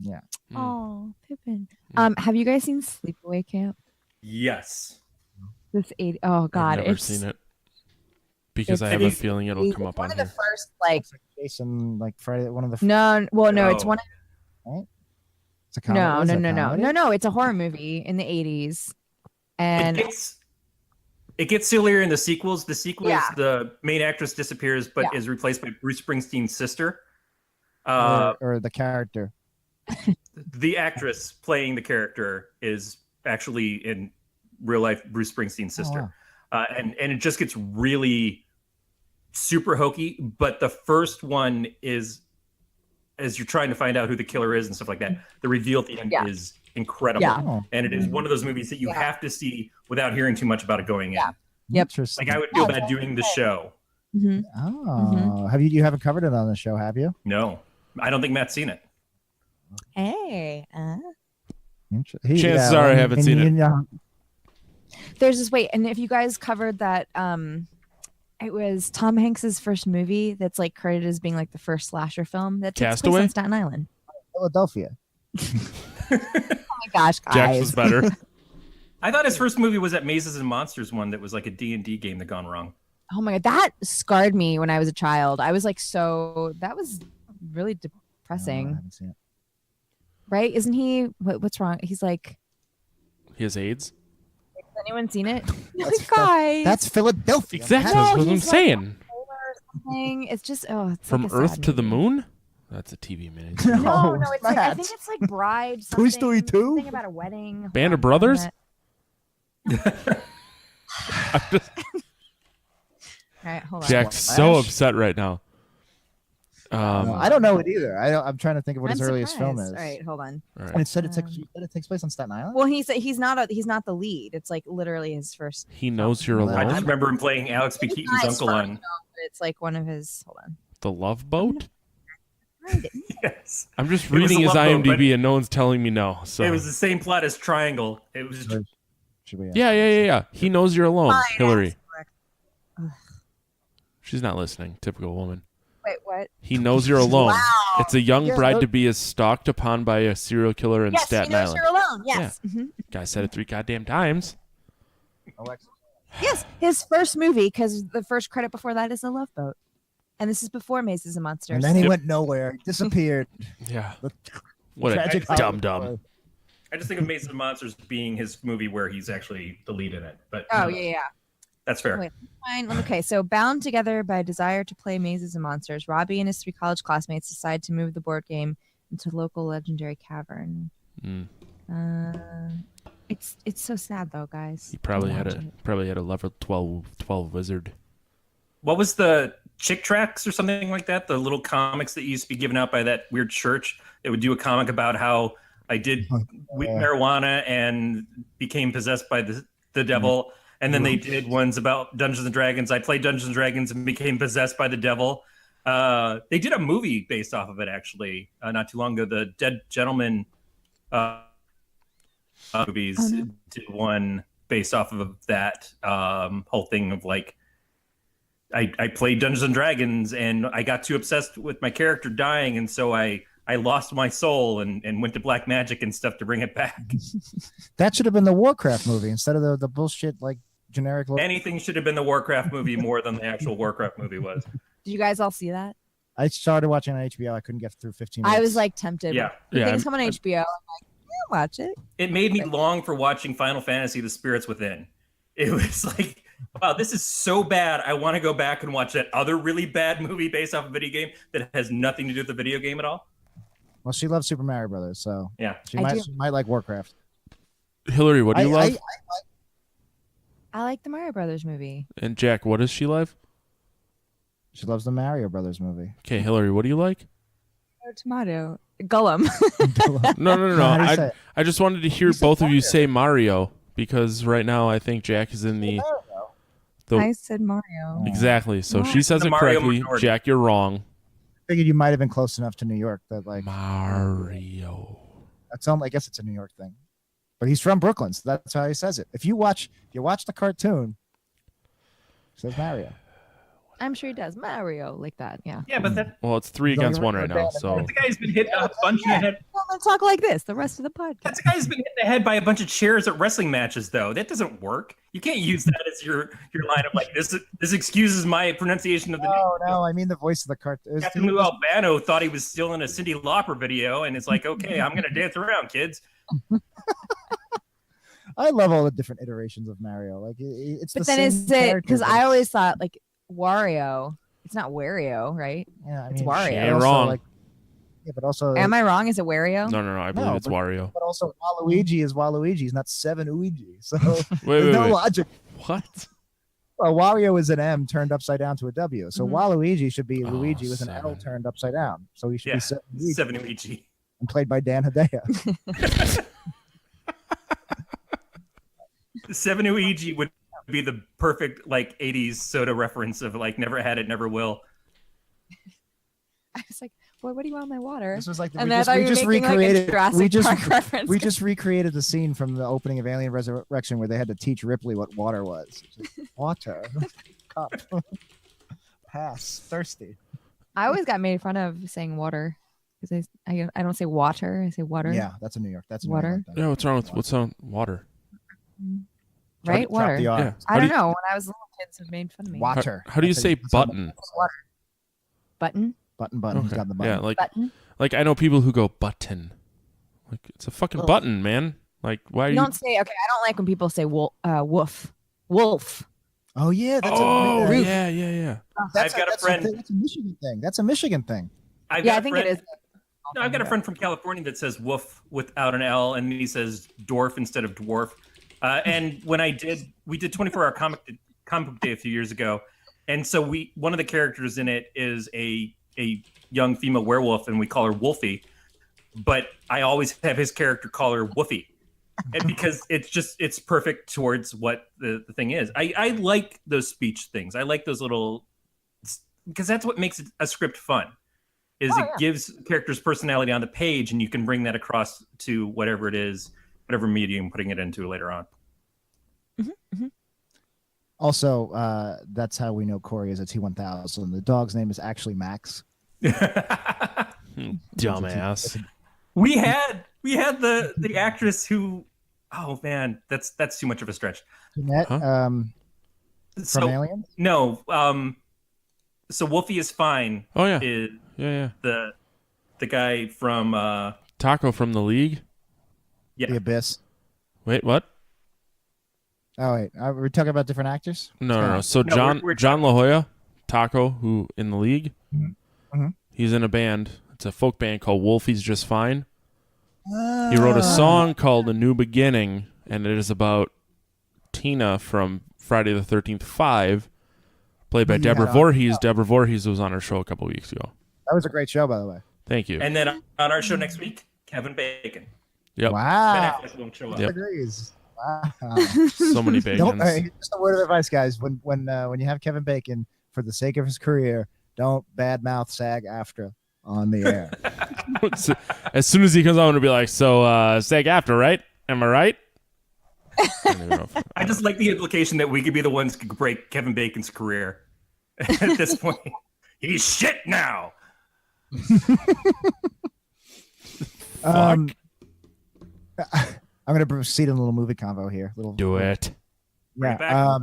Yeah. Oh, Pippin. Mm. Have you guys seen Sleepaway Camp? Yes. This 80. Oh God, I've never it's seen it because I it's- have a feeling it'll come up one on of the here. first like. Jason, like Friday, one of the. No, well, no, it's Oh. one. It's a comedy. No, Is no, it a no, no, comedy? no. It's a horror movie in the 80s, and It gets sillier in the sequels. The sequels, Yeah. the main actress disappears, but Yeah. is replaced by Bruce Springsteen's sister. Or the character. The actress playing the character is actually in real life Bruce Springsteen's sister. And it just gets really super hokey. But the first one is, as you're trying to find out who the killer is and stuff like that, the reveal at the end Yeah. is incredible. Yeah. Oh, And it is one of those movies that you Yeah. have to see without hearing too much about it going in. Yeah. Yep. Interesting. Like I would feel bad doing the show. Mhm. Oh, you haven't covered it on the show, have you? No, I don't think Matt's seen it. Hey, Chances are I haven't seen it. there's this and if you guys covered that, it was Tom Hanks's first movie that's like credited as being like the first slasher film that takes place Castaway? on Staten Island. Philadelphia. Oh my gosh, Jax guys! was better. I thought his first movie was that Mazes and Monsters one that was like a D&D game that gone wrong. Oh my god, that scarred me when I was a child. I was like, that was really I depressing, haven't seen it. right? Isn't he? What's wrong? He's like, He has AIDS. has anyone seen it? No, That's guys. That's Philadelphia. Exactly. No, That's what I'm he's like- saying. Thing. It's just it's From like a Earth sad to the movie. Moon. That's a TV mini. No, it's like I Matt. think it's like Bride. Toy Story something- 2? Something about a wedding. Band of Hold on, Brothers? I'm just- All right, hold on. Jack's so upset right now. I don't know it either. I'm trying to think of what I'm his earliest film is. surprised. All right, hold on. All And right. it said you said it takes place on Staten Island. Well, he's not the lead. It's like literally his first. He knows you're Well, I just alone. remember him playing Alex P. Keaton's Nice uncle first on. film, but it's like one of his. Hold on. The Love Boat. Yes. I'm just It was reading a his Love Boat, but IMDb and no one's telling me no. So It was the same plot as Triangle. It was Should we? yeah. He knows you're alone, Fine, Hilary. Ugh. She's not listening. Typical woman. Wait, what? He knows you're alone. Wow. It's a young Yeah, bride no- to be is stalked upon by a serial killer in Yes, Staten he knows Island. you're alone. Yes. Mhm. Guy said it 3 goddamn times. Alexa. Yes, his first movie, because the first credit before that is The Love Boat, and this is before Mazes and Monsters. And then he Yep. went nowhere, disappeared. Yeah. What a Tragic dumb. Hollywood. I just think of Mason and Monsters being his movie where he's actually the lead in it. But Oh yeah. that's fair. Wait. Fine. Okay, so bound together by a desire to play Mazes and Monsters, Robbie and his 3 college classmates decide to move the board game into a local legendary cavern. Mm. It's so sad though, guys. He probably Don't had watch it. a level 12 wizard. What was the Chick Tracks or something like that? The little comics that used to be given out by that weird church. They would do a comic about how I did marijuana and became possessed by the devil. And then they did ones about Dungeons and Dragons. I played Dungeons and Dragons and became possessed by the devil. They did a movie based off of it, actually, not too long ago. The Dead Gentleman movies did one based off of that whole thing of like, I played Dungeons and Dragons, and I got too obsessed with my character dying, and so I lost my soul and went to black magic and stuff to bring it back. That should have been the Warcraft movie instead of the bullshit like generic. Anything should have been the Warcraft movie more than the actual Warcraft movie was. Did you guys all see that? I started watching on HBO. I couldn't get through 15 minutes. I was like tempted. Yeah. Things come on HBO. I'm like, yeah, watch it. It made me long for watching Final Fantasy: The Spirits Within. It was like, wow, this is so bad. I want to go back and watch that other really bad movie based off a video game that has nothing to do with the video game at all. Well, she loves Super Mario Brothers, so Yeah. she might like Warcraft. Hillary, what do you love? I like the Mario Brothers movie. And Jack, what does she love? She loves the Mario Brothers movie. Okay, Hillary, what do you like? Tomato. Gollum. No. How do you say it? I just wanted to hear both of you say Mario because right now I think Jack is in the I said Mario. exactly. So she says The it Mario correctly. minority. Jack, you're wrong. Figured you might have been close enough to New York that like Mario. that's I guess it's a New York thing. But he's from Brooklyn, so that's how he says it. If you watch the cartoon, it says Mario. I'm sure he does. Mario, like that. Yeah. Yeah, but that Well, it's 3 against 1 right now. So the guy's been hit a bunch in the head. Well, let's talk like this the rest of the podcast. That guy's been hit in the head by a bunch of chairs at wrestling matches, though. That doesn't work. You can't use that as your line of like this. This excuses my pronunciation of the name. No, I mean the voice of the cartoon. Captain Lou Albano thought he was still in a Cyndi Lauper video, and it's like, okay, I'm gonna dance around, kids. I love all the different iterations of Mario. Like it's But the then same is it character, because but I always thought like Wario. It's not Wario, right? yeah, I it's mean, Wario. She but ain't also, wrong. like, yeah, but also Am I wrong? Is it Wario? no. I believe No, it's but- Wario. But also Waluigi is Waluigi. He's not Seven Luigi. So Wait, there's no wait. logic. What? Well, Wario is an M turned upside down to a W. So Mhm. Waluigi should be Oh, Luigi with an L seven. turned upside down. So he should Yeah, be Seven Luigi, Seven Luigi. and played by Dan Hedaya. Seven Luigi would be the perfect like '80s soda reference of like never had it, never will. I was like, boy, what do you want in my water? This was like And then I thought you were making, like, a Jurassic Park reference. we just recreated the scene from the opening of Alien Resurrection where they had to teach Ripley what water was. Just, water, cup, pass, thirsty. I always got made fun of saying water because I don't say water. I say water. Yeah, that's a New York. That's a Water? New York thing. Yeah, what's wrong with water? Right? Drop Water. the R. Yeah. I don't know. When I was little, kids have made fun of me. Water. How do you That's say that's how- button? Button. Button. He's Okay. got the button. Yeah, like Button. I know people who go button. Like it's a fucking Ugh. button, man. Like why are You you? don't say. Okay, I don't like when people say woof. Wolf. Oh yeah, that's Oh a yeah. that's I've got a friend- That's a Michigan thing. That's a Michigan thing. I've Yeah, got I a think friend, it is. No, I've got a friend from California that says woof without an L, and he says dwarf instead of dwarf. And when we did 24-hour comic book day a few years ago, and so one of the characters in it is a young female werewolf, and we call her Wolfie. But I always have his character call her Woofy, and because it's perfect towards what the thing is. I like those speech things. I like those little because that's what makes a script fun. It gives characters personality on the page, and you can bring that across to whatever it is, whatever medium putting it into later on. Also, that's how we know Corey is a T1000. The dog's name is actually Max. Dumbass. we had the actress who, oh man, that's too much of a stretch. Jeanette, Huh? from So Aliens. no, so Wolfie is fine. Oh yeah. Is Yeah. the guy from Taco from the league. yeah. The Abyss. Wait, what? Oh wait, are we talking about different actors? No. So No, John we're John La Jolla, Taco, who in the league, Mhm. he's in a band. It's a folk band called Wolfie's Just Fine. He wrote a song called "A New Beginning," and it is about Tina from Friday the 13th 5, played by You Deborah had Voorhees. Deborah Voorhees was on our show a couple weeks ago. That was a great show, by the way. Thank you. And then on our show next week, Kevin Bacon. Yep. Ben Wow. Affleck won't show up. Yep. Agrees. Wow. So many Don't, bacons. just a word of advice, guys. When you have Kevin Bacon, for the sake of his career, don't badmouth SAG-AFTRA on the air. As soon as he comes on, it'll be like, so SAG after, right? Am I right? I don't even know if- I just like the implication that we could be the ones who could break Kevin Bacon's career. at this point. He's shit now. I'm going to proceed in a little movie convo here. Do it. Bring it back. I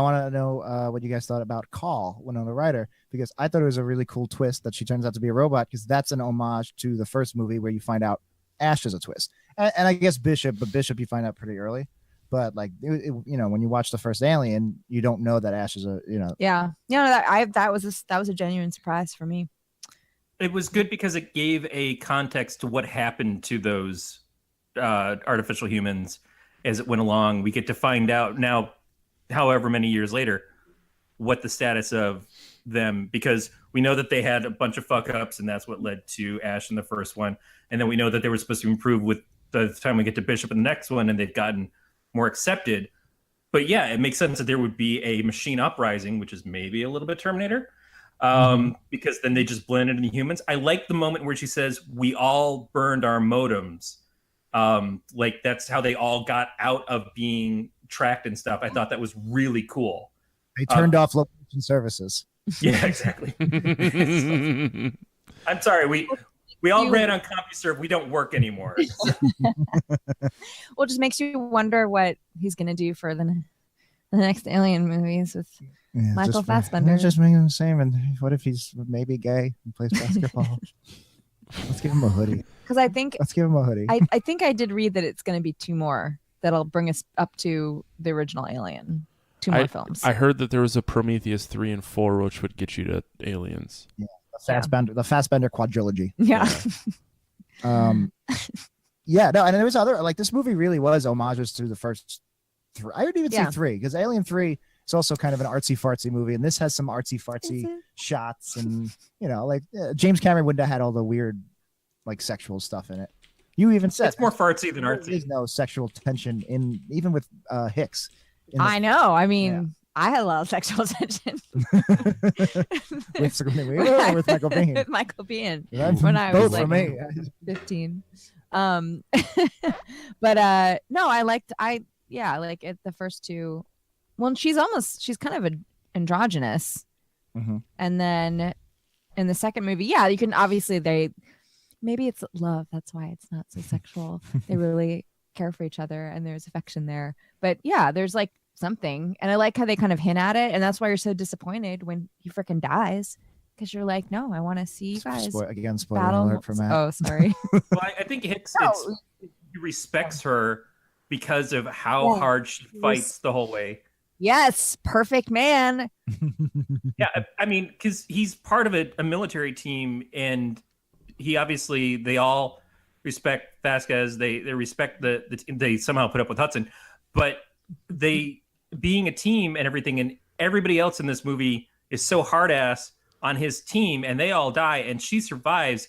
want to know what you guys thought about Call, Winona Ryder, because I thought it was a really cool twist that she turns out to be a robot, because that's an homage to the first movie where you find out Ash is a twist. And I guess Bishop you find out pretty early. But like, when you watch the first Alien, you don't know that Ash is that was a genuine surprise for me. It was good because it gave a context to what happened to those artificial humans as it went along. We get to find out now, however many years later, what the status of them, because we know that they had a bunch of fuck ups, and that's what led to Ash in the first one. And then we know that they were supposed to improve with the time we get to Bishop in the next one, and they've gotten more accepted. But yeah, it makes sense that there would be a machine uprising, which is maybe a little bit Terminator, because then they just blend into humans. I like the moment where she says, "We all burned our modems." Like that's how they all got out of being tracked and stuff. I thought that was really cool. They turned off location services. Yeah, exactly. I'm sorry, we all ran on CompuServe. We don't work anymore. Well, it just makes you wonder what he's going to do for the next Alien movies with Michael Fassbender. Just making him the same. And what if he's maybe gay and plays basketball? Let's give him a hoodie. Because let's give him a hoodie. I think I did read that it's going to be 2 more that'll bring us up to the original Alien. 2 more films. I heard that there was a Prometheus 3 and 4, which would get you to Aliens. Yeah. The Fassbender quadrilogy. Yeah. And there was other, like, this movie really was homages to the first 3. I would even say 3, because Alien 3 is also kind of an artsy fartsy movie, and this has some artsy fartsy shots, and James Cameron wouldn't have had all the weird like sexual stuff in it. You even said it's more fartsy than artsy. There's no sexual tension even with Hicks. I know. I mean, I had a lot of sexual tension with Sigourney Weaver or with Michael Biehn? With Michael Biehn when I was like 15. But no, I like it. The first 2. Well, she's kind of androgynous, and then in the second movie, you can obviously maybe it's love. That's why it's not so sexual. They really care for each other, and there's affection there. But there's like something, and I like how they kind of hint at it, and that's why you're so disappointed when he freaking dies, because you're like, no, I want to see you guys spoiler battle. Alert for Matt. Oh, sorry. Well, I think Hicks he respects her because of how hard she fights the whole way. Yes, perfect man. Yeah, I mean, because he's part of a military team, and they all respect Vasquez. They respect they somehow put up with Hudson, but they being a team and everything, and everybody else in this movie is so hard ass on his team, and they all die, and she survives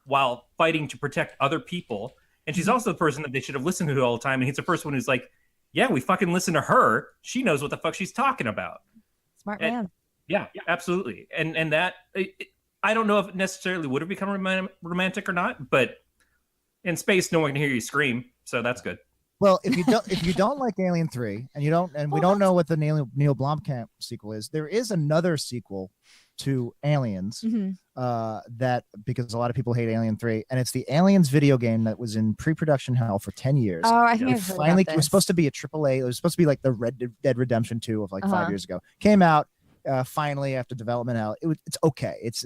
while fighting to protect other people. And she's also the person that they should have listened to all the time. And he's the first one who's like, yeah, we fucking listen to her. She knows what the fuck she's talking about. Smart man. Yeah, absolutely. And that, I don't know if it necessarily would have become romantic or not, but in space, no one can hear you scream. So that's good. Well, if you don't like Alien 3 and we don't know what the Neil Blomkamp sequel is, there is another sequel to Aliens that, because a lot of people hate Alien 3, and it's the Aliens video game that was in pre-production hell for 10 years. Oh, I think it was supposed to be a AAA. It was supposed to be like the Red Dead Redemption 2 of like 5 years ago. Came out finally after development hell. It's okay. It's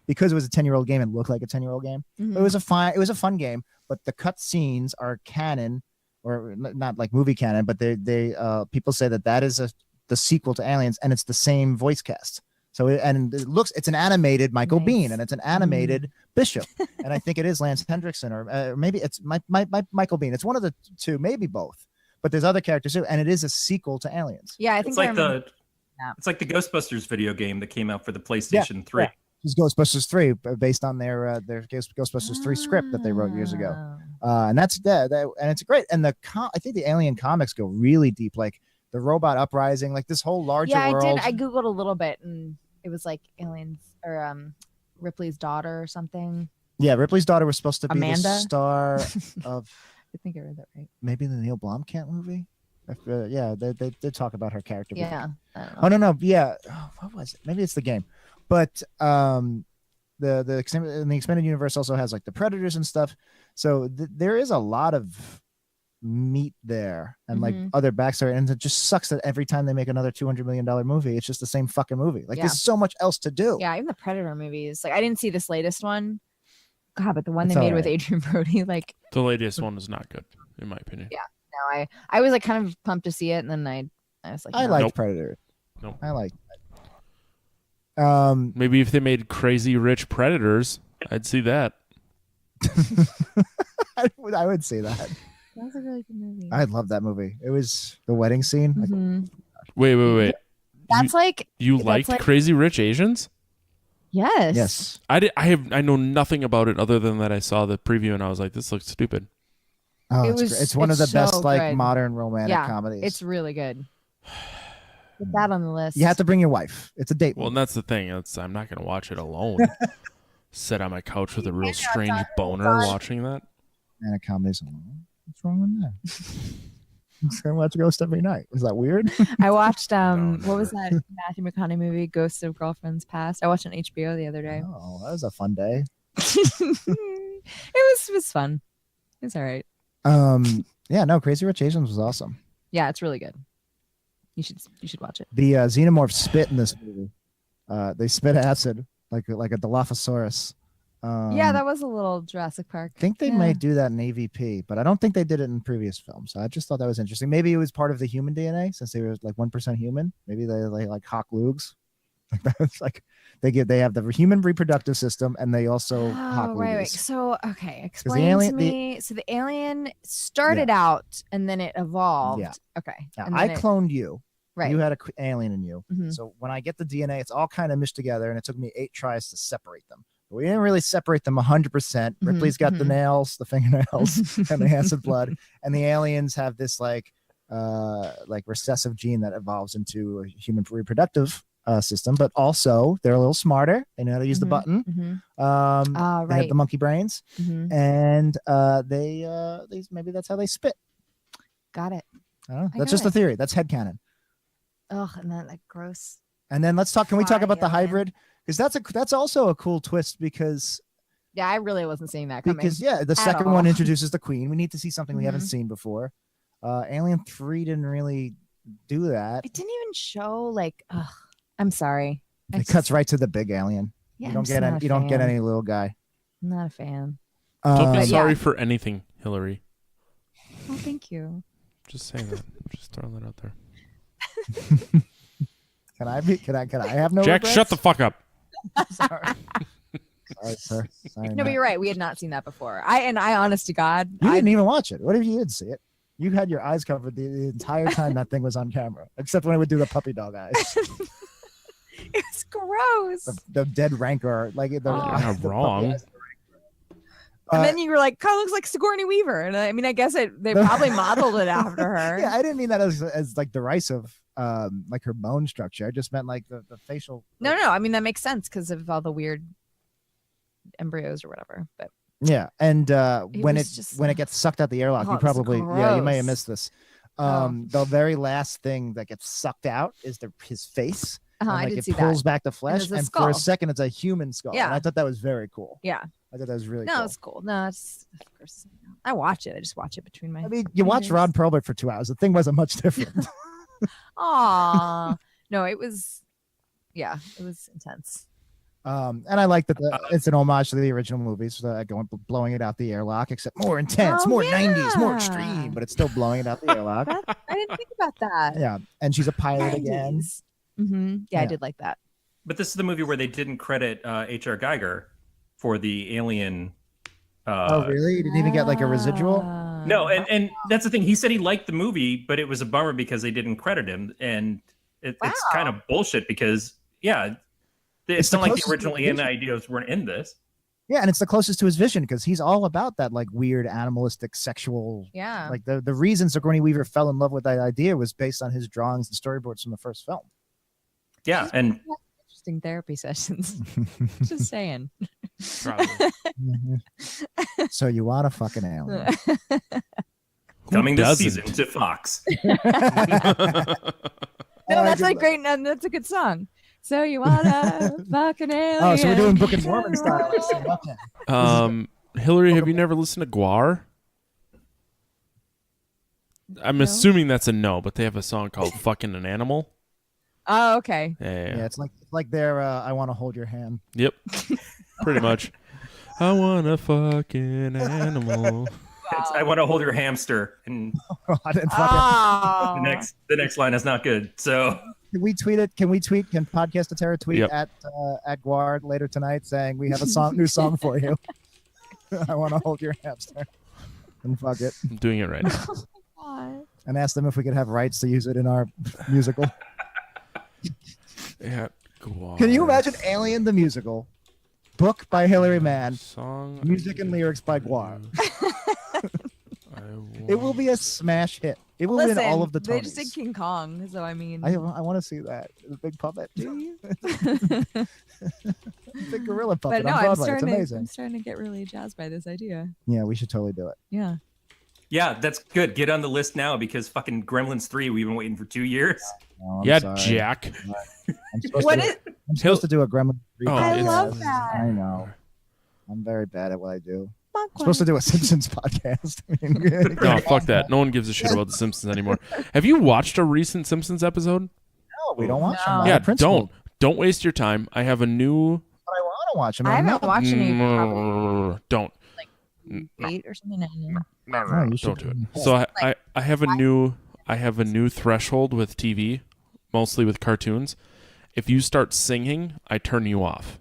because it was a 10-year-old game, it looked like a 10-year-old game. It was a fun game, but the cut scenes are canon, or not like movie canon, but they people say that is the sequel to Aliens, and it's the same voice cast. So it's an animated Michael Biehn, and it's an animated Bishop, and I think it is Lance Hendrickson, or maybe it's Michael Biehn. It's one of the two, maybe both. But there's other characters too, and it is a sequel to Aliens. Yeah, I think it's like the Ghostbusters video game that came out for the PlayStation 3. Yeah. It's Ghostbusters 3, based on their Ghostbusters 3 script that they wrote years ago, and that's and it's great. And I think the Alien comics go really deep, like the robot uprising, like this whole larger world. I did. I googled a little bit, and it was like Aliens or Ripley's daughter or something. Yeah, Ripley's daughter was supposed to be Amanda? the star of. I think I read that right. Maybe the Neil Blomkamp movie. Yeah, they talk about her character. Yeah. I don't know. Oh no, yeah. Oh, what was it? Maybe it's the game, but in the expanded universe also has like the Predators and stuff. So there is a lot of meat there and like other backstory, and it just sucks that every time they make another $200 million movie, it's just the same fucking movie. Like there's so much else to do. Yeah, even the Predator movies. Like I didn't see this latest one. God, but the one It's they made all with right. Adrian Brody, like The latest one is not good, in my opinion. Yeah. no, I was like kind of pumped to see it, and then I was like, I no. liked Nope. Predator. Nope. I like. Maybe if they made Crazy Rich Predators, I'd see that. I would say that. That was a really good movie. I love that movie. It was the wedding scene. Like, Mhm. Wait. That's like You that's liked like- Crazy Rich Asians? yes. yes. I know nothing about it other than that I saw the preview and I was like, this looks stupid. Oh, It it's, was- it's one of the it's best so like good. modern romantic Yeah, comedies. It's really good. Put that on the list. You have to bring your wife. It's a date. Well, and that's the thing. I'm not going to watch it alone. Sit on my couch with a real strange boner watching that. romantic comedies. What's wrong with that? I'm just gonna watch Ghost every night. Was that weird? I watched No. what was that Matthew McConaughey movie, Ghosts of Girlfriends Past? I watched it on HBO the other day. Oh, that was a fun day. it was fun. It's all right. Yeah, no, Crazy Rich Asians was awesome. Yeah, it's really good. You should watch it. The xenomorphs spit in this movie. They spit acid like a Dilophosaurus. Yeah, that was a little Jurassic Park. I think they Yeah. might do that in AVP, but I don't think they did it in previous films. So I just thought that was interesting. Maybe it was part of the human DNA since they were like 1% human. Maybe they like hawk lugs. Like that's like they have the human reproductive system and they also hawk Oh, wait. lugs. So, okay, explain alien- to me. So the alien started out and then it evolved. Yeah. Okay. Now, and I then it- cloned you. right. You had an alien in you. Mhm. So when I get the DNA, it's all kind of meshed together, and it took me 8 tries to separate them. But we didn't really separate them 100%. Mhm, Ripley's got the mhm. nails, the fingernails, and the acid blood, and the aliens have this like recessive gene that evolves into a human reproductive system. But also, they're a little smarter. They know how to use the Mhm, button. mhm. They have Right. the monkey brains, Mhm. and they maybe that's how they spit. Got it. I don't know. I That's got just a it. theory. That's headcanon. Ugh, and that like gross. And then can we talk Fly about the alien. hybrid? Because that's also a cool twist because Yeah, I really wasn't seeing that coming. the second one all. introduces the queen. We need to see something we haven't Mhm. seen before. Alien 3 didn't really do that. It didn't even show like. Ugh, I'm sorry. I It cuts right to the big alien. Yeah, you I'm don't just get not any, a you don't get fan. any little guy. I'm not a fan. Don't be But sorry yeah. for anything, Hilary. Oh, thank you. Just saying that. Just throwing that out there. Can I have no Jack, regrets? shut the fuck up. Sorry, sir. Sorry, No, Matt. but you're right. We had not seen that before. I honest to God, You I didn't even watch it. What if you did see it? You had your eyes covered the entire time that thing was on camera, except when it would do the puppy dog eyes. it was gross. The dead rancor, like the, Oh. You're not the puppy wrong. eyes. And then you were like, "Kind of looks like Sigourney Weaver." And I mean, I guess they probably modeled it after her. Yeah, I didn't mean that as like derisive, like her bone structure. I just meant like the facial. No. I mean, that makes sense because of all the weird embryos or whatever. But Yeah, and when was just, it gets sucked out the airlock, oh, you it was probably you may have gross. missed this. Oh. The very last thing that gets sucked out is his face. And, I like, did it see pulls that. back the flesh, it's a and for a skull. second, it's a human skull. Yeah. And I thought that was very cool. Yeah, I thought that was really no, cool. it's cool. No, it's of course I watch it. I just watch it between my. I mean, you watch Ron Perlman for 2 hours. The thing wasn't much different. Aw, no, it was. Yeah, it was intense. And I like that it's an homage to the original movies, going blowing it out the airlock, except more intense, Oh, more 90s, more yeah. extreme, but it's still blowing it out the airlock. I didn't think about that. Yeah, and she's a pilot again. Mm-hmm. Yeah, I Yeah. did like that. But this is the movie where they didn't credit H.R. Geiger for the alien. Oh, really? You didn't even get like a residual? No, and that's the thing. He said he liked the movie, but it was a bummer because they didn't credit him, and it's kind of bullshit because it's the not like closest the original to alien vision. ideas weren't in this. Yeah, and it's the closest to his vision because he's all about that like weird animalistic sexual. Yeah. Like the reason Sigourney Weaver fell in love with that idea was based on his drawings and storyboards from the first film. Yeah, and Interesting therapy sessions. Just saying. Probably. So you want a fucking alien? Coming this doesn't? season to Fox. No, that's like great. No, that's a good song. So you wanna fucking alien? Oh, so we're doing Book of Mormon style. I see. Okay. Hillary, have you never listened to Guar? I'm assuming that's a no, but they have a song called "Fucking an Animal." Oh, okay. Yeah, it's like their "I Want to Hold Your Hand." Yep, pretty much. I want a fucking animal. I want to hold your hamster, and I didn't fucking. the next line is not good. So Can we tweet it? Can Podcast of Terror tweet Yep. at Guard later tonight saying we have a new song for you? I want to hold your hamster. And fuck it. I'm doing it right now. God. And ask them if we could have rights to use it in our musical. Yeah, Guar. Can you imagine Alien the musical? Book by Hilary Mann. Song Music and lyrics by Guar. I It will be a smash hit. It will Listen, win all of the they just did Tonys. King Kong, so I mean, I want to see that. The big puppet. Big gorilla puppet but no, on I'm Broadway. It's starting amazing. to get really jazzed by this idea. Yeah, we should totally do it. Yeah. yeah, that's good. Get on the list now because fucking Gremlins 3, we've been waiting for 2 years. Oh, I'm Yeah, sorry. Jack. I'm supposed, What to, is? I'm supposed to do a Gremlin 3 Oh, I podcast. love that. I know. I'm very bad at what I do. I'm supposed to do a Simpsons podcast. I mean, No, fuck that. No one gives a shit about The Simpsons anymore. Have you watched a recent Simpsons episode? No, we don't watch them. No. out Yeah, of principle. don't waste your time. I have a new. But I want to watch them. I I'm haven't not- watched any probably Don't. 8 or something. I don't know. No, you should Don't do it. So I have a new threshold with TV, mostly with cartoons. If you start singing, I turn you off.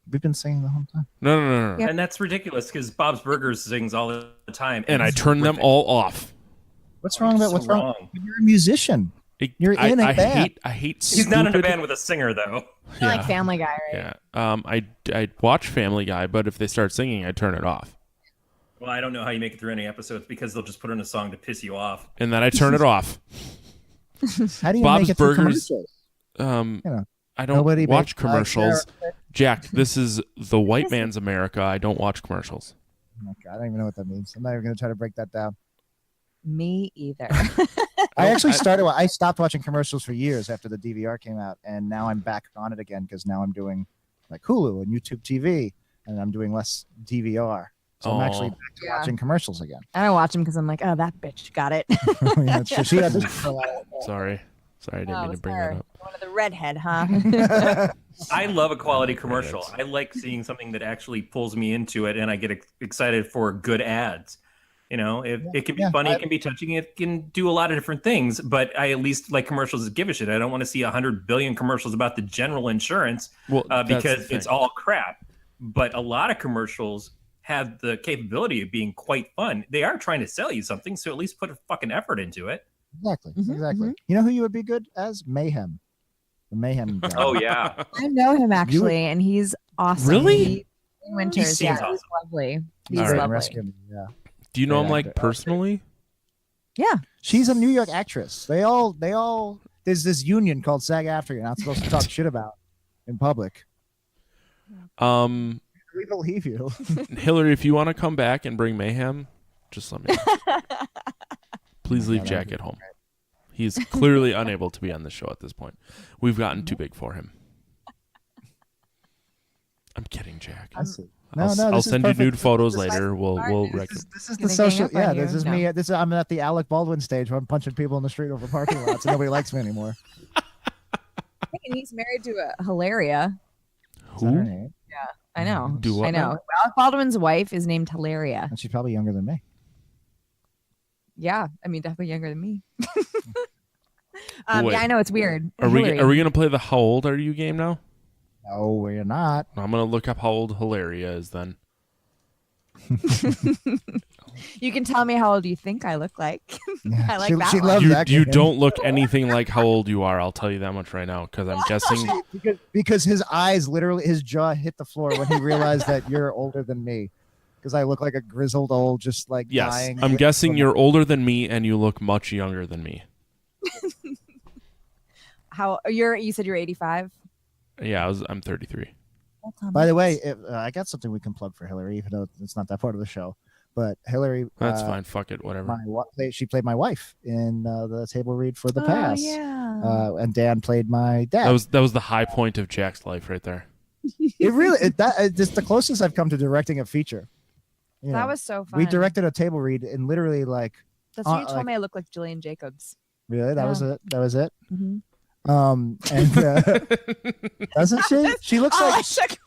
We've been singing the whole time. No. Yep. And that's ridiculous because Bob's Burgers sings all the time. And I it's turn them horrific. all off. What's wrong about So what's wrong? You're a musician. You're in a band. I hate He's not in a stupid- band with a singer though. Kinda like Family Guy, right? Yeah. I watch Family Guy, but if they start singing, I turn it off. Well, I don't know how you make it through any episodes because they'll just put in a song to piss you off. And then I turn it off. How do you Bob's make it through Burgers. commercials? I don't Nobody watch makes commercials. Jack, this is the white man's America. I don't watch commercials. Oh, God, I don't even know what that means. I'm not even going to try to break that down. Me either. I actually I stopped watching commercials for years after the DVR came out, and now I'm back on it again because now I'm doing like Hulu and YouTube TV, and I'm doing less DVR. So I'm actually back to watching commercials again. I don't watch them because I'm like, oh, that bitch got it. Yeah, that's true. She had this Sorry, I didn't mean to bring that up. One of the redhead, huh? I love a quality commercial. I like seeing something that actually pulls me into it, and I get excited for good ads. You know, it can be funny, it can be touching, it can do a lot of different things. But I at least like commercials that give a shit. I don't want to see 100 billion commercials about the general insurance because it's all crap. But a lot of commercials have the capability of being quite fun. They are trying to sell you something, so at least put a fucking effort into it. Exactly. You know who you would be good as? Mayhem. The Mayhem guy. Oh yeah, I know him actually, and he's awesome. Really? Winters, He seems yeah, awesome. he's lovely. He's All right. lovely. Rescue Me, yeah. Do you know Great him like actor. personally? Yeah. She's a New York actress. They all there's this union called SAG-AFTRA you're not supposed to talk shit about in public. We believe you. Hillary, if you want to come back and bring mayhem, just let me know. Please leave Jack at home. He's clearly unable to be on the show at this point. We've gotten too big for him. I'm kidding, Jack. I see. I'll this is send you perfect. nude photos later. We'll This is the Gonna gang social. up on Yeah, you? this is No. me. I'm at the Alec Baldwin stage where I'm punching people in the street over parking lots, and nobody likes me anymore. And he's married to a Hilaria. Is that her Who? name? I know. Do what I know. now? Alec Baldwin's wife is named Hilaria. And she's probably younger than me. Yeah, I mean, definitely younger than me. Wait. Yeah, I know it's weird. Are we Hillary. gonna play the how old are you game now? No, we're not. I'm gonna look up how old Hilaria is then. You can tell me how old you think I look like. Yeah, I like she, that she one. loves that. You game. don't look anything like how old you are. I'll tell you that much right now because I'm guessing. because his eyes literally, his jaw hit the floor when he realized that you're older than me. Because I look like a grizzled old, just like Yes, dying. I'm guessing you're older than me and you look much younger than me. You said you're 85? Yeah, I'm 33. By the way, I got something we can plug for Hillary, even though it's not that part of the show. But Hilary, That's fine. Fuck it. Whatever. She played my wife in the table read for The Oh, Pass. yeah. And Dan played my dad. That was the high point of Jack's life right there. It's the closest I've come to directing a feature. You That know, was so fun. we directed a table read in literally like. That's when you told like- me I look like Jillian Jacobs. Really, that Yeah. was it. That was it. Mm-hmm. And doesn't she? She looks Oh, like I shook.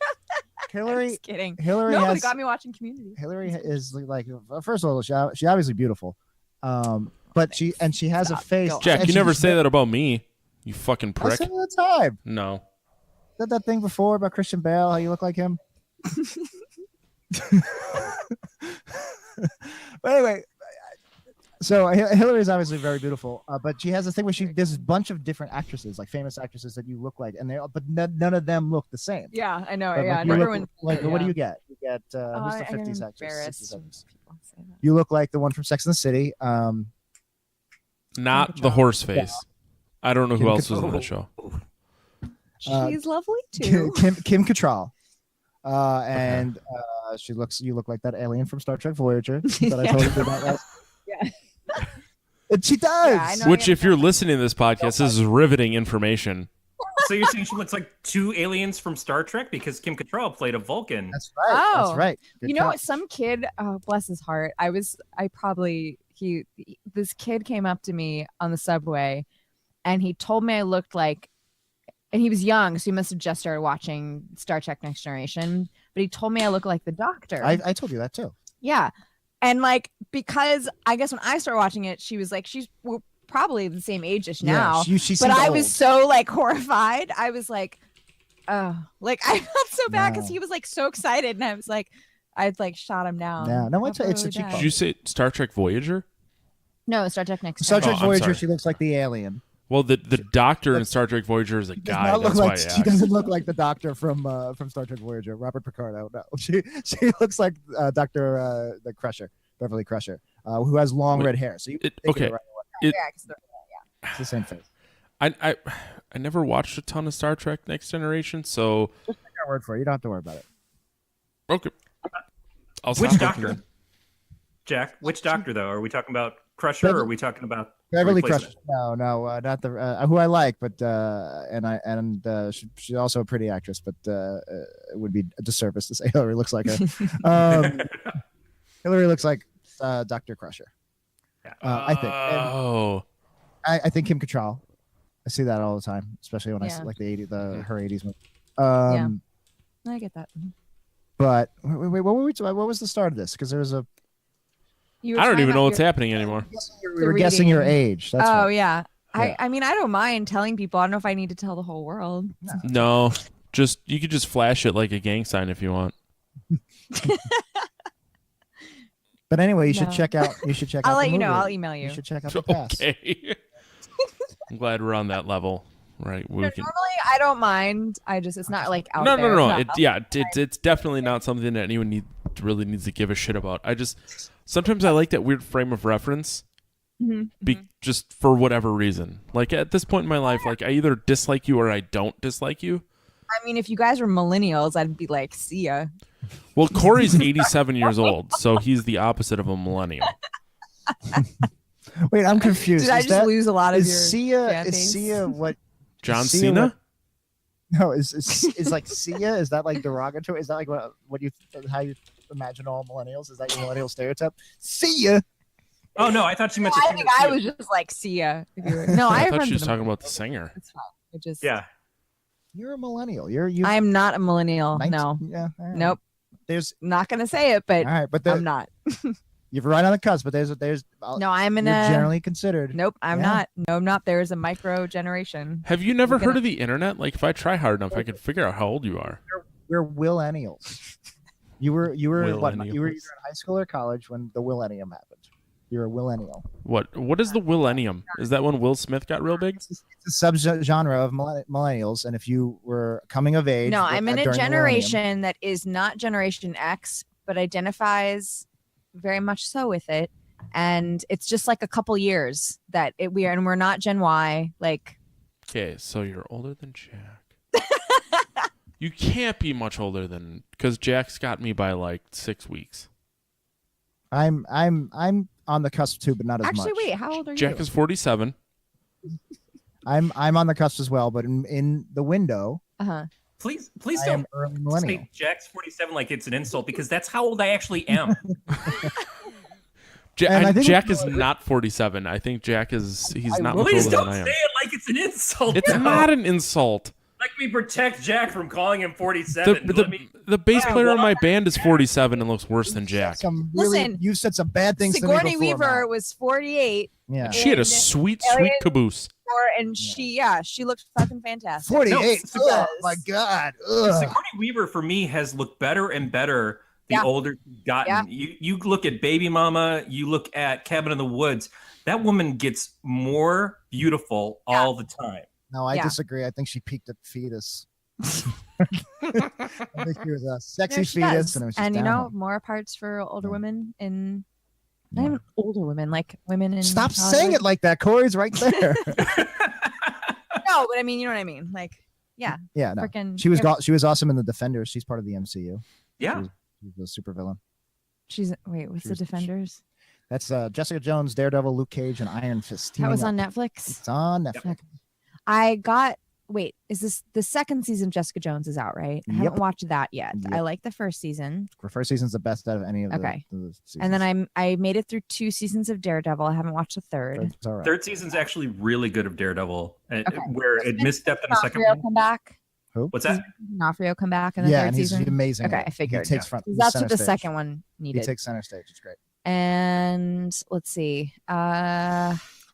Hilary. Just kidding. Hilary Nobody has. got me watching Community. Hilary is like, first of all, she obviously beautiful, but she has a Stop. face. Go on. Jack, and you she never just- say that about me. You fucking I prick. say it all the time. No. Said that thing before about Christian Bale, how you look like him. But anyway, so Hilary is obviously very beautiful, but she has a thing where there's a bunch of different actresses, like famous actresses that you look like, and none of them look the same. Yeah, I know. But, Yeah, like, and you look everyone. like, what do yeah. you get? You get who's the I 50s am actress? embarrassed 60s when actress? people say that. You look like the one from Sex and the City. Not the horse face. I don't know who Kim else was on Cattrall. the show. She's lovely too. Kim Cattrall. And you look like that alien from Star Trek Voyager that I told you about last. Yeah. And she does. Yeah, I know. Which, if you're listening to this podcast, this is riveting information. So you're saying she looks like two aliens from Star Trek because Kim Cattrall played a Vulcan. That's right. Oh. That's right. Good You know call. what? Some kid, oh, bless his heart. This kid came up to me on the subway and he told me I looked like, and he was young, so he must have just started watching Star Trek Next Generation, but he told me I look like the Doctor. I told you that too. Yeah. And like, because I guess when I started watching it, she was like, we're probably the same age as now. Yeah, she But seemed I old. was so like horrified. I was like, oh, like I felt so bad because No. he was like so excited, and I was like, I'd like shot him down. Yeah, no, I it's felt a really cheap bad. Did you say Star Trek Voyager? No, Star Trek Next. Star Generation. Trek I'm Voyager. sorry. She looks like the alien. Well, the Doctor in Star Trek Voyager is a She does guy. not look That's why like I she asked. doesn't look like the Doctor from Star Trek Voyager. Robert Picardo. No, she looks like Doctor the Crusher, Beverly Crusher, who has long Wait, red hair. So you It, think of okay, it right away. Yeah, 'cause they're- It's the same face. I never watched a ton of Star Trek Next Generation, so Just take our word for it. You don't have to worry about it. okay. I'll Which stop Doctor? looking. Jack, which Doctor though? Are we talking about Crusher or are we talking about Beverly replacement? Crusher. No, not the who I like, but she's also a pretty actress, but it would be a disservice to say Hilary looks like her. Hilary looks like Dr. Crusher. I think. And Oh, I think Kim Cattrall. I see that all the time, especially when I see Yeah. like her 80s movie. Yeah. I get that. But wait, what was the start of this? Because there was a You were I don't talking even know about what's happening anymore. we were guessing your age. That's Oh right. yeah. Yeah. I mean, I don't mind telling people. I don't know if I need to tell the whole world. No, you could just flash it like a gang sign if you want. But anyway, you should No. check out. You should check out. I'll let the you know. movie. I'll email you. You should check out the pass. Okay. I'm glad we're on that level, right? We No, can. normally, I don't mind. It's not like out No, there. no, no. It's not It's definitely not something that anyone really needs to give a shit about. Sometimes I like that weird frame of reference, Mhm, just for whatever reason. Like at this point in my life, like I either dislike you or I don't dislike you. I mean, if you guys were millennials, I'd be like, see ya. Well, Corey's 87 years old, so he's the opposite of a millennial. Wait, I'm confused. Did I just lose a lot of your Is Sia? fan Is base? Sia what? John Sia Cena? what- No, is like Sia? Is that like derogatory? Is that like what you how you imagine all millennials? Is that your millennial stereotype? Sia. Oh no, I thought she meant. I think I was just like, see ya. If you were... No, I I thought remember she was the talking movie. about the singer. It's fine. It just Yeah. You're a millennial. You. I'm not a millennial. 19 No, Yeah. all right. nope. There's Not gonna say it, but all right, but I'm not. you're right on the cusp. But there's No, I'm in you're a. generally considered. Nope, I'm Yeah. not. No, I'm not. There's a micro generation. Have you never Look it heard up. of the internet? Like if I try hard enough, I could figure out how old you are. We're millennials. You were what? You were either in Millennials. high school or college when the millennium happened. You're a millennial. What is the Millennium? Is that when Will Smith got real big? It's a subgenre of millennials, and if you were coming of age, No, I'm in a during the millennium- generation that is not Generation X, but identifies very much so with it. And it's just like a couple years that we're not Gen Y. Like, Okay, so you're older than Jack. You can't be much older than because Jack's got me by like 6 weeks. I'm on the cusp too, but not as Actually, much. wait, how old are Jack you? is 47. I'm on the cusp as well, but in the window, Uh-huh. Please I don't am early millennial. say Jack's 47 like it's an insult, because that's how old I actually am. And I think Jack is not 47. I think Jack he's not much Please older don't than I say am. it like it's an insult. It's though. not an insult. Let me protect Jack from calling him 47. The bass Yeah, player in my what? band is 47 and looks worse than Jack. Listen, You said some bad things to me Sigourney before, Weaver Matt. was 48, Yeah. She had a And sweet Alien- caboose. and she looked fucking fantastic. 48. No, Oh my God. Ugh. Sigourney Weaver for me has looked better and better the Yeah. older she's gotten. Yeah. You look at Baby Mama, you look at Cabin in the Woods. That woman gets more beautiful all the time. No, I Yeah. disagree. I think she peaked at fetus. I think she was a sexy No, she fetus, does. and it was just And downhill. more parts for older Yeah. women in Yeah. not even older women, like women in Stop Hollywood. saying it like that. Corey's right there. No, but I mean, you know what I mean. Like, yeah, Yeah, no. freaking. She was awesome in the Defenders. She's part of the MCU. Yeah. She's a super villain. She's wait, what's She the was- Defenders? That's Jessica Jones, Daredevil, Luke Cage, and Iron Fist. That was teaming on up. Netflix. It's on Netflix. I got. Wait, is this the second season of Jessica Jones is out, right? I haven't Yep. watched that yet. Yep. I like the first season. The first season's the best out of any of the, Okay. the seasons. And then I made it through 2 seasons of Daredevil. I haven't watched the third. It's all right. Third season's actually really good of Daredevil, Okay. where it misstepped in the second D'Onofrio one. come back. What's that? D'Onofrio come back in the Yeah, third and he's season. amazing. Okay, in it. I figured. He takes front. That's center what the stage. second one He needed. takes center stage. It's great. And let's see.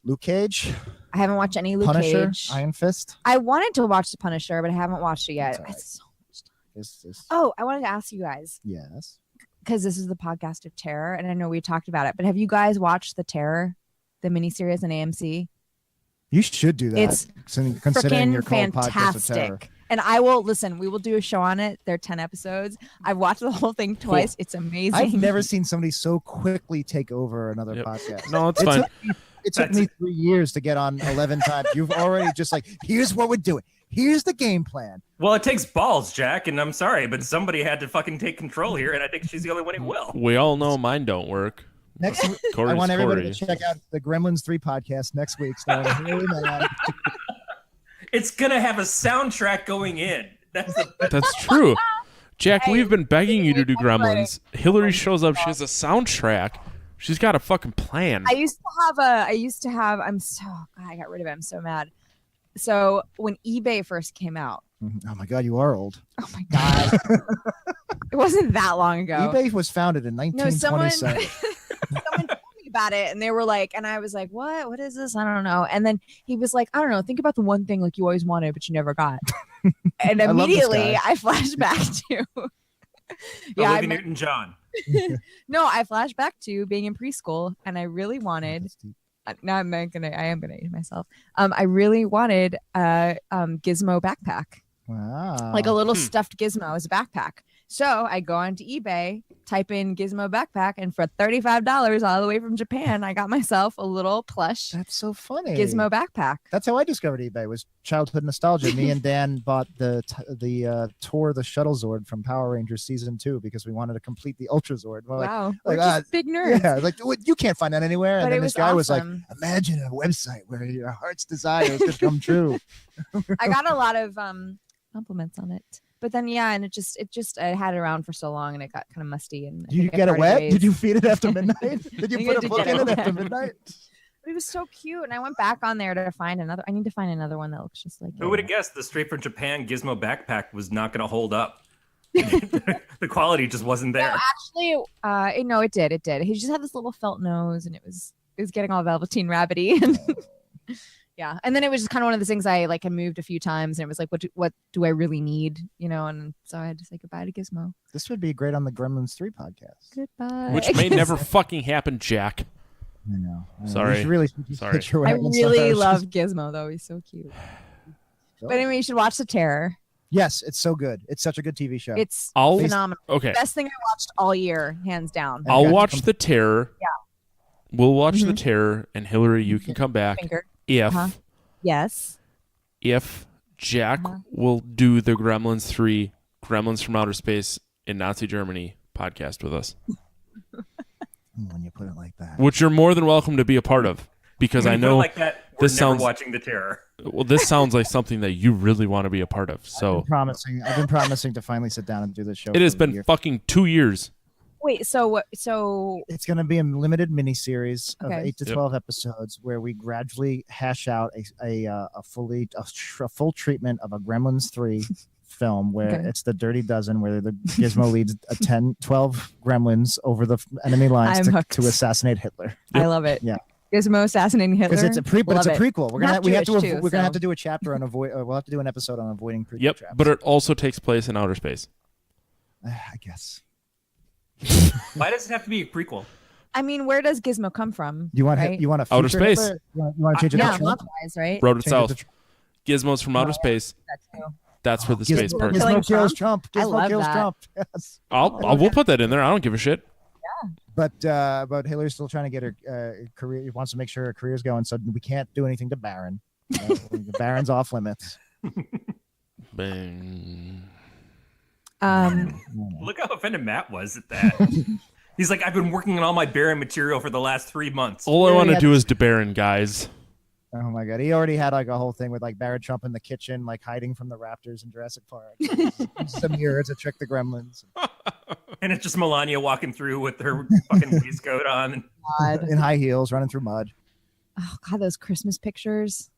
Luke Cage, I haven't watched any Luke Punisher, Cage. Iron Fist. I wanted to watch The Punisher, but I haven't watched it yet. That's all right. It's so much time. Is Oh, I wanted to ask you guys yes. because this is the podcast of terror, and I know we talked about it, but have you guys watched The Terror, the miniseries on AMC? You should do that. It's considering your freaking called podcast of terror. fantastic. And I will listen. We will do a show on it. They're 10 episodes. I've watched the whole thing twice. It's amazing. I've never seen somebody so quickly take over another Yep. podcast. No, it's It fine. It took me 3 years to get on 11 times. You've already just like, here's what we're doing. Here's the game plan. Well, it takes balls, Jack, and I'm sorry, but somebody had to fucking take control here, and I think she's the only one who will. We all know mine don't work. Next, I Corey's want everybody Corey. to check out the Gremlins 3 podcast next week. Starring Hilary, Mann. It's gonna have a soundtrack going in. That's the That's true. Jack, Hey, we've been begging you to do that's right. Gremlins. Hillary shows up. She has a soundtrack. She's got a fucking plan. I used to have, I'm so, God, I got rid of it. I'm so mad. So when eBay first came out, Oh my God, you are old. oh my God, it wasn't that long ago. eBay was founded in No, someone 1927. told me about it, and they were like, and I was like, what is this? I don't know. And then he was like, I don't know, think about the one thing like you always wanted but you never got. And I love this immediately guy. I flashed back to Olivia I Newton-John. no, I flashed back to being in preschool, and I really wanted. Now I'm not gonna. I am gonna age myself. I really wanted a gizmo backpack, Wow. like a little stuffed gizmo as a backpack. So I go onto eBay, type in gizmo backpack, and for $35 all the way from Japan, I got myself a little plush That's so funny. gizmo backpack. That's how I discovered eBay. Was childhood nostalgia. Me and Dan bought the Tour the Shuttle Zord from Power Rangers season 2 because we wanted to complete the Ultra Zord. We're like, Wow, like, we're just big nerds. yeah, like "What, you can't find that anywhere. But And it then was this guy was like, awesome. imagine a website where your heart's desires could come true. I got a lot of compliments on it. But then yeah, and it just I had it around for so long and it got kind of musty. And I Did you think I get it parted wet? ways. Did you feed it after midnight? Did you I put a did book get in it it after wet. midnight? But it was so cute, and I went back on there to find another. I need to find another one that looks just like Who it. would have guessed the straight from Japan Gizmo backpack was not going to hold up? The quality just wasn't there. Actually, no, it did. It did. He just had this little felt nose, and it was getting all Velveteen Rabbity. And yeah, and then it was just kind of one of those things I like had moved a few times, and it was like, what do I really need, you know? And so I had to say goodbye to Gizmo. This would be great on the Gremlins 3 podcast. Goodbye. Which may never fucking happen, Jack. I know. Sorry. You should really Sorry. get your I Gremlins really stars. love Gizmo though. He's so cute. But anyway, you should watch The Terror. Yes, it's so good. It's such a good TV show. It's I'll- phenomenal. Okay. Best thing I watched all year, hands down. I'll Okay. watch The Terror. Yeah. We'll watch The Mhm. Terror, and Hillary, you can come back Finger. if Uh-huh. Yes. Jack Uh-huh. will do the Gremlins 3, Gremlins from Outer Space in Nazi Germany podcast with us. when you put it like that. which you're more than welcome to be a part of, because When I you put it know like that, we're this never sounds watching The Terror. well. This sounds like something that you really want to be a part of. So I've been promising to finally sit down and do this show. it has for a been year. fucking 2 years. Wait, so It's going to be a limited miniseries of Okay. 8 to 12 episodes where we gradually hash out a full treatment of a Gremlins 3 film where Okay. it's the Dirty Dozen, where the Gizmo leads 12 gremlins over the enemy lines I'm to hooked. assassinate Hitler. I love it. Yeah. Gizmo assassinating Hitler. Because it's a but it's Love a it. prequel. We're gonna Not we have to Jewish, too, we're gonna have so- to do a chapter on we'll have to do an episode on avoiding prequel Yep, traps. but it also takes place in outer space. I guess. Why does it have to be a prequel? I mean, where does Gizmo come from? You want right? you want a Outer future space. Hitler? You want to change it Yeah, to Trump? plot-wise, right? Wrote it Change south. to Gizmos from outer space. That's new. That's where the space part. Killing Gizmo kills Trump? Trump. I Gizmo love kills that. Trump. Yes. We'll put that in there. I don't give a shit. But Hillary's still trying to get her career. Wants to make sure her career's going. So we can't do anything to Barron. The Barron's off limits. Bang. Look how offended Matt was at that. He's like, I've been working on all my Baron material for the last 3 months. All I Yeah, want to yeah. do is DeBaron, guys. Oh my god, he already had like a whole thing with like Barron Trump in the kitchen, like hiding from the raptors in Jurassic Park. Some mirror to trick the gremlins. And it's just Melania walking through with her fucking waistcoat on. God. In high heels, running through mud. Oh God, those Christmas pictures.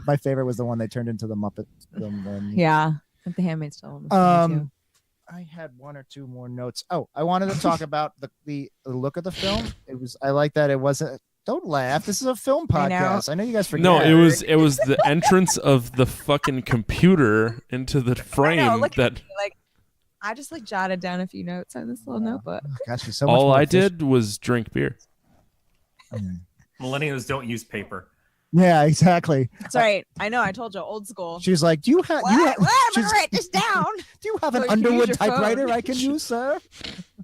My favorite was the one they turned into the Muppet. One. Yeah, at the Handmaid's Tale. was funny, too. I had one or two more notes. Oh, I wanted to talk about the look of the film. I like that it wasn't. Don't laugh. This is a film I know. podcast. I know you guys forget. No, it was the entrance of the fucking computer into the frame look that Like, I just like jotted down a few notes on this little notebook. Gosh, she's so much all more I efficient. did was drink beer. Millennials don't use paper. Yeah, exactly. That's right. I know. I told you, old school. She's like, "Do you have? What? I'm she's- gonna write this down. Do you have So an you can use Underwood your phone. typewriter I can use, sir?"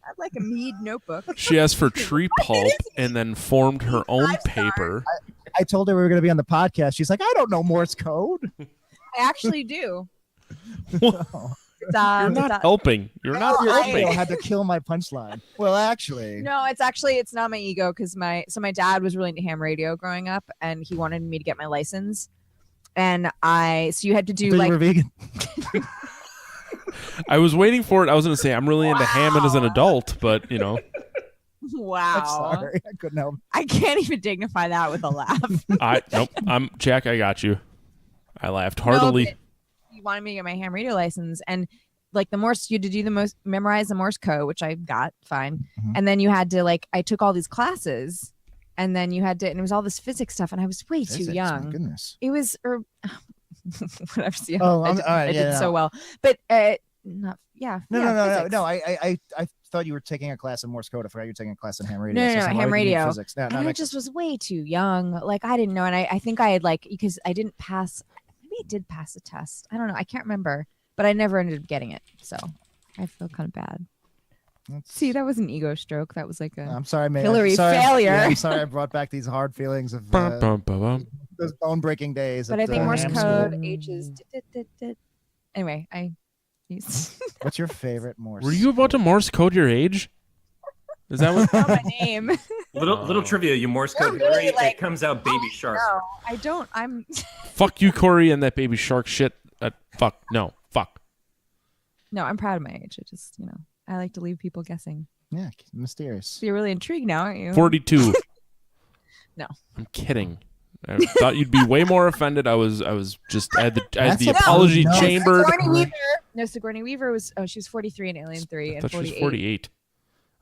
I'd like a Mead notebook. She asked for tree pulp and then formed her own paper. I told her we were going to be on the podcast. She's like, "I don't know Morse code." I actually do. It's, You're not helping. You're not No, I helping. had to kill my punchline. Well, actually, No, it's not my ego because my dad was really into ham radio growing up, and he wanted me to get my license, and so you had to I do thought like you were vegan. I was waiting for it. I was going to say I'm really into ham as an adult, but you know, I'm wow. sorry, I couldn't help. I can't even dignify that with a laugh. nope. I'm Jack. I got you. I laughed No, heartily. but he wanted me to get my ham radio license, and like the Morse, you had to do memorize the Morse code, which I got fine, Mhm. and then you had to I took all these classes, and then you had to, and it was all this physics stuff, and I was way Physics, too my young. goodness. It was whatever. See, Oh, I I'm- did, all right, I yeah, did no. so well, but not yeah. No, yeah, no, no, no, physics. no. I thought you were taking a class in Morse code. I forgot you were taking a class in ham radio. No, So no, it's no, like, why ham would you need radio. Physics. No, And that I makes just sense. was way too young. Like I didn't know, and I think I had because I didn't pass. Maybe I did pass the test. I don't know. I can't remember, but I never ended up getting it. So I feel kind of bad. That's- See, that was an ego stroke. That was like a I'm sorry, man. Hillary sorry, failure. Yeah, I'm sorry I brought back these hard feelings of Bum, bum, bum, bum. those bone-breaking days. But at, I think Morse ham code school. ages. Anyway, What's your favorite Morse? Were you about to Morse code your age? Is that what? not my name. Little trivia, you Morse code You're really, Hillary, like- it comes out baby shark. No, I don't. I'm. Fuck you, Corey, and that baby shark shit. Fuck no. Fuck. No, I'm proud of my age. I just, I like to leave people guessing. Yeah, mysterious. So you're really intrigued now, aren't you? 42. No. I'm kidding. I thought you'd be way more offended. I was just I had the That's a- apology No. chambered. Sigourney Weaver. No, Sigourney Weaver was. Oh, she was 43 in Alien 3 I and thought she was 48. 48.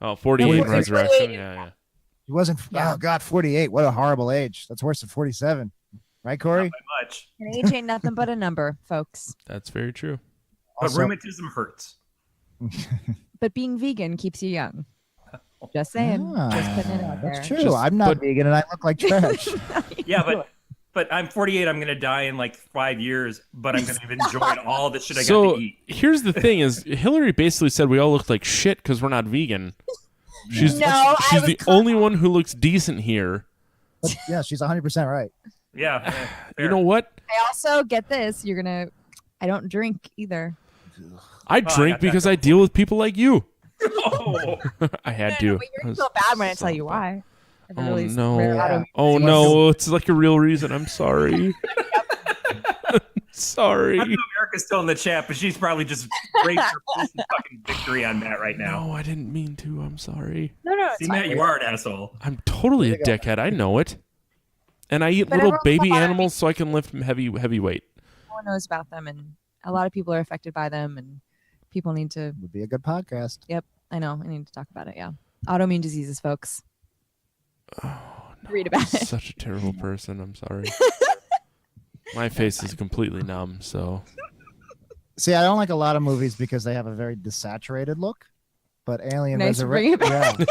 Oh, 48 No, in 48. Resurrection. Yeah. He wasn't. Yeah. Oh God, 48. What a horrible age. That's worse than 47. Right, Corey? Not by much. And age ain't nothing but a number, folks. That's very true. But Also- rheumatism hurts. But being vegan keeps you young. Just saying. Just putting it out there. That's true. Just I'm not put- vegan and I look like trash. Yeah, but I'm 48. I'm gonna die in like 5 years, but I'm gonna have enjoyed all the shit I got So to eat. here's the thing: is Hillary basically said we all look like shit because we're not vegan. She's No, I she's was the only one who looks decent here. But yeah, she's 100% right. Yeah. You know what? I also get this. I don't drink either. I I drink got that because I going. deal with people like you. Oh, I had No, to. no, but you're gonna feel bad when I tell you So why. I have a Oh really no! rare Yeah. autoimmune Oh disease. no! It's like a real reason. I'm sorry. Sorry. I know America's still in the chat, but she's probably just raised her fist in fucking victory on Matt right now. No, I didn't mean to. I'm sorry. No, it's See, fine. Matt, you are an asshole. I'm totally a Way to go. dickhead. I know it. And I eat But little everyone baby thought I animals so I can lift heavy weight. No one knows about them, and a lot of people are affected by them, and people need to. Would be a good podcast. I know. I need to talk about it. Yeah, autoimmune diseases, folks. Oh, no, Read about I'm it. Such a terrible person. I'm sorry. My face is completely numb. So See, I don't like a lot of movies because they have a very desaturated look. But Alien Nice to bring Resurrection,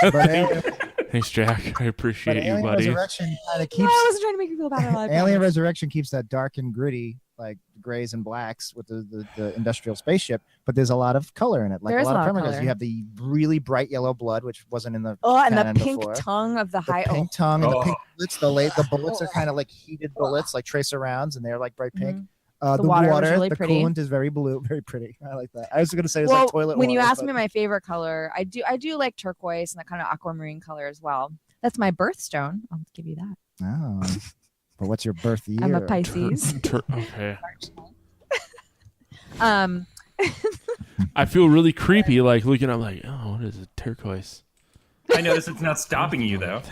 it thanks, Jack. I appreciate you, Alien buddy. Resurrection kind of No, keeps I wasn't trying to make you feel bad at all. I Alien promise. Resurrection keeps that dark and gritty, like grays and blacks with the industrial spaceship. But there's a lot of color in it, like There a is lot a of lot of permanents. color. You have the really bright yellow blood, which wasn't in the Oh, and the canon pink before. tongue of the The high. pink tongue and the Oh. pink bullets. The bullets are kind of like heated bullets, like tracer rounds, and they're like bright pink. Mhm. The The water water, was really the pretty. coolant is very blue, very pretty. I like that. I was going to say it's Well, like toilet when water. you ask but- me my favorite color, I do like turquoise and that kind of aquamarine color as well. That's my birthstone. I'll give you that. Oh. But what's your birth year? I'm a Pisces. Okay. Um, I feel really creepy, like looking up, like, oh, what is it? Turquoise. I notice it's not stopping you though.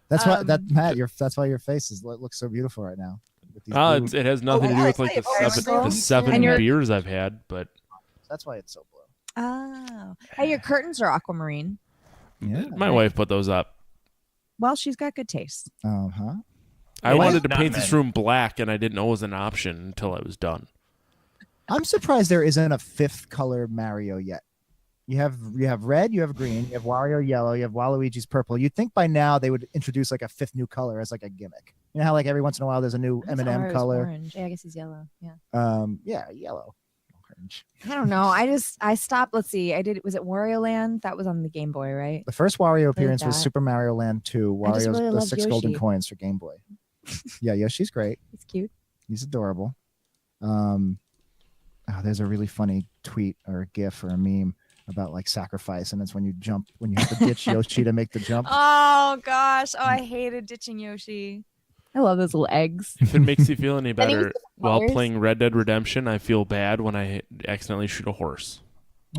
That's why Matt. That's why your face looks so beautiful right now. With these blue- It has nothing to do with like the Oh, seven and your- beers I've had, but That's why it's so blue. oh, hey, your curtains are aquamarine. Yeah. my wife put those up. Well, she's got good taste. Uh-huh. I Yeah, wanted to not paint this men. room black, and I didn't know it was an option until I was done. I'm surprised there isn't a fifth color Mario yet. You have red, you have green, you have Wario yellow, you have Waluigi's purple. You'd think by now they would introduce like a fifth new color as like a gimmick. You know how like every once in a while there's a new I thought Mario M&M was color. Orange. Yeah, I guess he's yellow. Yeah. Yeah, yellow, orange. I don't know. I stopped. Let's see. Was it Wario Land? That was on the Game Boy, right? The first Wario appearance was that. Super Mario Land 2. I just Wario's really the love 6 golden Yoshi. coins for Game Boy. Yeah, Yoshi's great. It's cute. He's adorable. There's a really funny tweet or a GIF or a meme about like sacrifice, and it's when you have to ditch Yoshi to make the jump. Oh gosh. Oh, I hated ditching Yoshi. I love those little eggs. If it makes you feel any Then he was better, different while colors. playing Red Dead Redemption, I feel bad when I accidentally shoot a horse.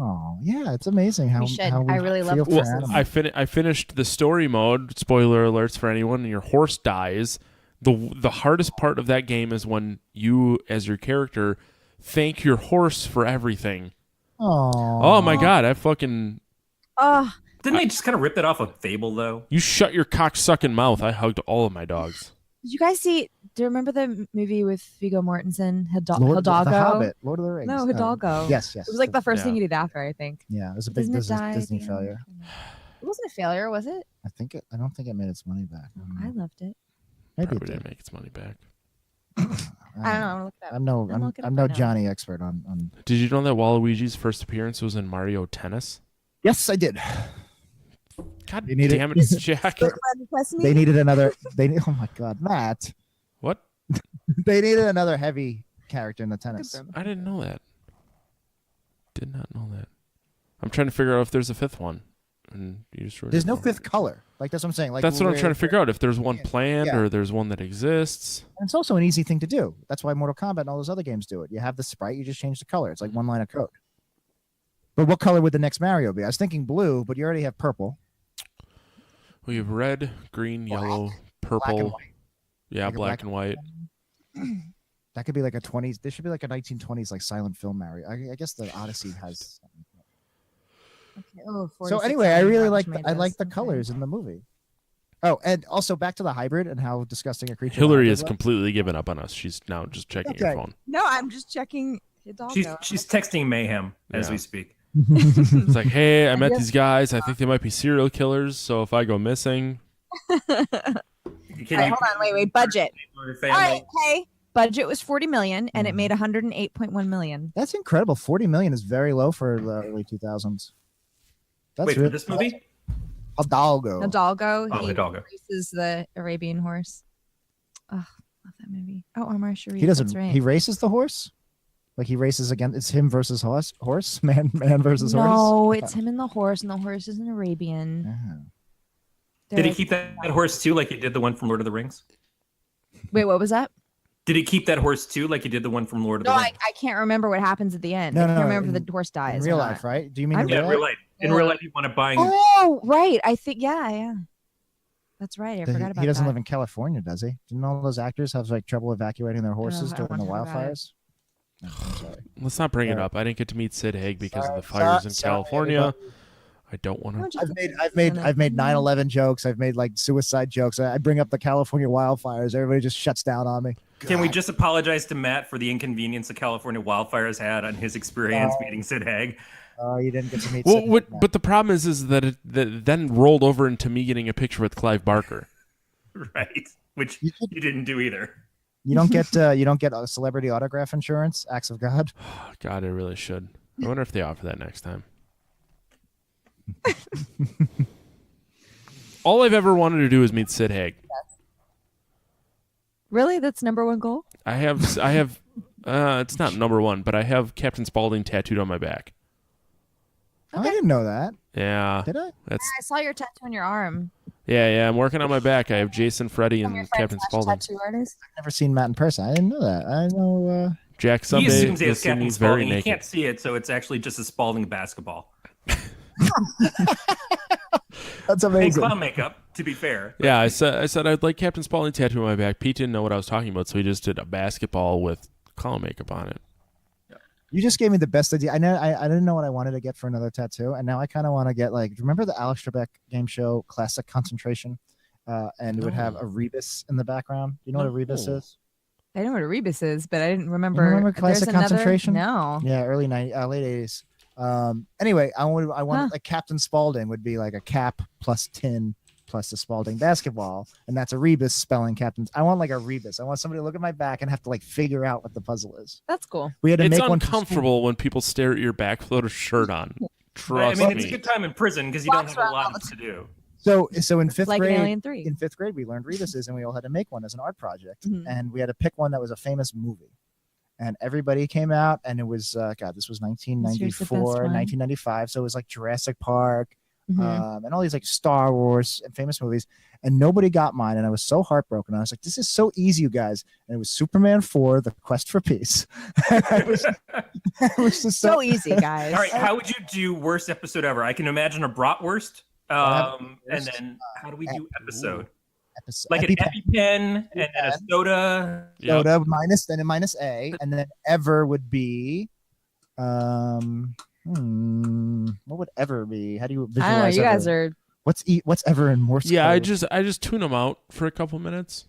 Oh yeah, it's amazing how We should. how we I really love feel for horses. animals. I finished the story mode. Spoiler alerts for anyone. And your horse dies. The hardest part of that game is when you, as your character, thank your horse for everything. Oh my god! I fucking Oh, Didn't they just kind of rip that off of Fable though? you shut your cocksucking mouth. I hugged all of my dogs. did you guys see? Do you remember the movie with Viggo Mortensen, Lord, Hidalgo? the Hobbit, Lord of the Rings. No, Hidalgo. Yes. It was like the first thing Yeah. he did after, I think. Yeah, it was a big Doesn't it die at Disney the end? failure. It wasn't a failure, was it? I don't think it made its money back. I loved it. Maybe it Probably did. didn't make its money back. I don't know. I'm gonna look it up. I'm no I'm looking I'm up no right now. Johnny expert on. Did you know that Waluigi's first appearance was in Mario Tennis? Yes, I did. God You need it. damn it, Jack! They needed another. Oh my God, Matt! What? They needed another heavy character in the tennis. I didn't know that. Did not know that. I'm trying to figure out if there's a fifth one. And you just There's no fifth color. Like that's what I'm saying. Like That's what I'm we're- trying to figure out. If there's one planned Yeah. or there's one that exists. And it's also an easy thing to do. That's why Mortal Kombat and all those other games do it. You have the sprite, you just change the color. It's like one line of code. But what color would the next Mario be? I was thinking blue, but you already have purple. We have red, green, Black. yellow, Black and purple. white. Yeah, Like a black and white. That could be like a 20s. There should be like a 1920s like silent film Mario. I guess the Odyssey has. Okay. Oh, So 46 anyway, I really Orange like made I like this. the Okay. colors in the movie. Oh, and also back to the hybrid and how disgusting a creature. Hilary the has hybrid completely given up on us. She's now just checking her Okay. phone. No, I'm just checking Hidalgo. She's texting mayhem as Yeah. we speak. It's like, hey, I met guess- these guys. I think they might be serial killers. So if I go missing, Can All right, hold on, wait, budget. Your All family? right, okay. Budget was 40 million, and it Mhm. made 108.1 million. That's incredible. 40 million is very low for the early 2000s. That's Wait, really for this movie? Hidalgo. Hidalgo, Oh, he Hidalgo. races the Arabian horse. Oh, love that movie. Oh, Omar Sharif. He doesn't. That's right. He races the horse. Like he races against. It's him versus horse. Man versus horse. No, it's him and the horse is an Arabian. Uh-huh. Did he keep that horse too, like he did the one from Lord of the Rings? Wait, what was that? Did he keep that horse too, like he did the one from Lord of No, the Rings? I can't remember what happens at the end. No, I can't no, remember if in- the horse dies. In or real not. life, right? Do you mean I'm- in Yeah, real life? in real life, you want to buy. Oh, right. I think, yeah. That's right. I forgot about He doesn't that. live in California, does he? Didn't all those actors have like trouble evacuating their horses I don't during the wanna talk about it. wildfires? No, I'm sorry. Let's not bring it Sorry. up. I didn't get to meet Sid Haig because of the Sorry, fires in sorry, California. everybody. I don't want to. I've made 9/11 jokes. I've made like suicide jokes. I bring up the California wildfires. Everybody just shuts down on me. Can we just apologize to Matt for the inconvenience the California wildfires had on his experience meeting Sid Haig? Oh, you didn't get to meet. Well, Sid Haig, but the problem is that it then rolled over into me getting a picture with Clive Barker. Right, which You you didn't do either. You don't get a celebrity autograph insurance. Acts of God. Oh, God, I really should. I wonder if they offer that next time. All I've ever wanted to do is meet Sid Haig. Really? That's number one goal? I have it's not number one, but I have Captain Spaulding tattooed on my back. Oh, I didn't know that. Yeah. Did I? That's I saw your tattoo on your arm. yeah, I'm working on my back. I have Jason, Freddie, From your and friend Captain slash Spaulding. tattoo artist. I've never seen Matt in person. I didn't know that. I know. Jack He someday assumes he you'll has see me Captain very Spaulding. He naked. can't see it, so it's actually just a Spaulding basketball. That's And amazing. clown makeup, to be fair. Yeah, I said I'd like Captain Spaulding tattooed on my back. Pete didn't know what I was talking about, so he just did a basketball with clown makeup on it. You just gave me the best idea. I know. I didn't know what I wanted to get for another tattoo, and now I kind of want to get like. Remember the Alex Trebek game show Classic Concentration, and it would have a rebus in the background. You know what a rebus No. is? I know what a rebus is, but I didn't remember. remember if Classic there's another- Concentration? No. Yeah, early late 80s. Anyway, I want Huh. like Captain Spaulding would be like a cap plus tin plus the Spaulding basketball, and that's a rebus spelling Captain. I want like a rebus. I want somebody to look at my back and have to like figure out what the puzzle is. That's cool. We had to It's make one for school. uncomfortable when people stare at your back without a shirt on. I Trust mean, it's a me. good time in prison because you don't Walks have a around all lot to do. So in fifth Like grade, an Alien 3. in fifth grade, we learned rebuses, and we all had to make one as an art project, Mhm. and we had to pick one that was a famous movie. And everybody came out, and it was God. This was Here's the best 1994, one. 1995. So it was like Jurassic Park, Mhm. and all these like Star Wars and famous movies. And nobody got mine, and I was so heartbroken. I was like, "This is so easy, you guys!" And it was Superman 4: The Quest for Peace. I was just So easy, guys. All right, how would you do worst episode ever? I can imagine a bratwurst. And then how do we do episode? episode. Like an EpiPen and then a soda. Yep. Soda minus, then a minus A, and then ever would be, what would ever be? How do you I don't know. visualize? You guys ever? are. What's ever in Morse Yeah, I code? just tune them out for a couple minutes.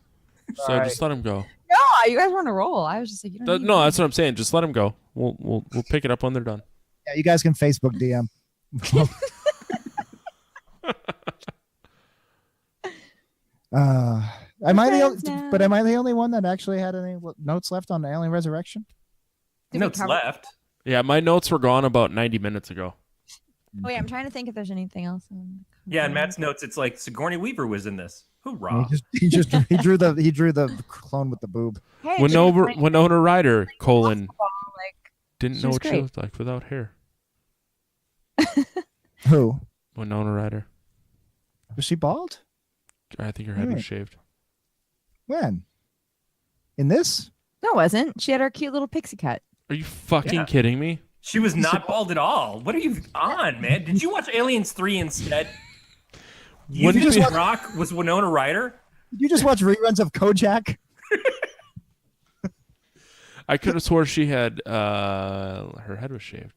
So Alright. just let them go. No, you guys want to roll. I was just like, you don't need No, me. that's what I'm saying. Just let them go. We'll pick it up when they're done. Yeah, you guys can Facebook DM. Am I the only? friends now. But am I the only one that actually had any notes left on Alien Resurrection? Did we Notes cover- left. Yeah, my notes were gone about 90 minutes ago. Oh, yeah, I'm trying to think if there's anything else. Yeah, in Matt's notes, it's like Sigourney Weaver was in this. Hoorah. He drew the clone with the boob. Hey, Winona Ryder, colon, like, didn't she know was what she great. looked like without hair. Who Winona Ryder. was she bald? I think her head Hmm. was shaved. When? In this? no, it wasn't. She had her cute little pixie cut. Are you fucking Yeah. kidding me? She was not bald at all. What are you on, man? Did you watch Aliens 3 instead? You Wouldn't think you- Rock was Winona Ryder? Did you just watch reruns of Kojak? I could have swore she had her head was shaved.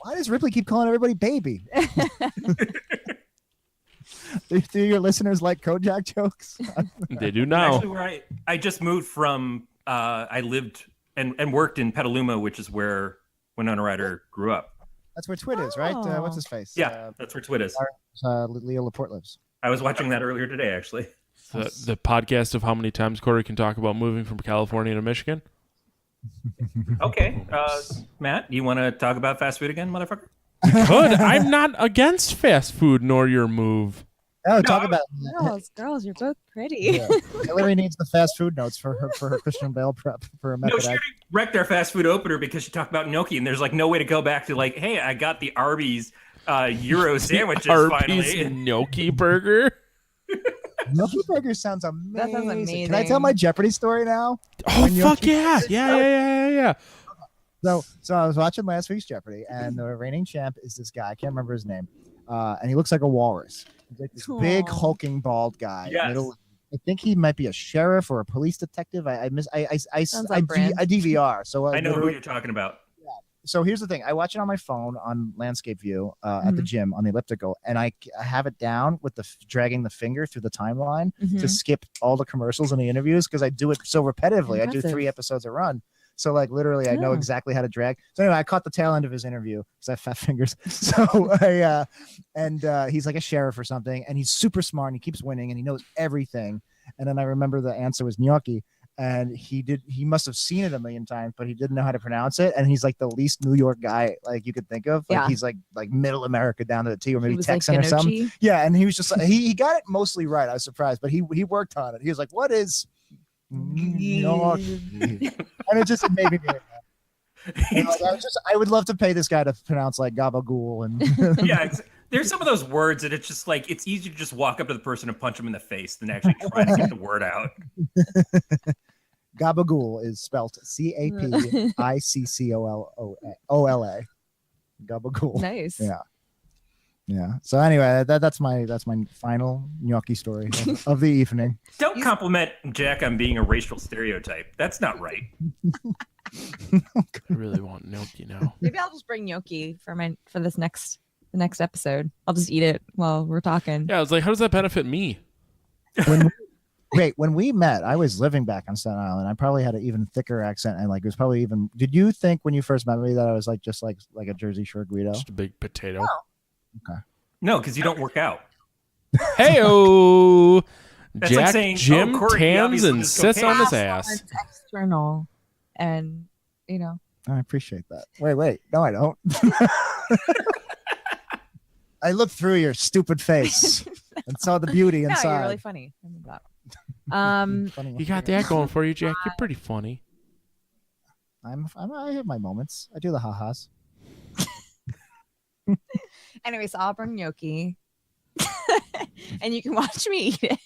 Why does Ripley keep calling everybody baby? Do your listeners like Kojak jokes? They do now. Actually, where I just moved from, I lived and worked in Petaluma, which is where Winona Ryder grew up. That's where Twit is, right? Oh. What's his face? Yeah, that's where Twit is. Leo Laporte lives. I was watching that earlier today, actually. The podcast of how many times Corey can talk about moving from California to Michigan. Okay, Matt, you want to talk about fast food again, motherfucker? Good. I'm not against fast food nor your move. Oh, talk about Girls, you're both pretty. yeah. Hilary needs the fast food notes for her Christian Bale prep for a No, method. she already wrecked our fast food opener because she talked about gnocchi, and there's like no way to go back to like, hey, I got the Arby's Euro sandwiches Arby's finally. gnocchi burger. Gnocchi burger sounds amazing. That sounds amazing. Can I tell my Jeopardy story now? Oh fuck yeah. Yeah. So I was watching last week's Jeopardy, and the reigning champ is this guy. I can't remember his name, and he looks like a walrus. He's like this big Aw. hulking bald guy. Yes. I think he might be a sheriff or a police detective. I DVR. So I know who you're talking about. So here's the thing. I watch it on my phone on landscape view at the gym on the elliptical, and I have it down with dragging the finger through the timeline to skip all the commercials and the interviews because I do it so repetitively. I do 3 episodes a run. So like literally I know exactly how to drag. So anyway, I caught the tail end of his interview because I have fat fingers. So he's like a sheriff or something, and he's super smart and he keeps winning and he knows everything. And then I remember the answer was gnocchi. And he must have seen it a million times, but he didn't know how to pronounce it. And he's like the least New York guy like you could think of. Like he's like middle America down to the T, or maybe Texan or something. Yeah, and he was just he got it mostly right. I was surprised, but he worked on it. He was like, "What is?" And it made me do it. You know, like, I would love to pay this guy to pronounce like gabagool and Yeah, there's some of those words that it's just like it's easier to just walk up to the person and punch them in the face than actually try to get the word out. Gabagool is spelled CAPICCOLA. Gabagool. Nice. Yeah. So anyway, that's my final gnocchi story of the evening. Don't compliment Jack on being a racial stereotype. That's not right. I really want gnocchi now. Maybe I'll just bring gnocchi for the next episode. I'll just eat it while we're talking. Yeah, I was like, how does that benefit me? When we met, I was living back on Staten Island. I probably had an even thicker accent, and like it was probably even. Did you think when you first met me that I was like just like a Jersey Shore Guido? Just a big potato. Oh. Okay. No, because you don't work out. Hey-o! That's Jack like saying, Jim Corey tans obviously and does sits on cocaine. his ass. External, and I appreciate that. Wait. No, I don't. I looked through your stupid face and saw the beauty inside. No, you're really funny. I remember that. Funny. You got that going for you, Jack. You're pretty funny. I have my moments. I do the ha-has. Anyway, so I'll bring gnocchi, and you can watch me eat it.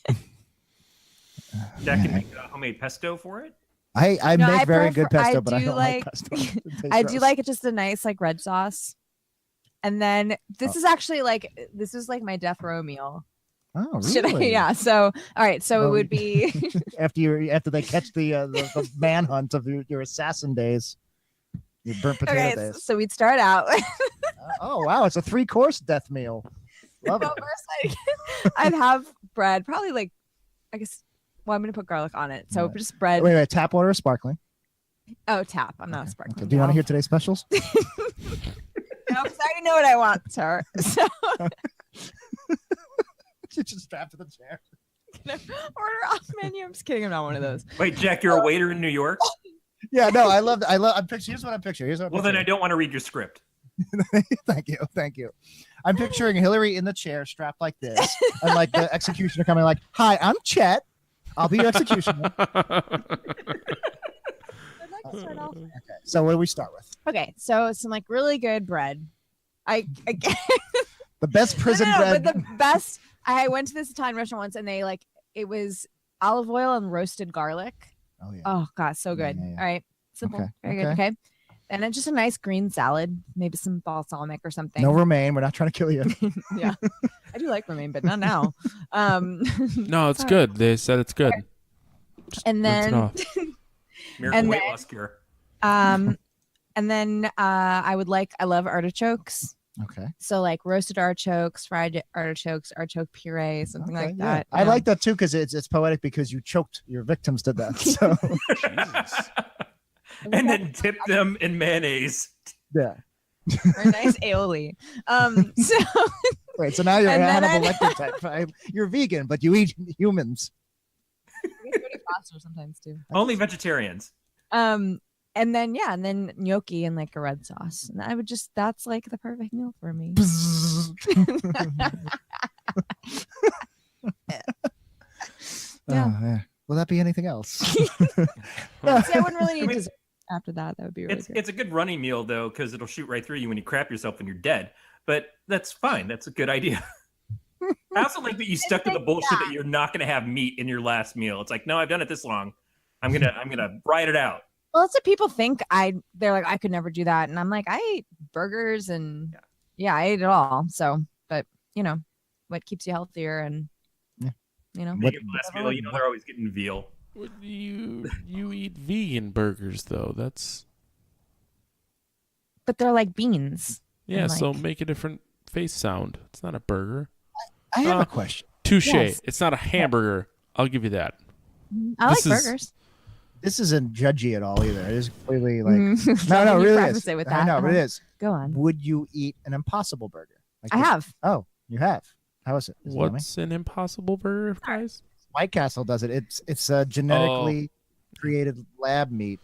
Jack can make homemade pesto for it. I No, make I very prefer- good pesto, I but I do don't like like- pesto. It tastes I do gross. like just a nice like red sauce, and then this is actually like my death row meal. Oh, really? Should I? Yeah. So all right. So Well, it would be after they catch the manhunt of your assassin days, your burnt potato okay. days. So we'd start out. Oh wow, it's a 3-course death meal. Love it. Well, first I'd have bread, probably like, I guess. Well, I'm gonna put garlic on it, so Right. just bread. Wait, tap water or sparkling? Oh, tap. I'm not a sparkling. Okay. Do you want to hear today's specials? No, because I already know what I want, sir. So You just strapped to the chair. order off menu. I'm just kidding. I'm not one of those. Wait, Jack, you're a waiter in New York? Yeah, no, I'm picturing. Here's what I'm picturing. Well, then I don't want to read your script. Thank you. I'm picturing Hilary in the chair, strapped like this, and like the executioner coming, like, "Hi, I'm Chet. I'll be your executioner." I'd like to start off. Okay, so what do we start with? Okay, so some like really good bread. I The best prison no, bread. but the best. I went to this Italian restaurant once, and they it was olive oil and roasted garlic. Oh yeah. Oh god, so good. Yeah. All right, simple, Okay, very good. Okay, and then just a nice green salad, maybe some balsamic or something. No romaine. We're not trying to kill you. Yeah, I do like romaine, but not now. No, it's good. They said it's good. Just And rinse it then- off. Miracle And weight then- loss cure. and then I love artichokes. Okay. So like roasted artichokes, fried artichokes, artichoke puree, something Okay, like yeah. that. I like that too because it's poetic because you choked your victims to death. So And then dip them in mayonnaise. yeah. or nice aioli. So Wait. So now you're And then Hannibal I- Lecter type. You're vegan, but you eat humans. pasta sometimes too. Only vegetarians. And then gnocchi and like a red sauce. And I would that's like the perfect meal for me. Oh, yeah. Will that be anything else? See, I wouldn't really need dessert after that. That would be really good. It's a good running meal though, because it'll shoot right through you when you crap yourself and you're dead. But that's fine. That's a good idea. I also like that you stuck to the bullshit that you're not going to have meat in your last meal. It's like, no, I've done it this long. I'm gonna ride it out. Well, that's what people think. They're like, I could never do that, and I'm like, I ate burgers and I ate it all. So, but what keeps you healthier and Make it last meal, they're always getting veal. You eat vegan burgers though. but they're like beans. Yeah. So make a different face sound. It's not a burger. I have a question. Touche. Yes. It's not a hamburger. I'll give you that. I like burgers. This isn't judgy at all either. It is completely like No, really preface is. it with I that. know, but it is. Go on. Would you eat an Impossible Burger? I have. Oh, you have. How is it? Is it yummy? What's an Impossible Burger, guys? White Castle does it. It's a genetically created lab meat.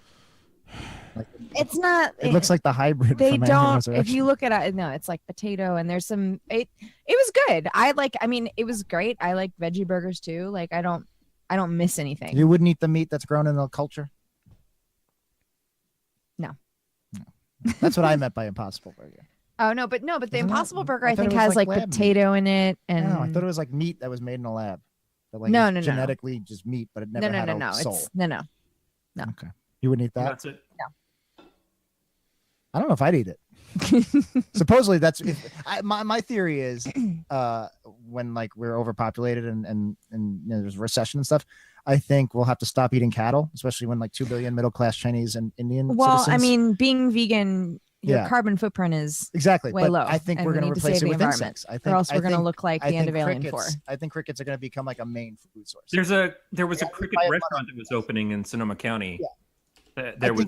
Like, It's not. it looks like the hybrid. They from Animal don't. If Resurrection. you look at it, no, it's like potato, and there's some. It was good. It was great. I like veggie burgers too. Like I don't miss anything. You wouldn't eat the meat that's grown in the culture. No. That's what I meant by Impossible Burger. Oh no, but the Isn't that- Impossible Burger I I thought it think was has like like lab meat. potato in it, and No, I thought it was like meat that was made in a lab. That, like, No, is no. genetically just meat, but it never had a soul. It's no. Okay, you wouldn't eat that. That's it. I don't know if I'd eat it. Supposedly, that's my theory is when like we're overpopulated and there's recession and stuff. I think we'll have to stop eating cattle, especially when like 2 billion middle class Chinese and Indian. Well, citizens. I mean, being vegan, your Yeah. carbon footprint is exactly. way but low. I think and we're we going to need to replace save it the with environment, insects. I think, or else I we're going to think- look like I the end think of Alien 4. crickets- I think crickets are going to become like a main food source. There was a cricket I have restaurant that was opening in Sonoma County. Yeah. There was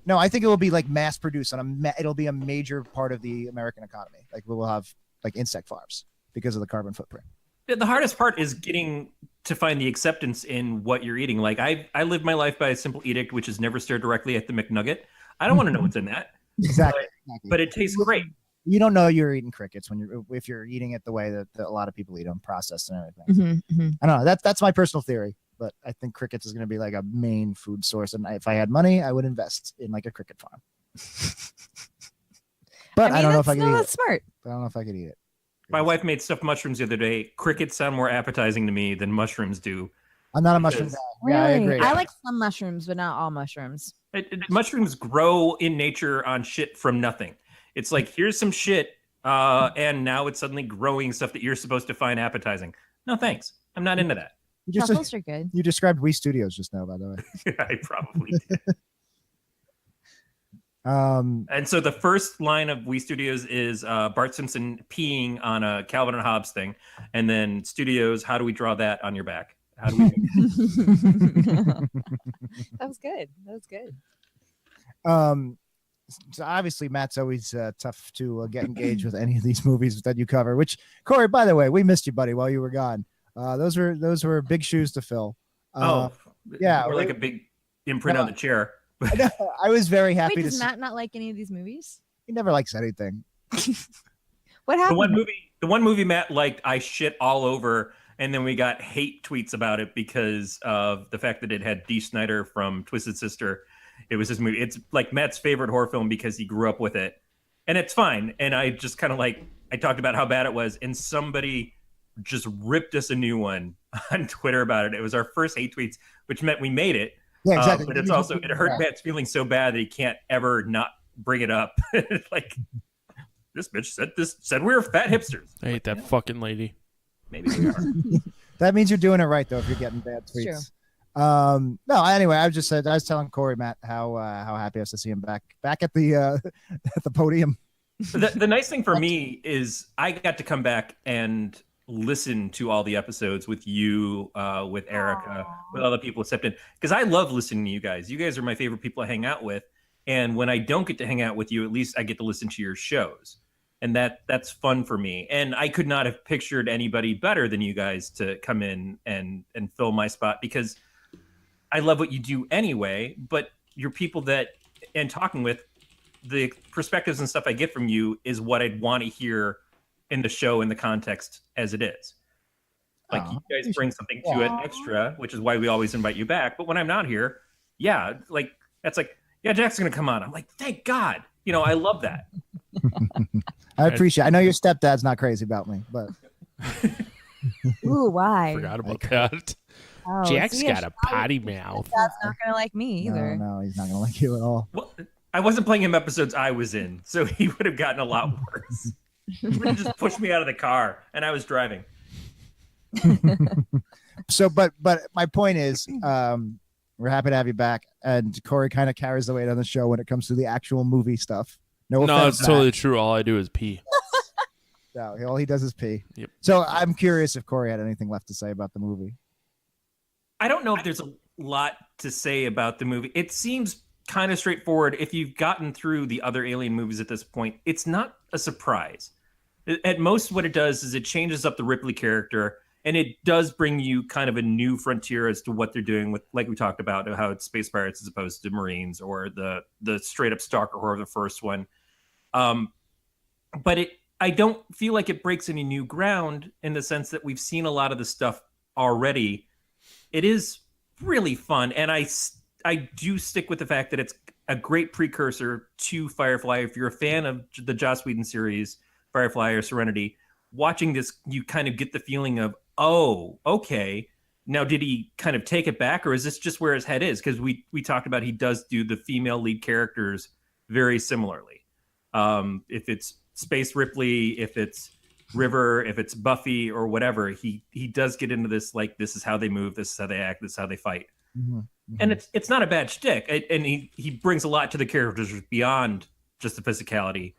No, I think it will be like mass produced it'll be a major part of the American economy. Like we will have like insect farms because of the carbon footprint. the hardest part is getting to find the acceptance in what you're eating. Like I live my life by a simple edict, which is never stare directly at the McNugget. I don't want to know what's in that, Exactly. but it tastes great. You don't know you're eating crickets if you're eating it the way that a lot of people eat them, processed and everything. I don't know. That's my personal theory, but I think crickets is going to be like a main food source. And if I had money, I would invest in like a cricket farm. But I don't know if I could eat that's it. smart. I don't know if I could eat it. My wife made stuffed mushrooms the other day. Crickets sound more appetizing to me than mushrooms do. I'm not a mushroom guy. Really? Yeah, I agree. I like some mushrooms, but not all mushrooms. Mushrooms grow in nature on shit from nothing. It's like, here's some shit, and now it's suddenly growing stuff that you're supposed to find appetizing. No, thanks. I'm not into that. Truffles are good. You described Wii Studios just now, by the way. I probably did. And so the first line of Wii Studios is Bart Simpson peeing on a Calvin and Hobbes thing, and then Studios, how do we draw that on your back? How do we? That was good. That was good. So obviously Matt's always tough to get engaged with any of these movies that you cover. Which Corey, by the way, we missed you, buddy, while you were gone. Those were big shoes to fill. Yeah, or like a big imprint on the chair. I was very happy Wait, to does see. Matt not like any of these movies? He never likes anything. What happened? The one movie Matt liked, I shit all over, and then we got hate tweets about it because of the fact that it had Dee Snider from Twisted Sister. It was his movie. It's like Matt's favorite horror film because he grew up with it, and it's fine. And I just kind of I talked about how bad it was, and somebody just ripped us a new one on Twitter about it. It was our first hate tweets, which meant we made it. Yeah, exactly. But it hurt Matt's feelings so bad that he can't ever not bring it up. Like, this bitch said we were fat hipsters. I hate that fucking lady. Maybe we are. That means you're doing it right, though, if you're getting bad tweets. No, anyway, I was telling Corey, Matt, how happy I was to see him back at the at the podium. The nice thing for me is I got to come back and listen to all the episodes with you, with Erica, with other people accepted, because I love listening to you guys. You guys are my favorite people to hang out with, and when I don't get to hang out with you, at least I get to listen to your shows, and that's fun for me. And I could not have pictured anybody better than you guys to come in and fill my spot, because I love what you do anyway, but you're people that, and talking with, the perspectives and stuff I get from you is what I'd want to hear in the show in the context as it is. Like you guys bring something to it extra, which is why we always invite you back. But when I'm not here, yeah, like that's like, yeah, Jack's gonna come on. I'm like, thank God. You know, I love that. I appreciate. I know your stepdad's not crazy about me, but Ooh, why? Forgot about that. Oh, Jack's see, got a potty mouth. That's not gonna like me either. no, he's not gonna like you at all. Well, I wasn't playing him episodes I was in, so he would have gotten a lot worse. He would have just pushed me out of the car, and I was driving. So, but my point is, we're happy to have you back, and Corey kind of carries the weight on the show when it comes to the actual movie stuff. No, it's totally true. All I do is pee. No, all he does is pee. Yep. So I'm curious if Corey had anything left to say about the movie. I don't know if there's a lot to say about the movie. It seems kind of straightforward. If you've gotten through the other Alien movies at this point, it's not a surprise. At most, what it does is it changes up the Ripley character, and it does bring you kind of a new frontier as to what they're doing with, like we talked about, how it's space pirates as opposed to Marines or the straight up stalker horror of the first one. But I don't feel like it breaks any new ground in the sense that we've seen a lot of the stuff already. It is really fun, and I do stick with the fact that it's a great precursor to Firefly. If you're a fan of the Joss Whedon series, Firefly or Serenity, watching this, you kind of get the feeling of, oh, okay, now did he kind of take it back, or is this just where his head is? Because we talked about he does do the female lead characters very similarly. If it's Space Ripley, if it's River, if it's Buffy or whatever, he does get into this, like, this is how they move, this is how they act, this is how they fight. Mm-hmm. Mm-hmm. And it's not a bad shtick, and he brings a lot to the characters beyond just the physicality,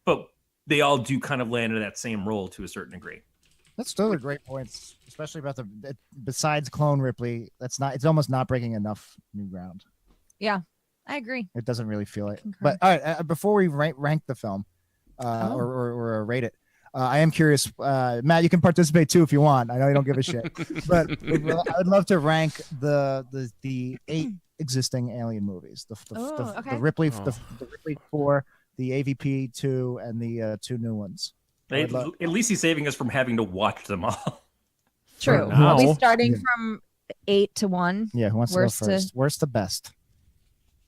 but they all do kind of land in that same role to a certain degree. That's still a great point, especially about besides Clone Ripley. It's almost not breaking enough new ground. Yeah, I agree. It doesn't really feel it. But all right, before we rank the film or rate it, I am curious. Matt, you can participate too if you want. I know you don't give a shit, but I would love to rank the 8 existing Alien movies. The Ripley, the Ripley 4, the AVP 2, and the 2 new ones. At least he's saving us from having to watch them all. True. Are we starting from 8 to 1? Yeah, who wants to go first? Worst to best.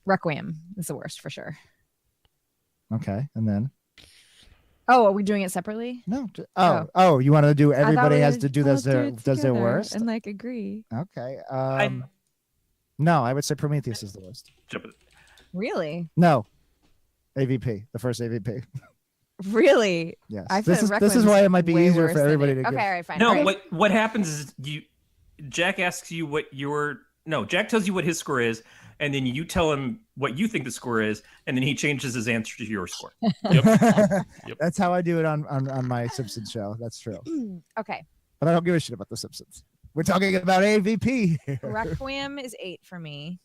Requiem is the worst for sure. Okay, and then. Oh, are we doing it separately? No. Oh, you want to do? Everybody has to do does their worst and like agree. Okay. No, I would say Prometheus is the worst. Really? No. AVP, the first AVP. Really? Yes. This is why it might be easier for everybody to. Okay, all right, fine. No, what happens is Jack asks you Jack tells you what his score is, and then you tell him what you think the score is, and then he changes his answer to your score. Yep. That's how I do it on my Simpsons show. That's true. Okay. But I don't give a shit about the Simpsons. We're talking about AVP. Requiem is 8 for me.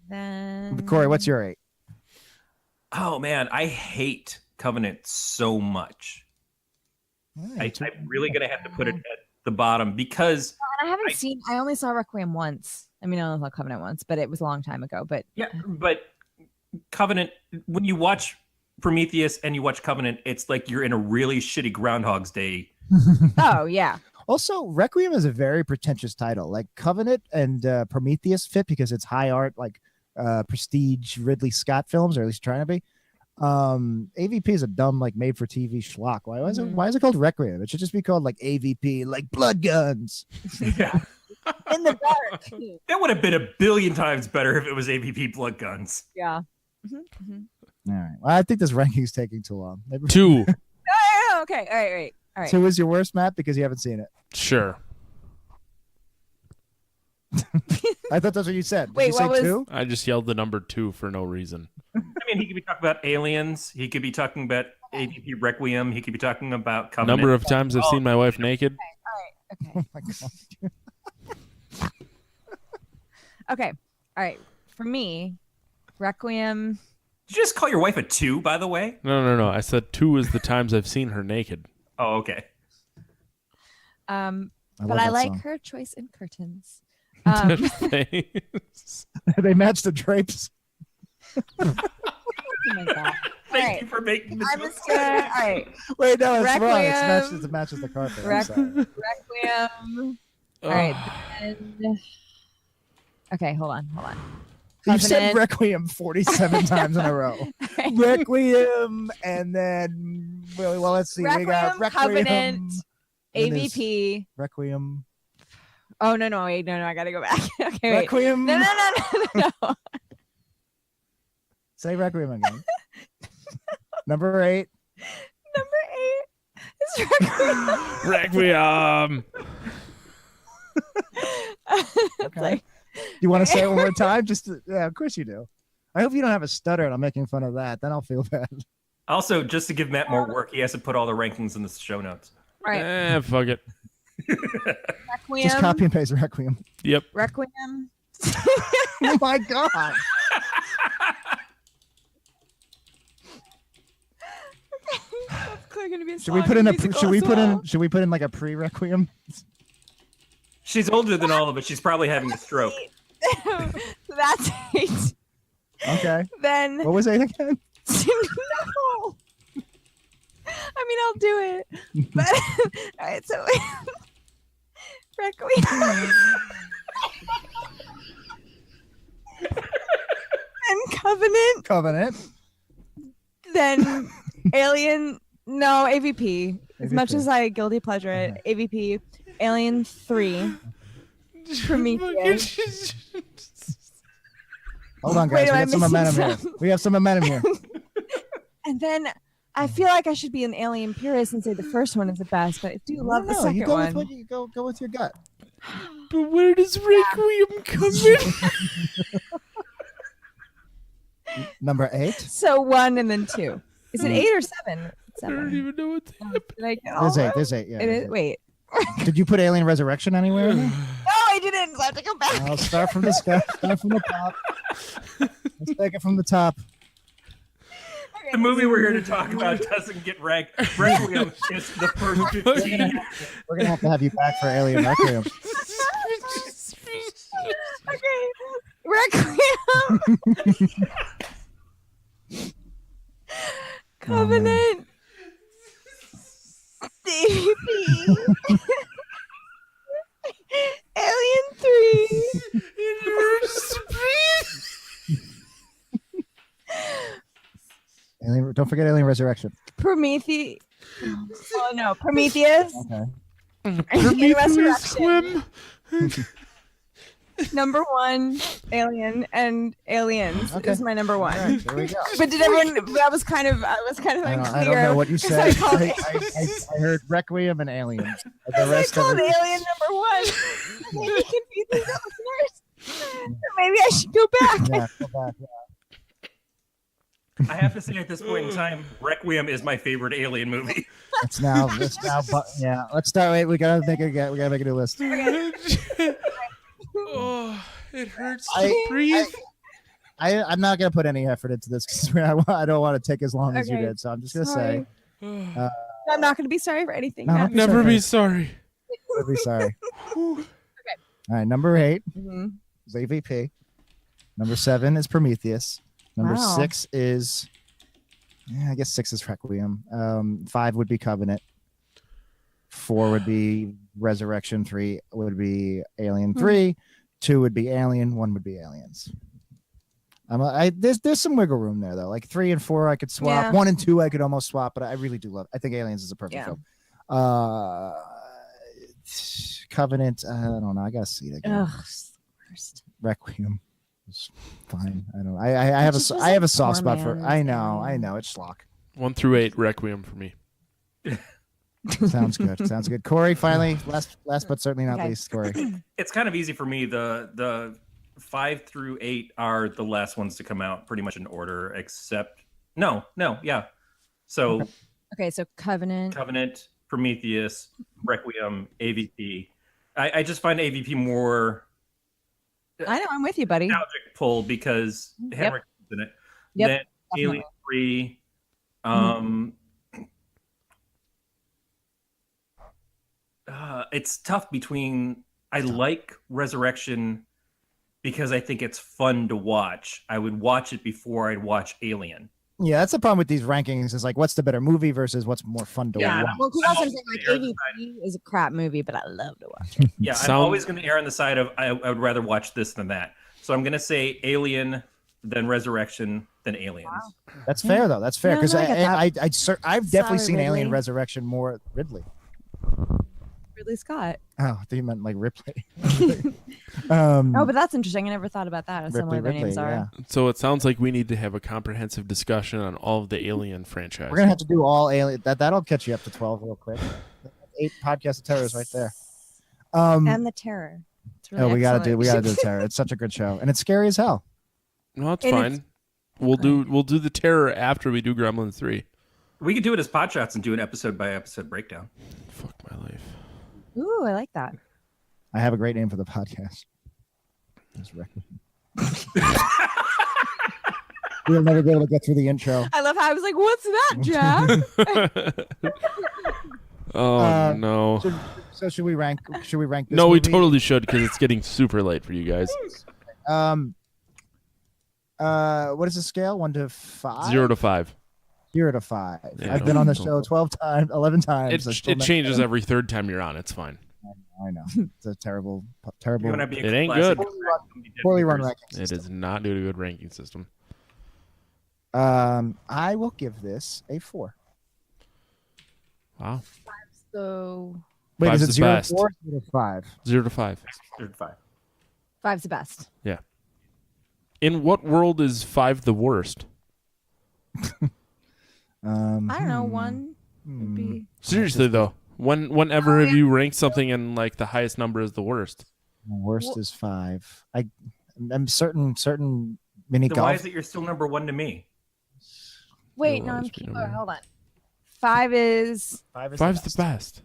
Then Corey, what's your 8? Oh man, I hate Covenant so much. I'm really gonna have to put it at the bottom because I only saw Requiem once. I mean, I only saw Covenant once, but it was a long time ago. But Covenant, when you watch Prometheus and you watch Covenant, it's like you're in a really shitty Groundhog's Day. Oh yeah. Also, Requiem is a very pretentious title. Like Covenant and Prometheus fit because it's high art, like prestige Ridley Scott films, or at least trying to be. AVP is a dumb, like, made for TV schlock. Why is it called Requiem? It should just be called like AVP, like Blood Guns. Yeah. In the dark. That would have been a billion times better if it was AVP Blood Guns. Yeah. All right. Well, I think this ranking's taking too long. 2. Okay. All right. 2 is your worst, Matt, because you haven't seen it. Sure. I thought that's what you said. Did Wait, you say what was 2? I just yelled the number 2 for no reason. I mean, he could be talking about Aliens. He could be talking about AVP Requiem. He could be talking about Covenant. Number of times I've seen my wife naked. Okay. Oh my god. Okay. All right. For me, Requiem. Did you just call your wife a 2, by the way? No. I said 2 is the times I've seen her naked. Oh, okay. But I like her choice in curtains. They match the drapes. Oh my god. They Thank you for making the I'm joke. just gonna. All right. Wait, no, it's wrong. Requiem. It matches the carpet. I'm sorry. Requiem. All right. Then... Okay, hold on. You said Covenant. Requiem 47 times in a row. Requiem, and then well, let's see. We got Requiem, Covenant, then there's AVP. Requiem, Oh no! Wait, no! I gotta go back. Okay, wait. Requiem. No. Say Requiem again. Number 8. Number 8 is Requiem. Requiem. It's like, You want to say it one more time? Yeah, of course you do. I hope you don't have a stutter and I'm making fun of that. Then I'll feel bad. Also, just to give Matt more work, he has to put all the rankings in the show notes. all right. Fuck it. Requiem. Just copy and paste Requiem. Yep. Requiem. Oh my god. That's clearly gonna be a Should we song put in musical should we as put well. in should we put in like a pre-Requiem? She's older than all of us. She's probably having a stroke. So that's 8. Okay. Then What was 8 again? no. I mean, I'll do it. But all right, so Requiem and Covenant. then Alien. No, AVP. As much AVP. as I guilty pleasure it, AVP, Alien 3, Prometheus. Hold on, Wait, guys. am I We have some missing momentum here. some? We have some momentum here. And then I feel like I should be an Alien purist and say the first one is the best, but I do love the No, second you go one. with what you go with your gut. But where does Requiem come in? Number 8. So 1 and then 2. Is it 8 or 7? I 7. don't even know what's happening. Did I get all There's 8. of There's 8. Yeah. it? there's Is, 8. wait. Did you put Alien Resurrection anywhere? in there? No, I didn't. So I have to go back. I'll start from the start from the top. Let's take it from the top. The movie we're here to talk about doesn't get ranked. Requiem is the first 15. We're gonna have to have you back for Alien Requiem. Okay. Requiem. Covenant. DVP. Alien 3. Alien, don't forget Alien Resurrection. Prometheus. Oh no, Prometheus. Okay. Alien Prometheus Resurrection. swim. Number 1, Alien and Aliens Okay. is my number 1. All right, there we go. But did everyone? That was kind of. I was kind of I unclear. don't know what you 'cause said. I called, I heard Requiem and Aliens. The I rest of called it. Alien number 1. Maybe confuse the listeners. So maybe I should go back. Yeah, go back. Yeah. I have to say, at this point in time, Requiem is my favorite Alien movie. Let's now. Yeah. Let's start. Wait, we gotta make a new list. Oh, it hurts I- to breathe. I'm not gonna put any effort into this because I don't want to take as long as you Okay. did. So I'm just gonna Sorry. say, I'm not going to be sorry for anything. No. Matt. Never okay. be sorry. I'll be sorry. All right, number 8 Mhm. is AVP. Number 7 is Prometheus. Number Wow. 6 is, I guess 6 is Requiem. 5 would be Covenant. 4 would be Resurrection. 3 would be Alien 3. 2 would be Alien. 1 would be Aliens. There's some wiggle room there though. Like 3 and 4 I could swap. Yeah. 1 and 2 I could almost swap, but I really do love. I think Aliens is a perfect Yeah. film. Covenant. I don't know. I gotta see it again. Ugh, it's the worst. Requiem is fine. I don't. I have just I have a wasn't soft poor spot for. man's I know. Alien. It's schlock. 1 through 8, Requiem for me. Sounds good. Sounds good. Corey, finally, last but certainly not Okay. least, Corey. It's kind of easy for me. The 5 through 8 are the last ones to come out, pretty much in order, except yeah. So Okay, so Covenant. Covenant, Prometheus, Requiem, AVP. I just find AVP more I know, I'm with you, buddy. nostalgic pull because Henrik is in it. Yep, Then Alien 3. It's tough between. I like Resurrection because I think it's fun to watch. I would watch it before I'd watch Alien. Yeah, that's the problem with these rankings. Is like, what's the better movie versus what's more fun to Yeah. watch. Well, because I'm also also saying like the AVP is a crap movie, but I love to watch it. Yeah, I'm Sound- always going to err on the side of I would rather watch this than that. So I'm going to say Alien, then Resurrection, then Aliens. That's fair though. That's fair Yeah, because no, I get that. I've definitely Sorry, seen Alien Ridley. Resurrection more. Ridley. Ridley Scott. Oh, I think you meant like Ripley. Oh, but that's interesting. I never thought about that. How similar their names are. yeah. So it sounds like we need to have a comprehensive discussion on all of the Alien franchise. We're gonna have to do all Alien. That'll catch you up to 12 real quick. 8 podcasts of terrors right there. And the Terror. It's really we gotta excellent. do the terror. It's such a good show, and it's scary as hell. No, it's And fine. We'll do the Terror after we do Gremlins 3. We could do it as pod shots and do an episode by episode breakdown. Fuck my life. Ooh, I like that. I have a great name for the podcast. We'll never be able to get through the intro. I love how I was like, "What's that, Jack?" No. So should we rank? Should we rank this? No, we movie? totally should because it's getting super late for you guys. What is the scale? 1 to 5? 0 to 5. 0 to 5. Yeah, I've been on the show 12 times, 11 times. It changes every third time you're on. It's fine. I know. It's a terrible. You're gonna be a It ain't classic good. Poorly run ranking It system. is not due to a good ranking system. I will give this a 4. Wow. So Wait, Five's is it the 0 best. 4 or 0 to 5? 0 to 5. 5. 5's the best. Yeah. In what world is 5 the worst? I don't know. 1 would be. Seriously though, whenever have you ranked something and like the highest number is the worst? Worst is 5. I'm certain mini Then why golf. is it you're still number 1 to me? Wait, You'll no, I'm always be keeping. number Hold on. 5 is 5's the best.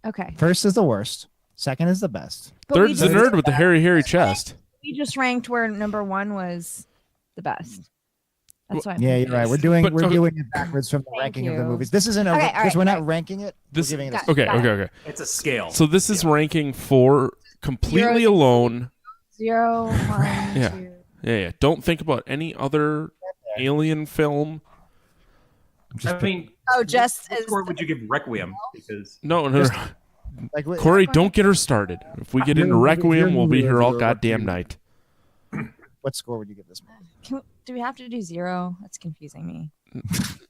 okay. First is the worst. Second is the best. But we Third's the just- nerd with the hairy chest. We just ranked where number 1 was the best. That's why. Yeah, you're right. We're doing But- it backwards from the Thank ranking of the you. movies. This isn't Okay, all because right, we're not right. ranking it. This- we're giving it. Got- Okay, got it. okay. It's a scale. So this is ranking 4 completely Zero. alone. 0, 1, Yeah. 2. Yeah. Don't think about any other alien film. I mean, Oh, just what as score would you give Requiem? Because No. Like, Corey, don't get her started. If we get into Requiem, we'll be here all goddamn night. what score would you give this movie? Do we have to do 0? That's confusing me.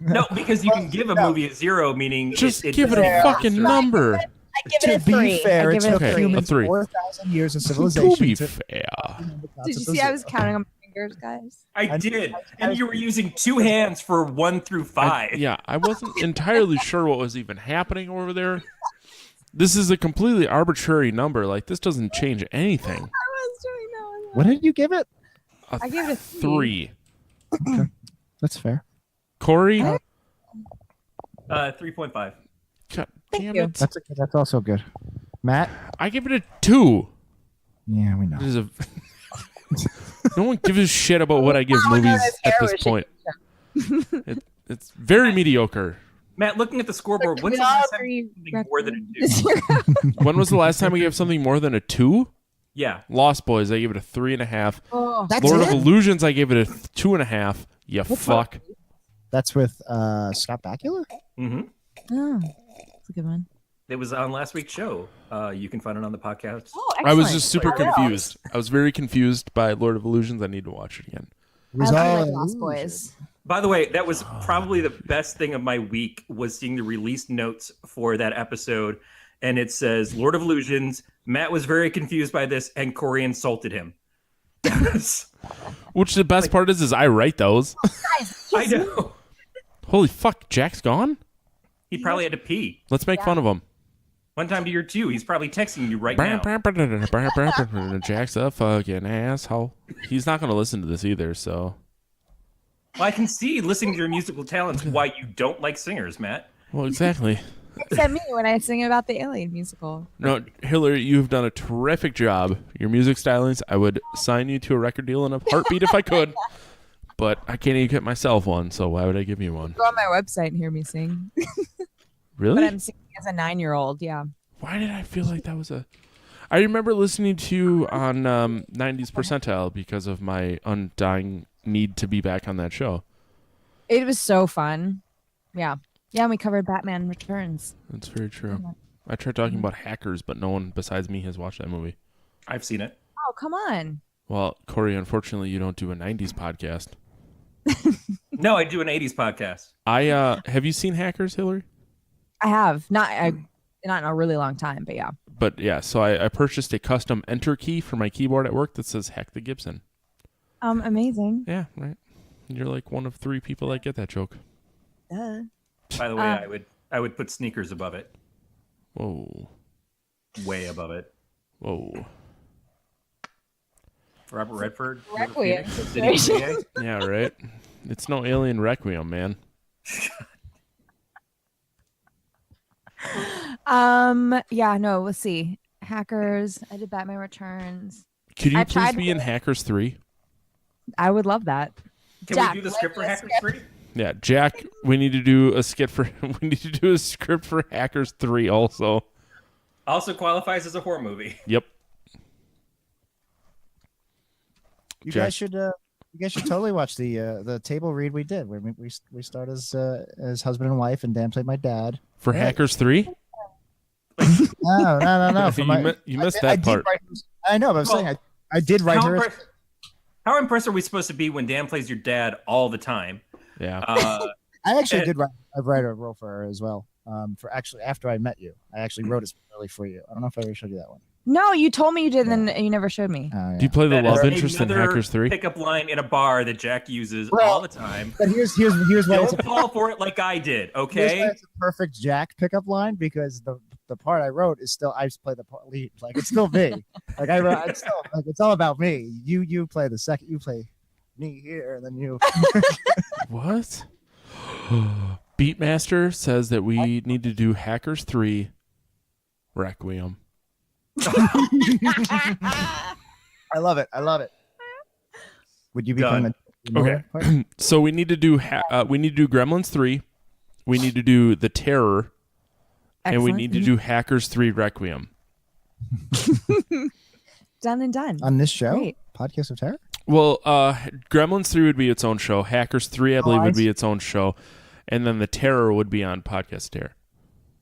no, because you can give a movie a 0, meaning Just give it a fucking number. I give To it a 3. be fair, I it give it took a 3. humans A 3. 4,000 years of To civilization. be to- fair. Did you see I was counting on my fingers, guys? I did, and you were using 2 hands for 1 through 5. Yeah, I wasn't entirely sure what was even happening over there. This is a completely arbitrary number. Like, this doesn't change anything. I was doing that. What did you give it? I gave it a 3. That's fair. Corey? 3.5. God Thank damn you. it. That's also good. Matt? I give it a 2. Yeah, we know. This is a... No one gives a shit about what I give movies at this point. It's very mediocre. Matt, looking at the scoreboard, when's We the all last time agree you gave something more than a 2? Requiem. When was the last time we gave something more than a 2? Yeah. Lost Boys, I gave it a 3.5. Oh, That's Lord it? of Illusions, I gave it a 2.5. You fuck. That's with Scott Bakula? Mm-hmm. oh, that's a good one. It was on last week's show. You can find it on the podcast. Oh, I was excellent. just super confused. I was very confused by Lord of Illusions. I need to watch it again. It was I all like Lost illusion. Boys. By the way, that was probably the best thing of my week was seeing the release notes for that episode. And it says, Lord of Illusions, Matt was very confused by this, and Corey insulted him. Which the best part is I write those. I know. Holy fuck, Jack's gone? He probably had to pee. Let's make fun of him. One time to your 2, he's probably texting you right now. Jack's a fucking asshole. He's not going to listen to this either, so. Well, I can see listening to your musical talents why you don't like singers, Matt. Well, exactly. Except me when I sing about the Alien musical. No, Hilary, you've done a terrific job. Your music stylings, I would sign you to a record deal in a heartbeat if I could. But I can't even get myself one, so why would I give you one? Go on my website and hear me sing. Really? But I'm singing as a 9-year-old. Yeah. Why did I feel like that was a... I remember listening to you on 90s Percentile because of my undying need to be back on that show. It was so fun. Yeah. Yeah, and we covered Batman Returns. That's very true. I tried talking about Hackers, but no one besides me has watched that movie. I've seen it. Oh, come on. Well, Corey, unfortunately, you don't do a 90s podcast. No, I do an 80s podcast. Have you seen Hackers, Hilary? I have. Not in a really long time, but yeah. But yeah, so I purchased a custom enter key for my keyboard at work that says Hack the Gibson. Amazing. Yeah, right. You're like one of 3 people that get that joke. Duh. By the way, I would put sneakers above it. Whoa. Way above it. Whoa. Robert Redford. Requiem Did he situation. Yeah, right. It's no Alien Requiem, man. Yeah, no, let's see. Hackers. I did Batman Returns. Could you I please tried be in Hackers 3? I would love that. Can Jack, we do the script for what's Hackers the 3? Yeah, Jack, we need to do a skit for we need to do a script for Hackers 3 also. Also qualifies as a horror movie. Yep. You Jack. guys should totally watch the table read we did. Where we start as husband and wife, and Dan played my dad. For Yeah. Hackers 3? No. For You missed I that did part. I know, but I'm saying I did write How, her. how impressed are we supposed to be when Dan plays your dad all the time? Yeah. I actually and- did write a role for her as well. For actually after I met you, I actually wrote it specifically for you. I don't know if I ever showed you that one. No, you told me you did, and then you never showed me. Oh, yeah. Do you play the That love is interest in another Hackers 3? pickup line in a bar that Jack uses Well, all the time. But here's why it's Don't fall for it like I did, here's why okay? it's a perfect Jack pickup line, because the part I wrote is still I just play the part lead. Like it's still me. Like I wrote, it's still like it's all about me. You play the second. You play me here, and then you. What? Beatmaster says that we need to do Hackers 3 Requiem. I love it. Would you become Done. Okay. So we need to do Gremlins 3. We need to do The Terror. And we Excellent. need to do Hackers 3 Requiem. Done and done. on this show? Great. Podcast of Terror? Well, Gremlins 3 would be its own show. Hackers 3, I believe, I would be see. its own show. And then The Terror would be on Podcast Terror.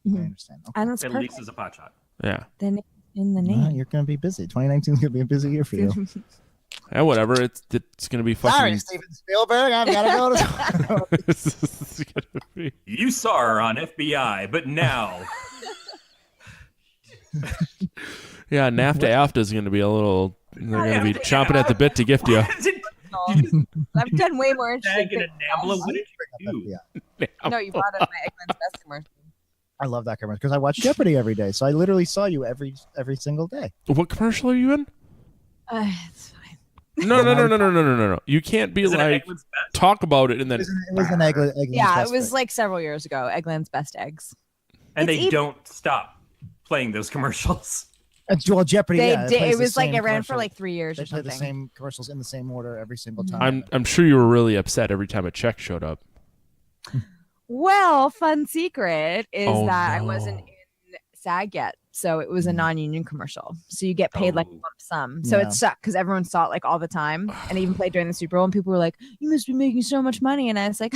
I understand. Okay. And that's At perfect. least as a pot shot. Yeah. Then in the Well, name. you're going to be busy. 2019 is going to be a busy year for you. Yeah, whatever. It's going to be fucking... Sorry, Steven Spielberg. I've got to go to. It's gonna be... You saw her on FBI, but now Yeah, NAFTA is going to be a little... They're going to be chomping at the bit to gift you. I've done way more interesting Tag in a things. Nambla. What did you do? Yeah, No, you brought up my Eggman's Best commercial. I love that commercial because I watch Jeopardy every day. So I literally saw you every single day. What commercial are you in? It's fine. No. You can't be Is it like, Eggman's Best? talk about it and then... It was an Eggland's Yeah, it Best was thing. like several years ago. Eggland's Best Eggs. And It's they don't stop playing those commercials. Well, Jeopardy. They yeah, did. plays It the was like same it ran for commercial. like 3 years They or play the something. same commercials in the same order every single time. I'm sure you were really upset every time a check showed up. Well, fun secret is Oh, that I no. wasn't in SAG yet, so it was a non-union commercial. So you get paid like a Oh. lump sum. So Yeah. it sucked because everyone saw it like all the time, and even played during the Super Bowl, and people were like, "You must be making so much money," and I was like,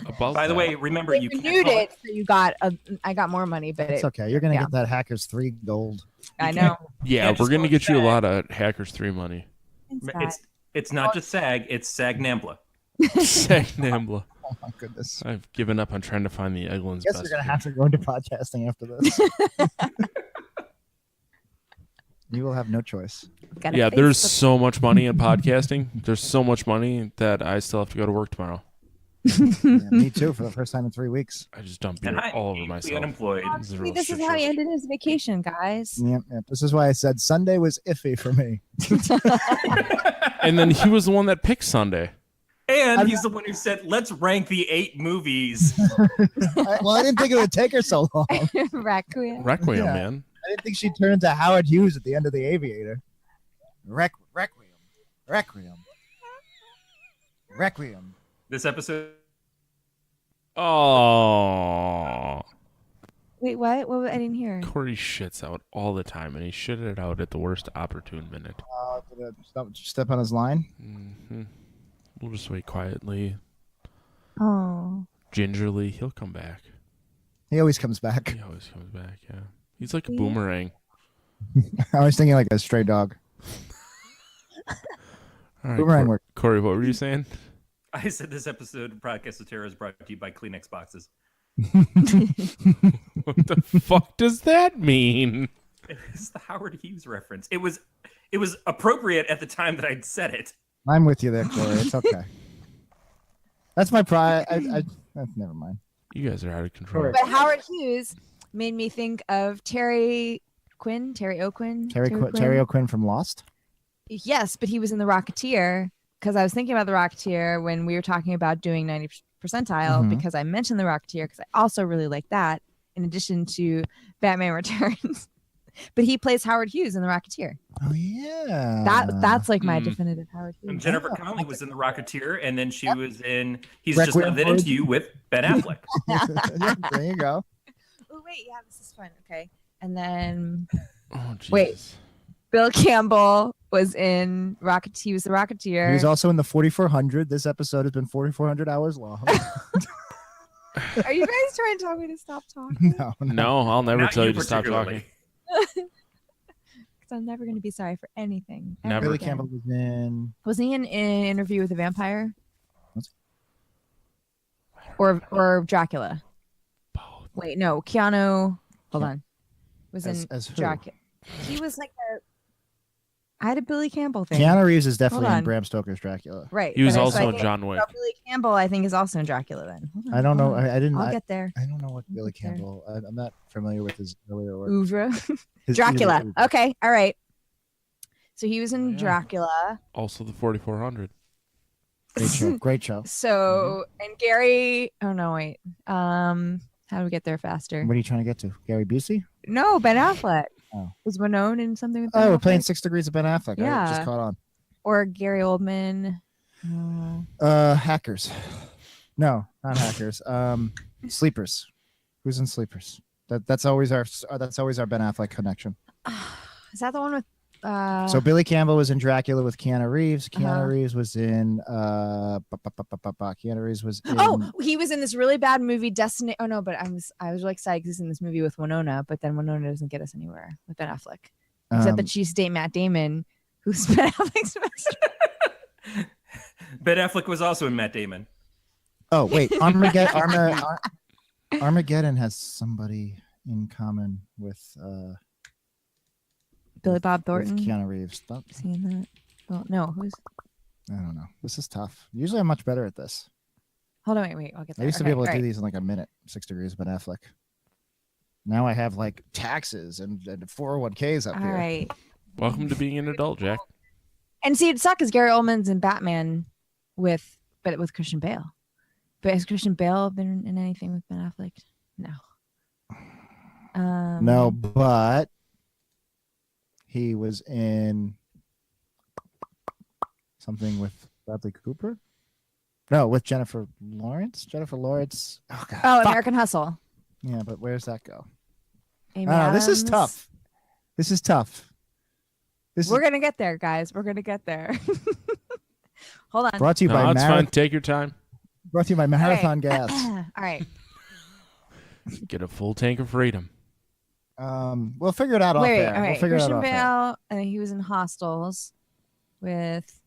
About By the that. way, remember "They you renewed can't it, so I got more money, but It's it, okay. You're gonna yeah. get that Hackers 3 gold. I know." Yeah, can't we're just going to go get you a SAG. lot of Hackers 3 money. It's not just SAG, it's SAG Nambla. Sag Nambla. Oh my goodness. I've given up on trying to find the Eggland's Guess Best. you're gonna have to go into podcasting after this. You will have no choice. Got a Yeah, there's Facebook- so much money in podcasting. There's so much money that I still have to go to work tomorrow. Yeah, me too. For the first time in 3 weeks. I just dump beer And I'm all over easily myself. unemployed. This is a See, real this is shit how he show. ended his vacation, guys. Yep. This is why I said Sunday was iffy for me. And then he was the one that picked Sunday. And he's the one who said, let's rank the 8 movies. I didn't think it would take her so long. Requiem. Requiem, Yeah. man. I didn't think she'd turn into Howard Hughes at the end of The Aviator. Requiem. This episode, Oh. Wait, what? What? I didn't hear. Corey shits out all the time, and he shitted it out at the worst opportune minute. Did I step on his line? We'll just wait quietly Oh. Gingerly, he'll come back. He always comes back. He always comes back, yeah. He's like a boomerang. I was thinking like a stray dog. All right, Boomerang work. Corey, what were you saying? I said this episode of Podcast of Terror is brought to you by Kleenex boxes. What the fuck does that mean? It's the Howard Hughes reference. It was appropriate at the time that I'd said it. I'm with you there, Corey. It's okay. That's my pride. Never mind. You guys are out of control. But Howard Hughes made me think of Terry O'Quinn. Terry O'Quinn from Lost. Yes, but he was in The Rocketeer, because I was thinking about The Rocketeer when we were talking about doing 90 percentile, because I mentioned The Rocketeer because I also really like that in addition to Batman Returns. But he plays Howard Hughes in The Rocketeer. Oh yeah. That's like my definitive Howard Hughes. And Jennifer Connelly was in The Rocketeer, and then she was in He's Requiem Just Not That Into You with Ben Affleck. Yeah, there you go. Oh wait, yeah, this is fun. Okay, and then Oh, Jesus. Wait. Bill Campbell was in Rocket. He was the Rocketeer. He was also in the 4400. This episode has been 4,400 hours long. Are you guys trying to tell me to stop talking? No, I'll never Not tell you you to stop particularly. talking. Because I'm never going to be sorry for anything. Never. ever Billy again. Campbell was in. Wasn't he in Interview with a Vampire? What? Or Dracula? Both. Wait, no. Keanu. Hold on. Was in As who? Dracula. He was like I had a Billy Campbell thing. Keanu Reeves is definitely Hold in on. Bram Stoker's Dracula. Right. He was but I also like, in John Wick. Billy Campbell, I think, is also in Dracula. Then hold on, I don't hold know. on. I didn't. I'll get there. I don't know what Billy get there. Campbell. I'm not familiar with his earlier work. Oeuvre. His Dracula. oeuvre. Okay. All right. So he was in Yeah. Dracula. Also the 4400. Great show. Great show. So and Gary. Oh no, wait. How do we get there faster? What are you trying to get to? Gary Busey? No, Ben Affleck. Oh. Was Winona in something with Ben Oh, we're Affleck? playing 6 Degrees of Ben Affleck. I Yeah. just caught on. Or Gary Oldman. Hackers. No, not hackers. Sleepers. Who's in Sleepers? That's always our Ben Affleck connection. Is that the one with? So Billy Campbell was in Dracula with Keanu Reeves. Keanu Uh-huh. Reeves was in Keanu Reeves was in Oh, he was in this really bad movie, Destiny. Oh no, but I was like excited because he's in this movie with Winona, but then Winona doesn't get us anywhere with Ben Affleck, except that she's dating Matt Damon, who's Ben Affleck's best friend. Ben Affleck was also in Matt Damon. Oh wait, Armageddon has somebody in common with Billy Bob with Thornton. Keanu Reeves. Stop. Is he in that? Well, no. Who's? I don't know. This is tough. Usually I'm much better at this. Hold on, wait. I'll get I there. used to be able to Okay, do these in like a minute. 6 Degrees of Ben Affleck. Now I have like taxes and 401ks up all here. right. Welcome to being an adult, Jack. And see, it sucks because Gary Oldman's in Batman with Christian Bale. But has Christian Bale been in anything with Ben Affleck? No. No, but he was in something with Bradley Cooper. No, with Jennifer Lawrence. Jennifer Lawrence. Oh God. Oh, fuck. American Hustle. Yeah, but where's that go? Amy This is Adams. tough. This is tough. We're gonna get there, guys. We're gonna get there. Hold on. Brought to you No, by it's fine. Take your time. Brought to you by Marathon Okay. Gas. All right. Get a full tank of freedom. We'll figure it out off Wait, there. all right. We'll figure Christian it out off there. Bale, and he was in Hostels with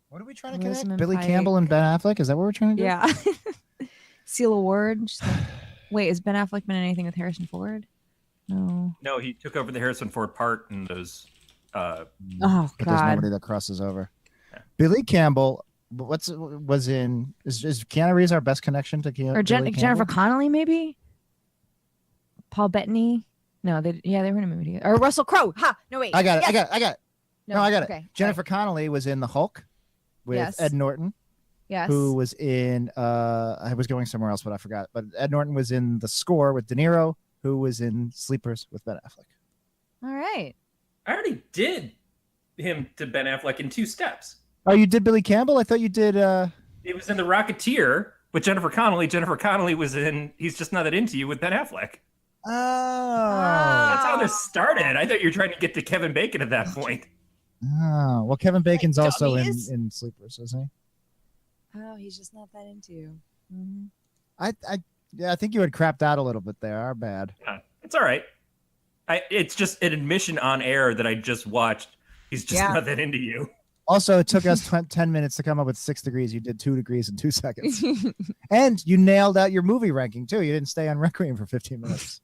What are we trying to connect? Rosamund Billy Pike. Campbell and Ben Affleck? Is that what we're trying to do? yeah. Seal Award. Wait, has Ben Affleck been in anything with Harrison Ford? No. No, he took over the Harrison Ford part in those. Oh But there's God. nobody that crosses over. Yeah. Billy Campbell. Was in? Is Keanu Reeves our best connection to Keanu? Or Billy Jennifer Campbell? Connelly, maybe. Paul Bettany. No, they were in a movie together. Or Russell Crowe. Ha! No, wait. I got it. Yes! I got it. No, I got it. Okay. Jennifer Connelly was in The Hulk with Yes. Ed Norton, Yes. who was in. I was going somewhere else, but I forgot. But Ed Norton was in The Score with De Niro, who was in Sleepers with Ben Affleck. All right. I already did him to Ben Affleck in 2 steps. Oh, you did Billy Campbell? I thought you did. It was in The Rocketeer with Jennifer Connelly. Jennifer Connelly was in He's Just Not That Into You with Ben Affleck. That's how this started. I thought you were trying to get to Kevin Bacon at that point. Oh, well, Kevin Bacon's also dummies. in Sleepers, isn't Oh, he's just not that into you. Mm-hmm. I think you had crapped out a little bit there. Our bad. Yeah, it's all right. It's just an admission on air that I just watched. He's just not that into you. Also, it took us 10 minutes to come up with 6 degrees. You did 2 degrees in 2 seconds. And you nailed out your movie ranking, too. You didn't stay on Requiem for 15 minutes.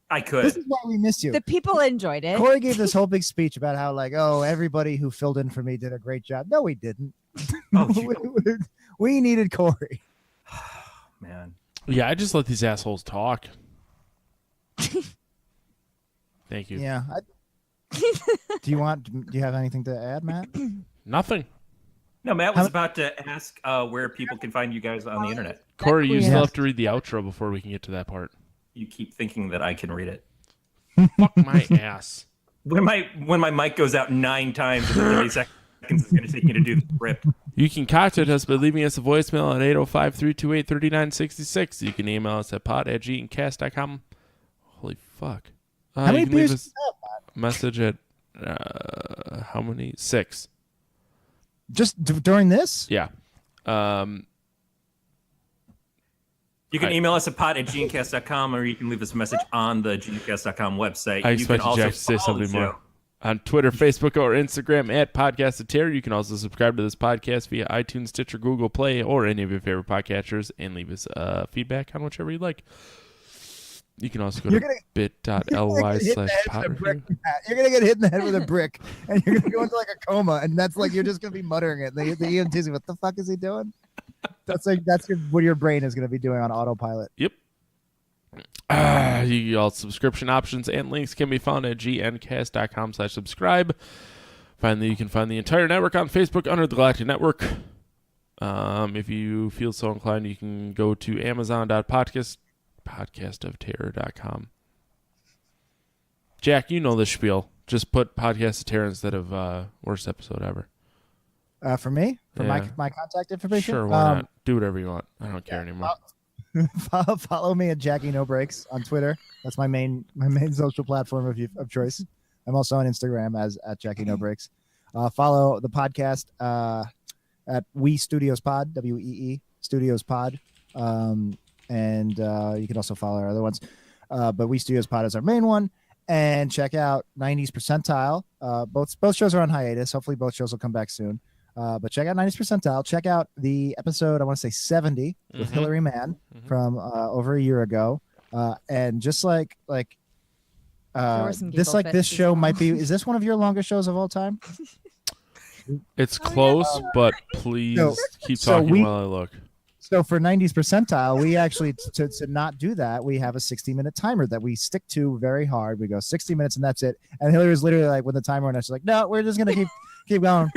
I could. This is why we missed you. The people enjoyed it. Corey gave this whole big speech about how, like, oh, everybody who filled in for me did a great job. No, we didn't. Oh, we needed Corey. Man. Yeah, I just let these assholes talk. Thank you. Yeah. Do you have anything to add, Matt? Nothing. No, Matt was about to ask where people can find you guys on the internet. Corey, you still have to read the outro before we can get to that part. You keep thinking that I can read it. Fuck my ass. When my mic goes out 9 times in 30 seconds, it's going to take me to do the script. You can contact us by leaving us a voicemail at 805-328-3966. You can email us at pod@geekandcast.com. Holy fuck. How many you can leave beers us a message at how many? 6. Just during this? Yeah. You can email us at pod@geekandcast.com, or you can leave us a message on the geekandcast.com website. I You can expected Jack to say follow something the more. show. On Twitter, Facebook, or Instagram at Podcast of Terror. You can also subscribe to this podcast via iTunes, Stitcher, Google Play, or any of your favorite podcatchers, and leave us feedback on whichever you like. You can also go to bit.ly/pod. You're gonna get hit in the head with a brick, and you're gonna go into like a coma, and that's like you're just gonna be muttering it. The EMT's, what the fuck is he doing? That's what your brain is gonna be doing on autopilot. Yep. All subscription options and links can be found at gncast.com/subscribe. Finally, you can find the entire network on Facebook under the Galactic Network. If you feel so inclined, you can go to amazon.podcastofterror.com. Jack, you know this spiel. Just put Podcast of Terror instead of worst episode ever. For me? For Yeah. my contact information? Sure, why not? Do whatever you want. I don't care anymore. Follow me at Jackie No Breaks on Twitter. That's my main social platform of choice. I'm also on Instagram as at Jackie No Breaks. Follow the podcast at We Studios Pod, WEE Studios Pod, and you can also follow our other ones. But We Studios Pod is our main one. And check out 90s Percentile. Both shows are on hiatus. Hopefully, both shows will come back soon. But check out 90s Percentile. Check out the episode, I want to say 70 with Hilary Mann from over a year ago. And just like this show might be, is this one of your longest shows of all time? It's close, but please keep talking while I look. So for 90s Percentile, we actually, to not do that, we have a 60-minute timer that we stick to very hard. We go 60 minutes and that's it. And Hilary was literally like, when the timer went, she's like, no, we're just going to keep going.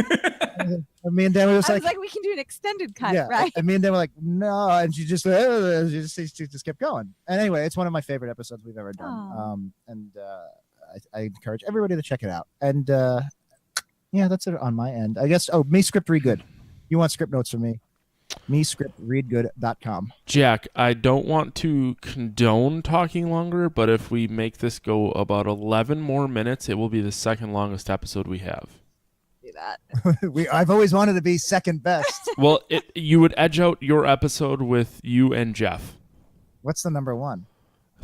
And me and Dan were just I was like, we can do an extended cut, right? And me and Dan were like, no. And she just kept going. And anyway, it's one of my favorite episodes we've ever done. I encourage everybody to check it out. And yeah, that's it on my end. I guess, me script read good. You want script notes from me? mescriptreadgood.com. Jack, I don't want to condone talking longer, but if we make this go about 11 more minutes, it will be the second longest episode we have. Do that. I've always wanted to be second best. Well, you would edge out your episode with you and Jeff. What's the number one?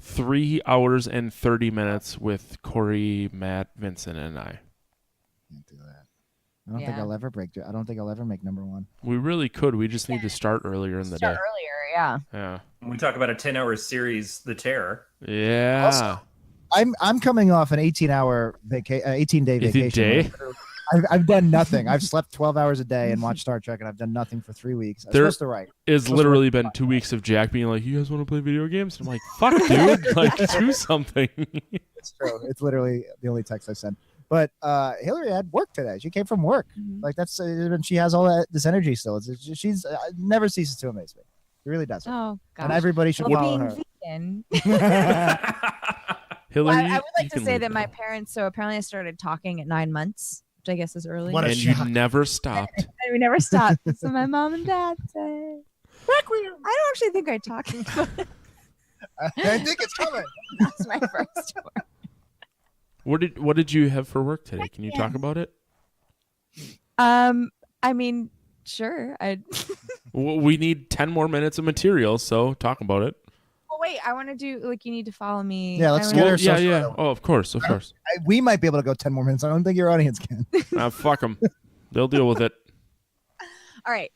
3 hours and 30 minutes with Corey, Matt, Vincent, and I. Can't do that. I don't think I'll ever I don't think I'll ever make number one. We really could. We just need to start earlier in the day. Yeah. When we talk about a 10-hour series, The Terror. Yeah. Also, I'm coming off an 18-hour 18-day vacation. I've done nothing. I've slept 12 hours a day and watched Star Trek, and I've done nothing for 3 weeks. I'm supposed to write. It's literally been 2 weeks of Jack being like, "You guys want to play video games?" And I'm like, "Fuck, dude! Like, do something." It's true. It's literally the only text I sent. But Hilary had work today. She came from work. Like that's and she has all this energy still. She's never ceases to amaze me. She really does. Oh God! And everybody should follow her. Hillary, I would like to say that my parents. So apparently, I started talking at 9 months, which I guess is early. And you never stopped. And we never stopped. So my mom and dad say, I don't actually think I talk. I think it's coming. That's my first word. What did you have for work today? Can you talk about it? I mean, sure. We need 10 more minutes of material, so talk about it. Well, wait, I want to do you need to follow me. Yeah, let's I get wanna- her social Yeah. media. Oh, of course. We might be able to go 10 more minutes. I don't think your audience can. Fuck them. They'll deal with it. All right.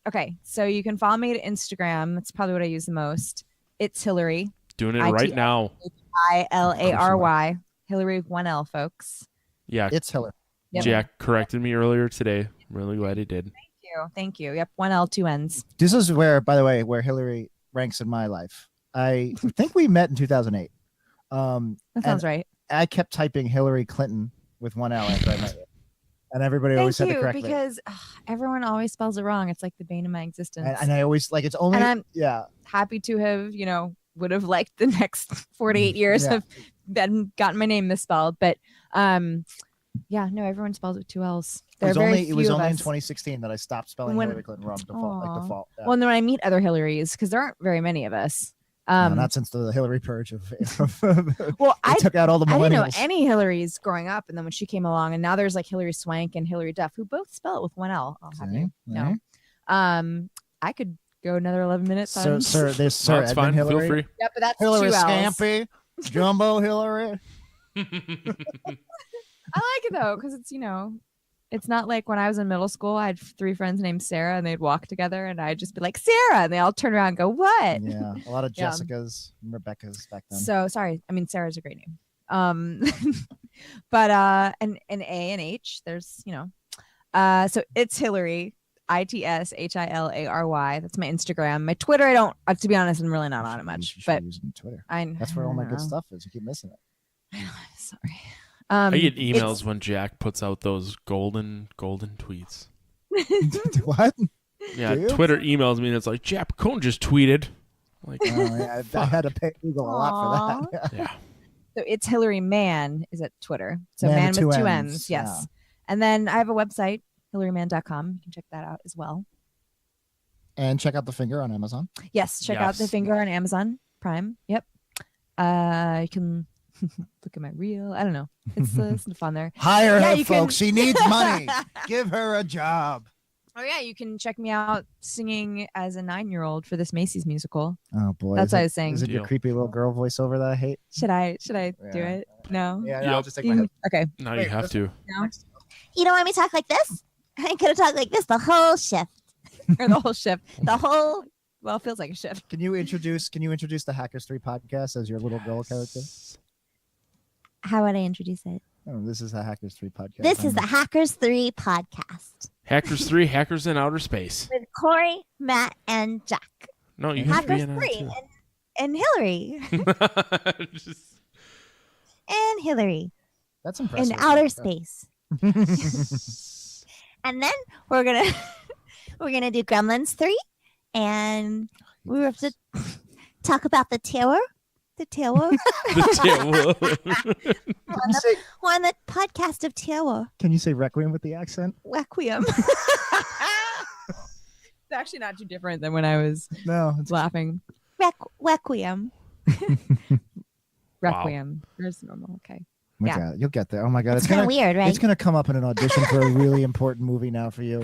Okay. So you can follow me to Instagram. That's probably what I use the most. It's Hilary. Doing it right now. Hilary. Hilary with 1 L, folks. Yeah. It's Hilary. Yep. Jack corrected me earlier today. I'm really glad he did. Thank you. Yep. 1 L, 2 N's. This is where, by the way, where Hilary ranks in my life. I think we met in 2008. That sounds right. I kept typing Hillary Clinton with 1 L after I met you. And everybody always said Thank to you, correct me. because everyone always spells it wrong. It's like the bane of my existence. And I always, like, it's only, And I'm yeah. happy to have, would have liked the next 48 years Yeah. of then gotten my name misspelled. But yeah, no, everyone spells it with 2 L's. It was There are very only few in of us. 2016 that I stopped spelling When- Hillary Clinton wrong default. Yeah. Well, and then when I meet other Hillarys, because there aren't very many of us. No, not since the Hillary purge of Well, they took out all the I didn't know millennials. any Hillarys growing up, and then when she came along, and now there's like Hilary Swank and Hilary Duff, who both spell it with 1 L. I'll have you know. I could go another 11 minutes. Sir, on... there's No, Sir it's Edmund fine. Hillary. Feel free. Yeah, but that's Hillary 2 L's. Scampy, Jumbo Hillary. I like it though, because it's not like when I was in middle school, I had 3 friends named Sarah, and they'd walk together, and I'd just be like, Sarah, and they all turn around and go, what? Yeah, a lot of Yeah. Jessicas and Rebeccas back then. So sorry. I mean, Sarah's a great name. But an A and H, there's, so it's Hilary, ITSHILARY. That's my Instagram. My Twitter, I don't, to be honest, I'm really not on it You much, should but use Twitter. that's Where all my good stuff is. You keep missing it. Sorry. I get it's- emails when Jack puts out those golden tweets. What? Yeah, Do you? Twitter emails me and it's like, Jack Picone just tweeted. Like, Oh, yeah, I had to pay Google a lot for that. yeah. So it's Hilary Mann is at Twitter. So Mann man with with 2 2 N's, N's. Yes. And then I have a website, hilarymann.com. You can check that out as well. And check out The Finger on Amazon. Yes. Check out The Yes. Finger on Amazon Prime. Yep. You can look at my reel. I don't know. It's some fun there. Hire Yeah, her, you can- folks. She needs money. Give her a job. Oh yeah, you can check me out singing as a 9-year-old for this Macy's musical. Oh boy, That's is what it- I was saying. Is it your Deal. creepy little girl voiceover that I hate? Should I do Yeah. it? No. Yeah, Yep. I'll just take my head. Okay. Now Wait, you have to. No. You don't want me to talk like this? I'm gonna talk like this the whole shift. Or the whole shift. The whole. Well, it feels like a shift. Can you introduce the Hackers 3 podcast as your little girl character? How would I introduce it? Oh, this is the Hackers 3 podcast. This is the Hackers 3 podcast Hackers 3, Hackers in Outer Space. with Corey, Matt, and Jack. No, you have to be Hackers in 3 on and Hillary it too. Just- and Hillary That's impressive. in outer space. And then we're gonna do Gremlins 3, and we have to talk about the terror. The terror. The We're on the podcast of terror. Can you say Requiem with the accent? Requiem. It's actually not too different than when I was No. It's laughing. Requiem. Requiem. There's normal. Okay. Oh my Yeah. God, you'll get there. Oh my God, It's kind of weird, right? It's gonna come up in an audition for a really important movie now for you.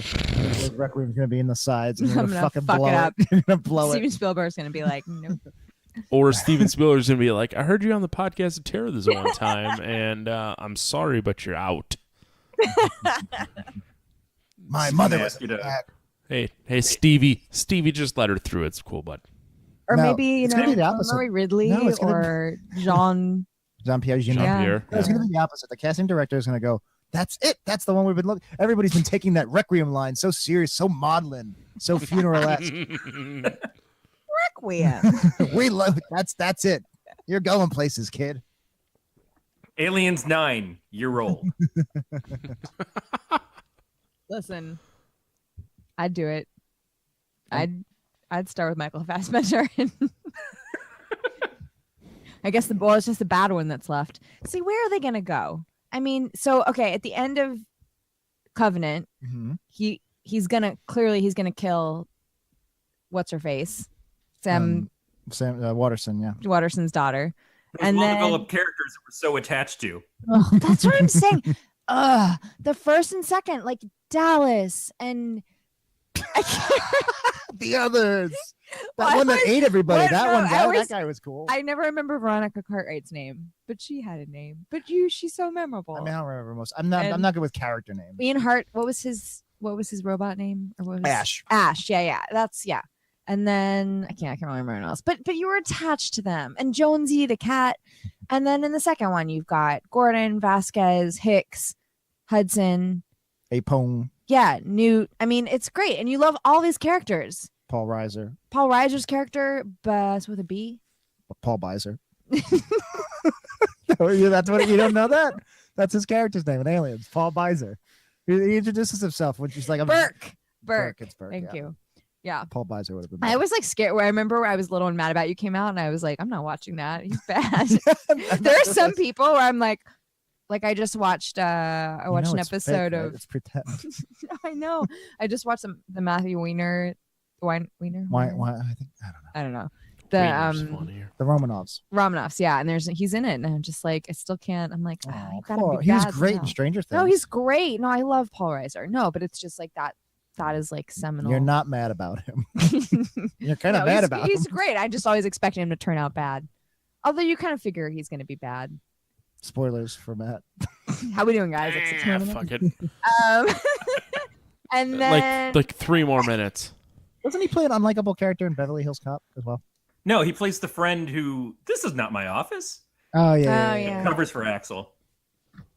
Requiem's gonna be in the sides, and you're I'm gonna gonna fucking fuck blow it up. You're gonna blow Steven it. Spielberg's gonna be like, nope. Or Steven Spielberg's gonna be like, I heard you on the podcast of Terror this one time, and I'm sorry, but you're out. My mother Ask was you to- back. Hey, Stevie, just let her through. It's cool, bud. Or No, maybe it's gonna be the Bill opposite. Murray Ridley No, it's gonna be- or Jean. Jean-Pierre Jeunet. Yeah. Jean-Pierre. No, it's gonna be the opposite. The casting director is gonna go, "That's it. That's the one we've been looking." Everybody's been taking that Requiem line so serious, so maudlin, so funeral-esque. Requiem. We love that's it. You're going places, kid. Aliens 9, year old. Listen, I'd do it. I'd start with Michael Fassbender. I guess it's just the bad one that's left. See, where are they gonna go? I mean, so okay, at the end of Covenant, Mm-hmm. he's gonna kill what's her face, Sam Sam Watterson, yeah. Watterson's daughter, Those and then well-developed characters that we're so attached to. oh, that's what I'm saying. The first and second, like Dallas and I can't, Fuck the others. That Well, one that ate everybody. What? That No, one I guy. always- That guy was cool. I never remember Veronica Cartwright's name, but she had a name. But she's so memorable. I mean, I don't remember most. I'm not good with character names. Ian Hart. What was his robot name? Or what was Ash. Ash. Yeah. That's yeah. And then I can't remember anyone else. But you were attached to them. And Jonesy the cat. And then in the second one, you've got Gordon, Vasquez, Hicks, Hudson. Apone, Yeah, Newt. I mean, it's great. And you love all these characters. Paul Reiser, Paul Reiser's character, but with a B. Paul Beiser. That's what you don't know that? That's his character's name in Aliens. Paul Beiser. He introduces himself when she's like, Burke. It's Burke. Thank you. Yeah. Paul Beiser would have been. I was like scared. Where I remember I was little and Mad About You came out, and I was like, I'm not watching that. He's bad. There are some people where I'm like I just watched. I watched an episode of. It's pretend. I know. I just watched the Matthew Weiner. Why? I don't know. The The Romanovs. Romanovs, yeah, and he's in it, and I'm just like, I still can't. I'm like, you gotta Paul, be he was bad great now. in Stranger Things. No, he's great. No, I love Paul Reiser. No, but it's just like that. That is like seminal. You're not mad about him. You're kind of No, mad he's, about he's him. great. I just always expected him to turn out bad. Although you kind of figure he's going to be bad. Spoilers for Matt. How we doing, guys? It's 6 minutes. Fuck it. And then Like 3 more minutes. Doesn't he play an unlikable character in Beverly Hills Cop as well? No, he plays the friend who. This is not my office. Oh yeah. yeah. Covers for Axel.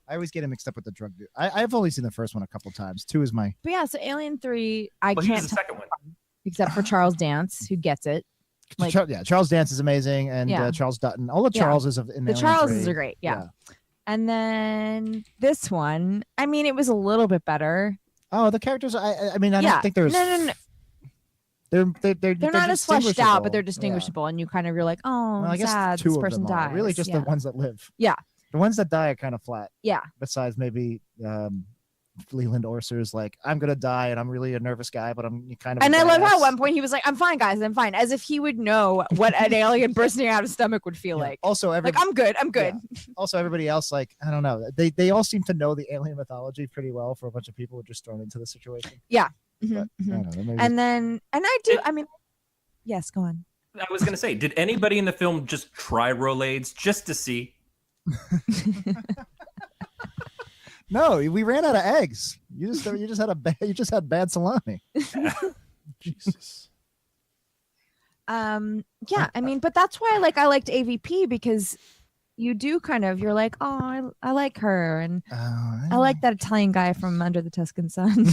I always get him mixed up with the drug dude. I've only seen the first one a couple times. 2 is my. But yeah, so Alien 3, I Well, he was can't the tell second one. except for Charles Dance, who gets it. Like- Charles Dance is amazing, and Yeah. Charles Dutton. All the Yeah. Charleses in The Alien Charleses 3. are great, yeah. And then this one, I mean, it was a little bit better. Oh, the characters. I mean, I don't think there's. No. They're They're not as fleshed out, but they're distinguishable. distinguishable, and you're like, oh, Well, I guess sad. 2 This of person them are. dies. Really, just yeah. the ones that live. Yeah. The ones that die are kind of flat. Yeah. Besides maybe Leland Orser's like, I'm gonna die, and I'm really a nervous guy, but I'm kind of. And a I love how at badass." one point he was like, I'm fine, guys, I'm fine. As if he would know what an alien bursting out of his stomach would feel Yeah. like. Also, Like, I'm good. Yeah. Also, everybody else, like, I don't know. They all seem to know the alien mythology pretty well for a bunch of people who are just thrown into the situation. Mhm, But, mhm. I don't know, maybe- And I do, I mean, yes, go on. I was gonna say, did anybody in the film just try Rolaids just to see? no, we ran out of eggs. You just had bad salami. Jesus. Yeah, I mean, but that's why I liked AVP, because you do kind of, you're like, oh, I like her, and I like that Italian guy from Under the Tuscan Sun.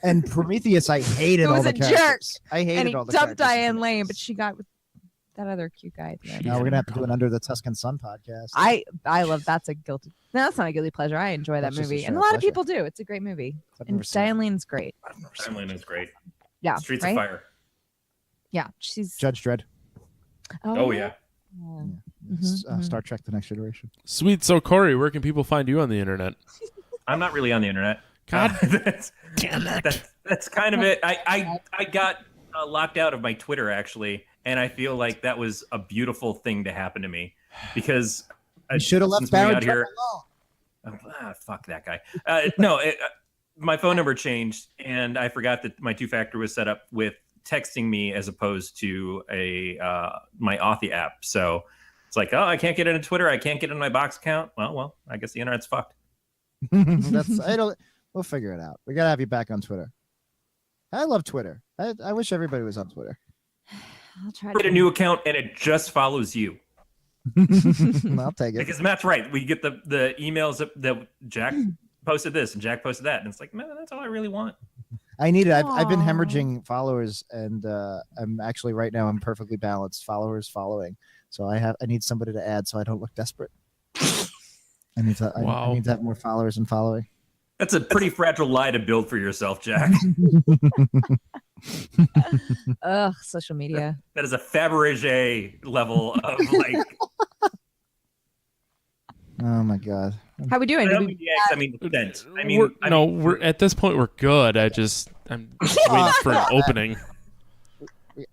And Prometheus, I hated Who all was the a jerk, characters. I hated and he all the dumped characters. Diane Lane, but she got with that other cute guy at the end. Now we're gonna have to do an Under the Tuscan Sun podcast. I love that's a guilty. No, that's not a guilty pleasure. I enjoy that That's just a movie, and a sheer lot of pleasure. people do. It's a great movie, I've and never seen it. Diane Lane's great. Timeline is great. Yeah, Streets right? of Fire. Yeah, she's. Judge Dredd. Oh yeah. Star Trek: The Next Generation. Sweet. So, Corey, where can people find you on the internet? I'm not really on the internet. God damn it. That's kind of it. I got locked out of my Twitter, actually, and I feel like that was a beautiful thing to happen to me, because You should have left since moving Barry out here. Fuck that guy. My phone number changed, and I forgot that my 2-factor was set up with texting me as opposed to my Authy app. So it's like, oh, I can't get into Twitter. I can't get into my Box account. Well, I guess the internet's fucked. We'll figure it out. We gotta have you back on Twitter. I love Twitter. I wish everybody was on Twitter. I'll try Get to a new account, and it just follows you. I'll take it. Because Matt's right. We get the emails that Jack posted this and Jack posted that, and it's like, man, that's all I really want. I need it. I've been Aw. hemorrhaging followers, and I'm actually right now I'm perfectly balanced. Followers following, so I need somebody to add so I don't look desperate. I need to have more followers and following. That's a pretty fragile lie to build for yourself, Jack. Ugh, social media. That is a Fabergé level of like. Oh my god. How we doing? I Did don't we, mean the X, I mean the scent. I mean, we're at this point we're good. I'm waiting for an opening.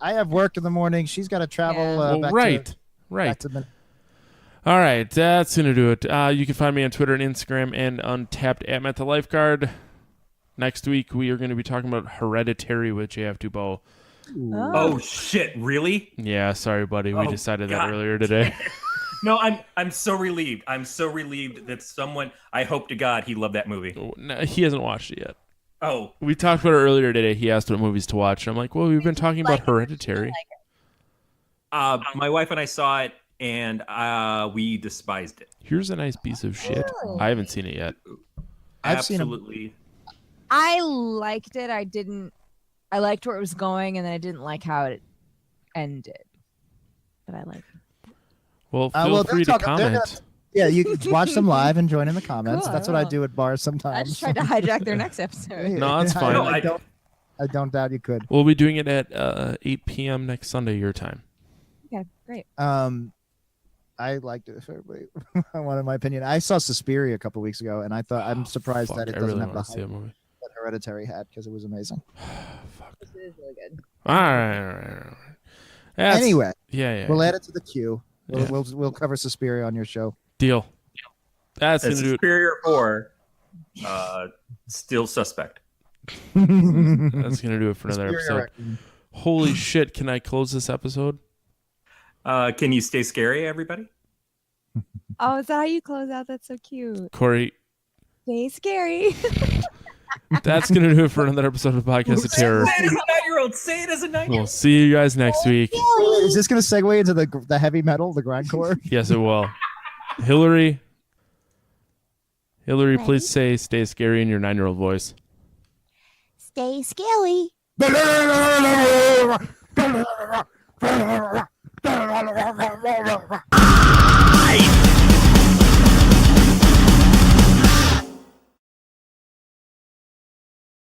I have work in the morning. She's got to travel. Yeah. Well, back right. to All right, that's gonna do it. You can find me on Twitter and Instagram and Untapped at Matt the Lifeguard. Next week, we are going to be talking about Hereditary with JF Dubeau. Oh shit! Really? Yeah, sorry, buddy. We Oh, decided that God. earlier today. No, I'm so relieved. I'm so relieved that someone. I hope to God he loved that movie. No, he hasn't watched it yet. Oh, We talked about it earlier today. He asked what movies to watch. And I'm like, well, we've been talking about Hereditary. my wife and I saw it, and we despised it. Here's a nice piece of shit. Really? I haven't seen it yet. I've seen a- Absolutely. I liked it. I liked where it was going, and then I didn't like how it ended. But I like it. Well, well, feel they're free to talking- they're comment. Yeah, you can watch them live and join in the comments. Cool, That's I what I will. do at bars I sometimes. just tried to hijack their next episode. No, it's fine. No, I don't doubt you could. We'll be doing it at 8 p.m. next Sunday, your time. Okay, great. I liked it. If everybody wanted my opinion, I saw Suspiria a couple weeks ago, and I thought I'm surprised Fuck, that it I doesn't really have the want to see hype that movie. that Hereditary had because it was amazing. Fuck. This is really good. All right. That's- Anyway, yeah. we'll add it to the queue. Yeah. We'll cover Suspiria on your show. Deal. That's It's gonna do it. Superior 4. Still suspect. That's gonna do it for another Suspiria episode. Holy shit! Can I close this episode? Can you stay scary, everybody? Oh, is that how you close out? That's so cute. Corey, Stay scary. that's gonna do it for another episode of Podcast of Terror. Say it as a 9-year-old. Say it as a 9-year-old. We'll see you guys next week. Is this going to segue into the heavy metal, the grindcore? Yes, it will. Hilary, please say "stay scary" in your 9-year-old voice. Stay scary. I